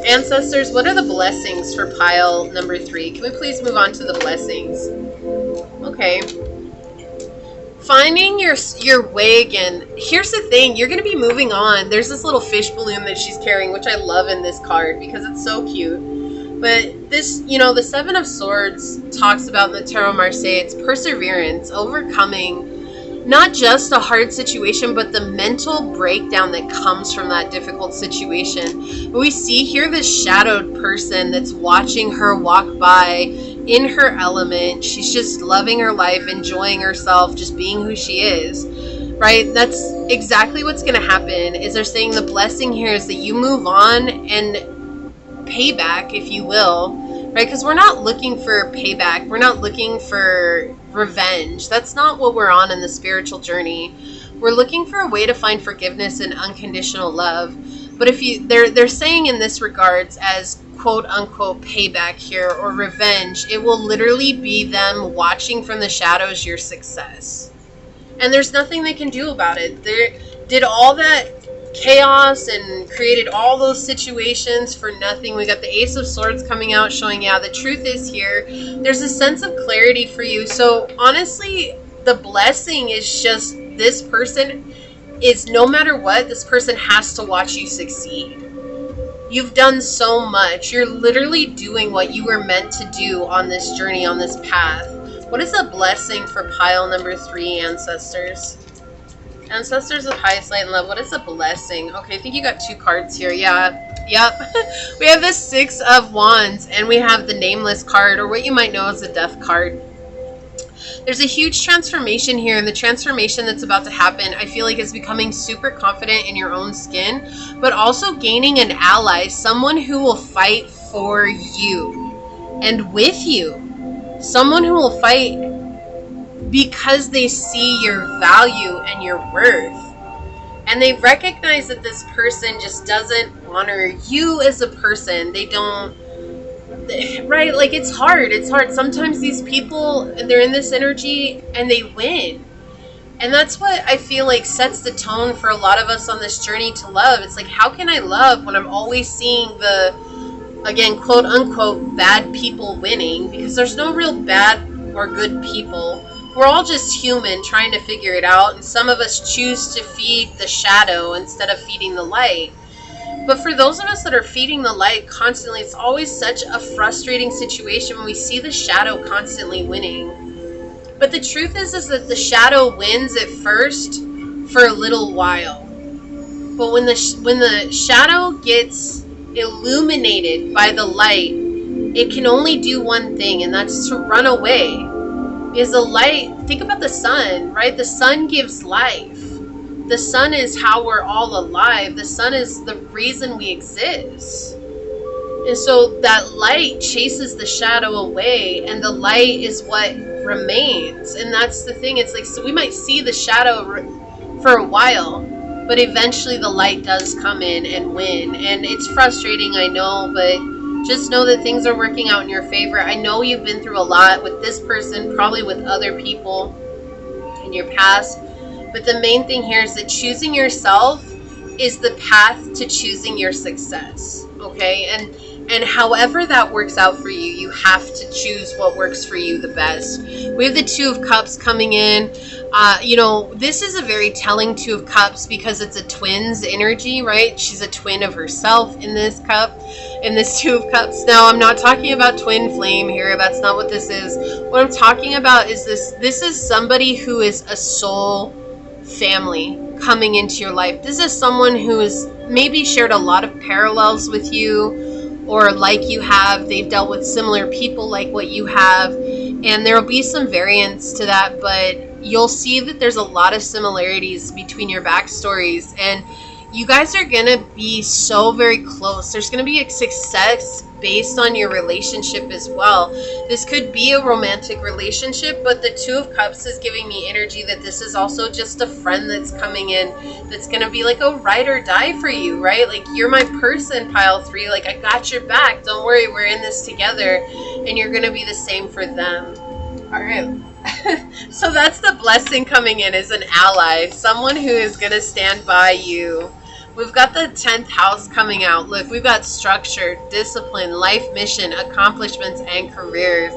Ancestors, what are the blessings for pile number 3? Can we please move on to the blessings? Okay. Finding your way again. Here's the thing, you're going to be moving on. There's this little fish balloon that she's carrying, which I love in this card because it's so cute. But this, you know, the 7 of Swords talks about in the Tarot Marseille, it's perseverance, overcoming not just a hard situation, but the mental breakdown that comes from that difficult situation. But we see here this shadowed person that's watching her walk by in her element. She's just loving her life, enjoying herself, just being who she is, right? That's exactly what's going to happen. Is they're saying the blessing here is that you move on and payback, if you will, right? Because we're not looking for payback. We're not looking for revenge. That's not what we're on in the spiritual journey. We're looking for a way to find forgiveness and unconditional love. But if they're saying in this regards as quote unquote payback here or revenge, it will literally be them watching from the shadows your success. And there's nothing they can do about it. They did all that chaos and created all those situations for nothing. We got the Ace of Swords coming out showing, yeah, the truth is here. There's a sense of clarity for you. So honestly, the blessing is just this person is, no matter what, this person has to watch you succeed. You've done so much. You're literally doing what you were meant to do on this journey, on this path. What is a blessing for pile number 3, Ancestors? Ancestors of highest light and love. What is a blessing? Okay, I think you got 2 cards here. Yeah. Yep. We have the 6 of Wands, and we have the Nameless card, or what you might know as the Death card. There's a huge transformation here, and the transformation that's about to happen, I feel like, is becoming super confident in your own skin, but also gaining an ally, someone who will fight for you and with you. Someone who will fight because they see your value and your worth. And they recognize that this person just doesn't honor you as a person. They don't, right? Like, it's hard. It's hard. Sometimes these people, they're in this energy and they win. And that's what I feel like sets the tone for a lot of us on this journey to love. It's like, how can I love when I'm always seeing the, again, quote unquote, bad people winning? Because there's no real bad or good people. We're all just human trying to figure it out. And some of us choose to feed the shadow instead of feeding the light. But for those of us that are feeding the light constantly, it's always such a frustrating situation when we see the shadow constantly winning. But the truth is that the shadow wins at first for a little while. But when the shadow gets illuminated by the light, it can only do one thing, and that's to run away. Because the light, think about the sun, right? The sun gives life. The sun is how we're all alive. The sun is the reason we exist. And so that light chases the shadow away, and the light is what remains. And that's the thing. It's like, so we might see the shadow for a while, but eventually the light does come in and win. And it's frustrating, I know, but just know that things are working out in your favor. I know you've been through a lot with this person, probably with other people in your past. But the main thing here is that choosing yourself is the path to choosing your success. Okay? And however that works out for you, you have to choose what works for you the best. We have the Two of Cups coming in. This is a very telling Two of Cups because it's a twin's energy, right? She's a twin of herself in this cup, in this Two of Cups. Now, I'm not talking about twin flame here. That's not what this is. What I'm talking about is this is somebody who is a soul family coming into your life. This is someone who has maybe shared a lot of parallels with you, or like you have, they've dealt with similar people like what you have, and there will be some variance to that, but you'll see that there's a lot of similarities between your backstories, and you guys are going to be so very close. There's going to be a success based on your relationship as well. This could be a romantic relationship, but the Two of Cups is giving me energy that this is also just a friend that's coming in that's going to be like a ride or die for you, right? Like, you're my person, pile 3. Like, I got your back. Don't worry, we're in this together. And you're going to be the same for them. All right. So that's the blessing coming in, as an ally, someone who is going to stand by you. We've got the 10th house coming out. Look, we've got structure, discipline, life mission, accomplishments, and careers.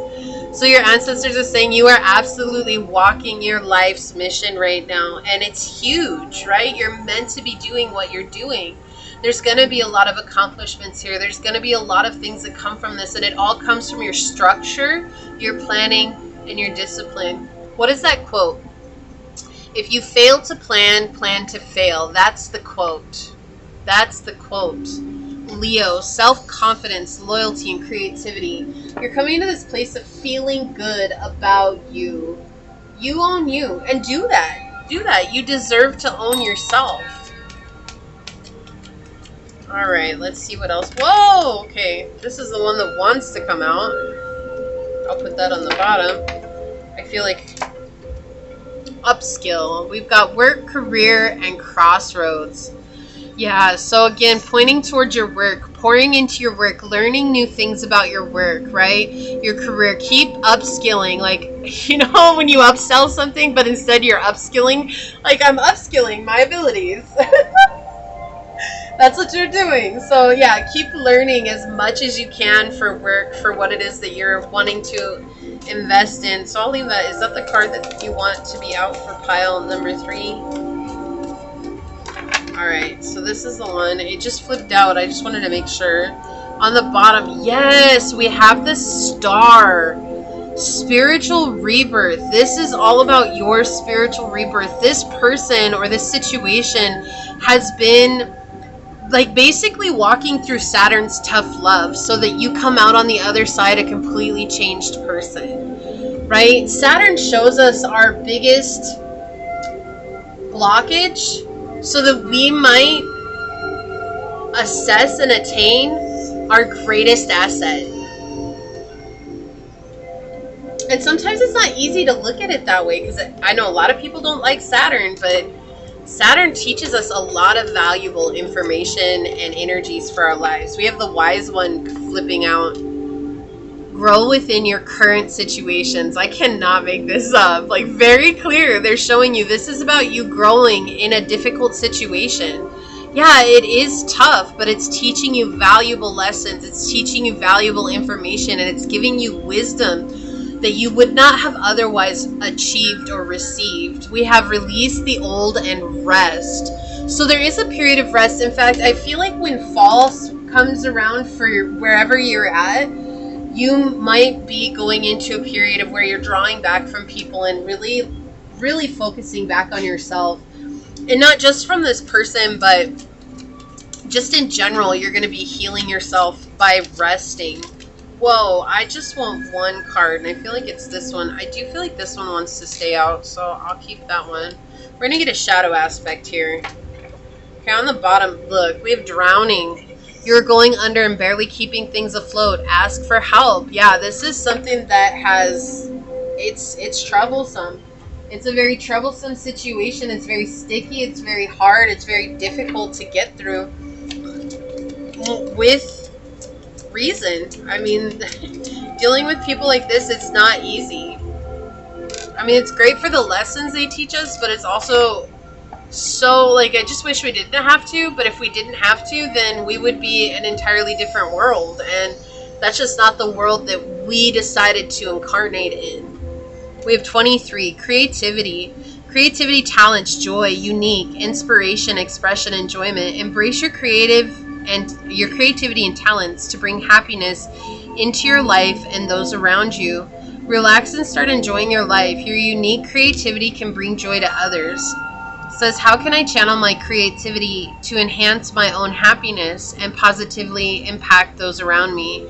So your ancestors are saying you are absolutely walking your life's mission right now. And it's huge, right? You're meant to be doing what you're doing. There's going to be a lot of accomplishments here. There's going to be a lot of things that come from this. And it all comes from your structure, your planning, and your discipline. What is that quote? If you fail to plan, plan to fail. That's the quote. That's the quote. Leo, self-confidence, loyalty, and creativity. You're coming into this place of feeling good about you. You own you. And do that. Do that. You deserve to own yourself. Alright, let's see what else. Whoa! Okay. This is the one that wants to come out. I'll put that on the bottom. I feel like upskill. We've got work, career, and crossroads. Yeah, so again, pointing towards your work, pouring into your work, learning new things about your work, right? Your career. Keep upskilling. Like, when you upsell something, but instead you're upskilling. Like, I'm upskilling my abilities. That's what you're doing. So yeah, keep learning as much as you can for work, for what it is that you're wanting to invest in. So I'll leave that. Is that the card that you want to be out for pile number 3? Alright, so this is the one. It just flipped out. I just wanted to make sure. On the bottom, yes, we have the star. Spiritual rebirth. This is all about your spiritual rebirth. This person or this situation has been like basically walking through Saturn's tough love so that you come out on the other side a completely changed person, right? Saturn shows us our biggest blockage so that we might assess and attain our greatest asset. And sometimes it's not easy to look at it that way, because I know a lot of people don't like Saturn, but Saturn teaches us a lot of valuable information and energies for our lives. We have the wise one flipping out. Grow within your current situations. I cannot make this up. Like, very clear. They're showing you this is about you growing in a difficult situation. Yeah, it is tough, but it's teaching you valuable lessons. It's teaching you valuable information, and it's giving you wisdom that you would not have otherwise achieved or received. We have released the old and rest. So there is a period of rest. In fact, I feel like when fall comes around for wherever you're at, you might be going into a period of where you're drawing back from people and really, really focusing back on yourself. And not just from this person, but just in general, you're going to be healing yourself by resting. Whoa, I just want one card, and I feel like it's this one. I do feel like this one wants to stay out, so I'll keep that one. We're going to get a shadow aspect here. Okay, on the bottom, look, we have drowning. You're going under and barely keeping things afloat. Ask for help. Yeah, this is something that has, it's troublesome. It's a very troublesome situation. It's very sticky. It's very hard. It's very difficult to get through with reason. I mean, dealing with people like this, it's not easy. I mean, it's great for the lessons they teach us, but it's also so, like, I just wish we didn't have to. But if we didn't have to, then we would be an entirely different world, and that's just not the world that we decided to incarnate in. We have 23, creativity. Creativity, talents, joy, unique, inspiration, expression, enjoyment. Embrace your creativity and talents to bring happiness into your life and those around you. Relax and start enjoying your life. Your unique creativity can bring joy to others. It says, how can I channel my creativity to enhance my own happiness and positively impact those around me?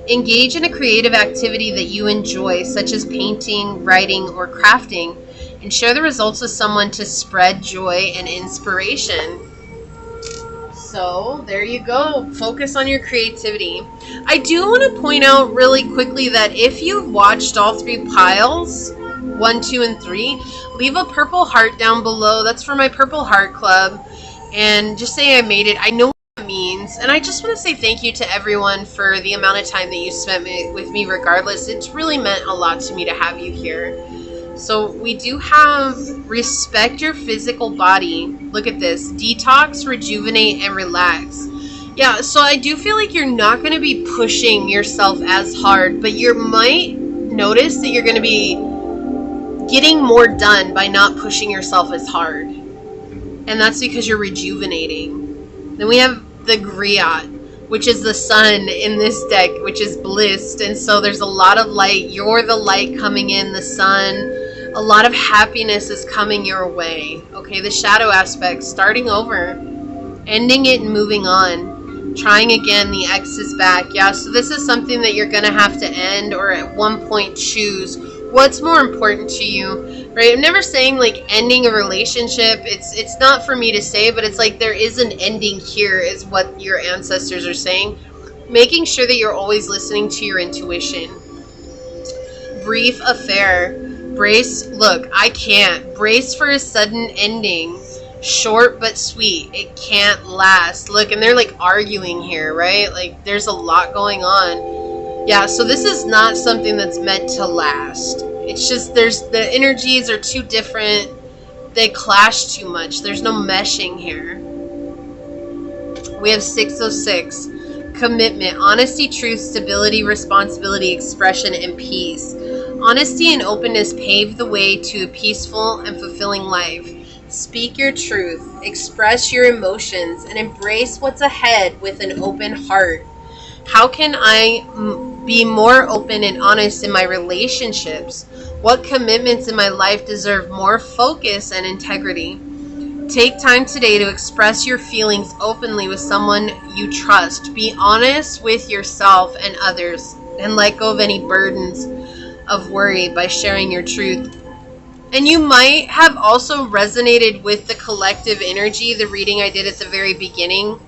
Engage in a creative activity that you enjoy, such as painting, writing, or crafting, and share the results with someone to spread joy and inspiration. So there you go. Focus on your creativity. I do want to point out really quickly that if you've watched all three piles, 1, 2, and 3, leave a purple heart down below. That's for my Purple Heart Club. And just say I made it. I know means, and I just want to say thank you to everyone for the amount of time that you spent with me regardless. It's really meant a lot to me to have you here. So we do have respect your physical body. Look at this. Detox, rejuvenate, and relax. Yeah, so I do feel like you're not going to be pushing yourself as hard, but you might notice that you're going to be getting more done by not pushing yourself as hard. And that's because you're rejuvenating. Then we have the Griot, which is the sun in this deck, which is blissed. And so there's a lot of light. You're the light coming in, the sun. A lot of happiness is coming your way. Okay, the shadow aspect, starting over, ending it and moving on. Trying again, the X is back. Yeah, so this is something that you're going to have to end, or at one point choose what's more important to you, right? I'm never saying like ending a relationship. It's not for me to say, but it's like there is an ending here is what your ancestors are saying. Making sure that you're always listening to your intuition. Brief affair. Brace, look, I can't. Brace for a sudden ending. Short but sweet. It can't last. Look, and they're like arguing here, right? Like there's a lot going on. Yeah, so this is not something that's meant to last. It's just the energies are too different. They clash too much. There's no meshing here. We have 606. Commitment, honesty, truth, stability, responsibility, expression, and peace. Honesty and openness pave the way to a peaceful and fulfilling life. Speak your truth, express your emotions, and embrace what's ahead with an open heart. How can I be more open and honest in my relationships? What commitments in my life deserve more focus and integrity? Take time today to express your feelings openly with someone you trust. Be honest with yourself and others, and let go of any burdens of worry by sharing your truth. And you might have also resonated with the collective energy, the reading I did at the very beginning,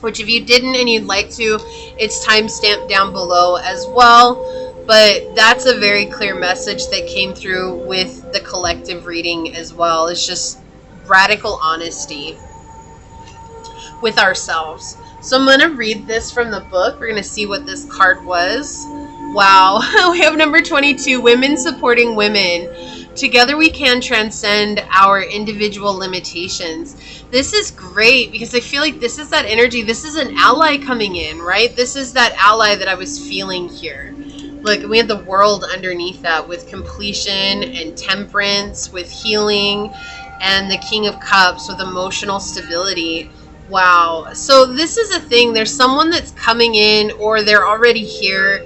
which if you didn't and you'd like to, it's timestamped down below as well. But that's a very clear message that came through with the collective reading as well. It's just radical honesty with ourselves. So I'm going to read this from the book. We're going to see what this card was. Wow. We have number 22, women supporting women. Together we can transcend our individual limitations. This is great because I feel like this is that energy. This is an ally coming in, right? This is that ally that I was feeling here. Look, we have the world underneath that with completion and temperance, with healing, and the King of Cups with emotional stability. Wow. So this is a thing. There's someone that's coming in, or they're already here.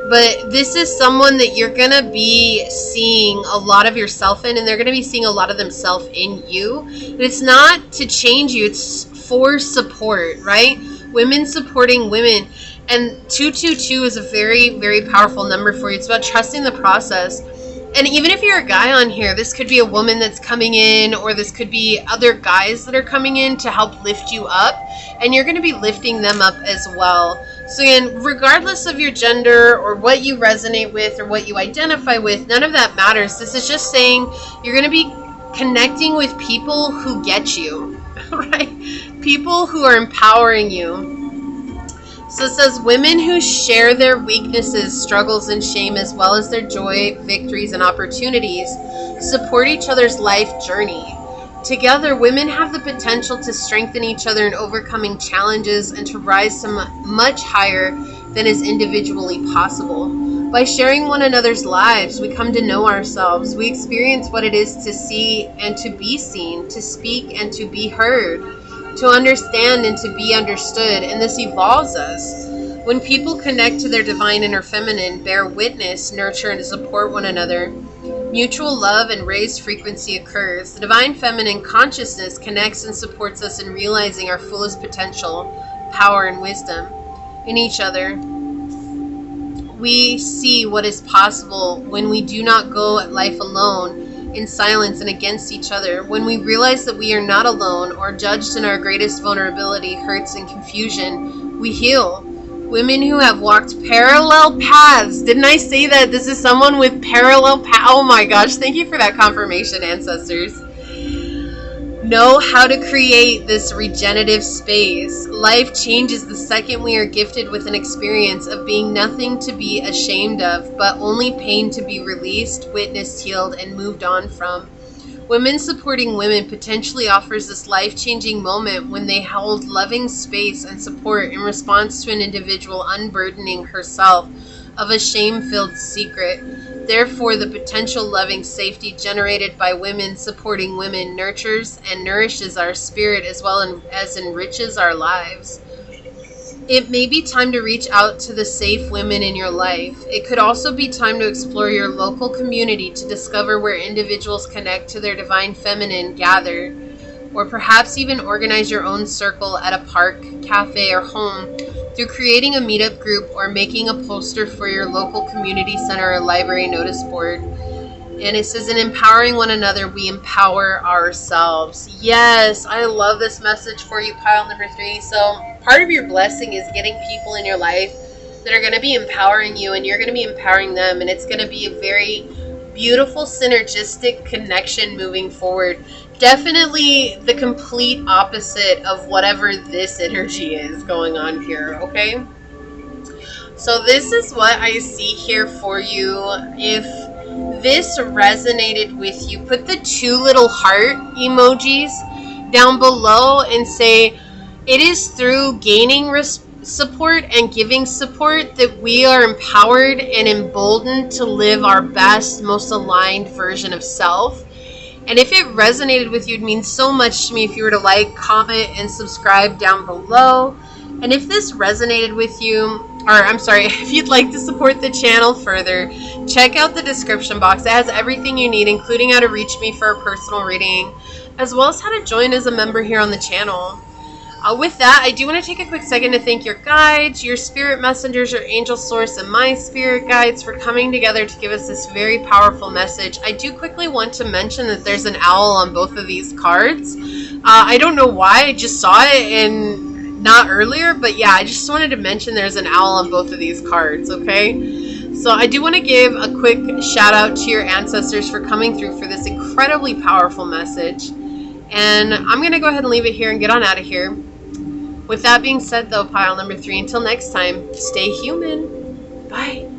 But this is someone that you're going to be seeing a lot of yourself in, and they're going to be seeing a lot of themselves in you. But it's not to change you. It's for support, right? Women supporting women. And 222 is a very, very powerful number for you. It's about trusting the process. And even if you're a guy on here, this could be a woman that's coming in, or this could be other guys that are coming in to help lift you up. And you're going to be lifting them up as well. So again, regardless of your gender or what you resonate with or what you identify with, none of that matters. This is just saying you're going to be connecting with people who get you, right? People who are empowering you. So it says, women who share their weaknesses, struggles, and shame, as well as their joy, victories, and opportunities, support each other's life journey. Together, women have the potential to strengthen each other in overcoming challenges and to rise to much higher than is individually possible. By sharing one another's lives, we come to know ourselves. We experience what it is to see and to be seen, to speak and to be heard, to understand and to be understood, and this evolves us. When people connect to their divine inner feminine, bear witness, nurture, and support one another, mutual love and raised frequency occurs. The divine feminine consciousness connects and supports us in realizing our fullest potential, power, and wisdom in each other. We see what is possible when we do not go at life alone, in silence and against each other. When we realize that we are not alone or judged in our greatest vulnerability, hurts, and confusion, we heal. Women who have walked parallel paths. Didn't I say that? This is someone with parallel paths. Oh my gosh, thank you for that confirmation, ancestors. Know how to create this regenerative space. Life changes the second we are gifted with an experience of being nothing to be ashamed of, but only pain to be released, witnessed, healed, and moved on from. Women supporting women potentially offers this life-changing moment when they hold loving space and support in response to an individual unburdening herself of a shame-filled secret. Therefore, the potential loving safety generated by women supporting women nurtures and nourishes our spirit as well as enriches our lives. It may be time to reach out to the safe women in your life. It could also be time to explore your local community to discover where individuals connect to their divine feminine gather, or perhaps even organize your own circle at a park, cafe, or home through creating a meetup group or making a poster for your local community center or library notice board. And it says, in empowering one another, we empower ourselves. Yes, I love this message for you, pile number 3. So part of your blessing is getting people in your life that are going to be empowering you, and you're going to be empowering them. And it's going to be a very beautiful, synergistic connection moving forward. Definitely the complete opposite of whatever this energy is going on here, okay? So this is what I see here for you. If this resonated with you, put the 2 little heart emojis down below and say, it is through gaining support and giving support that we are empowered and emboldened to live our best, most aligned version of self. And if it resonated with you, it means so much to me if you were to like, comment, and subscribe down below. And if this resonated with you, if you'd like to support the channel further, check out the description box. It has everything you need, including how to reach me for a personal reading, as well as how to join as a member here on the channel. With that, I do want to take a quick second to thank your guides, your spirit messengers, your angel source, and my spirit guides for coming together to give us this very powerful message. I do quickly want to mention that there's an owl on both of these cards. I don't know why, I just saw it and not earlier, but yeah, I just wanted to mention there's an owl on both of these cards, okay? So I do want to give a quick shout out to your ancestors for coming through for this incredibly powerful message. And I'm going to go ahead and leave it here and get on out of here. With that being said, though, pile number 3, until next time, stay human. Bye.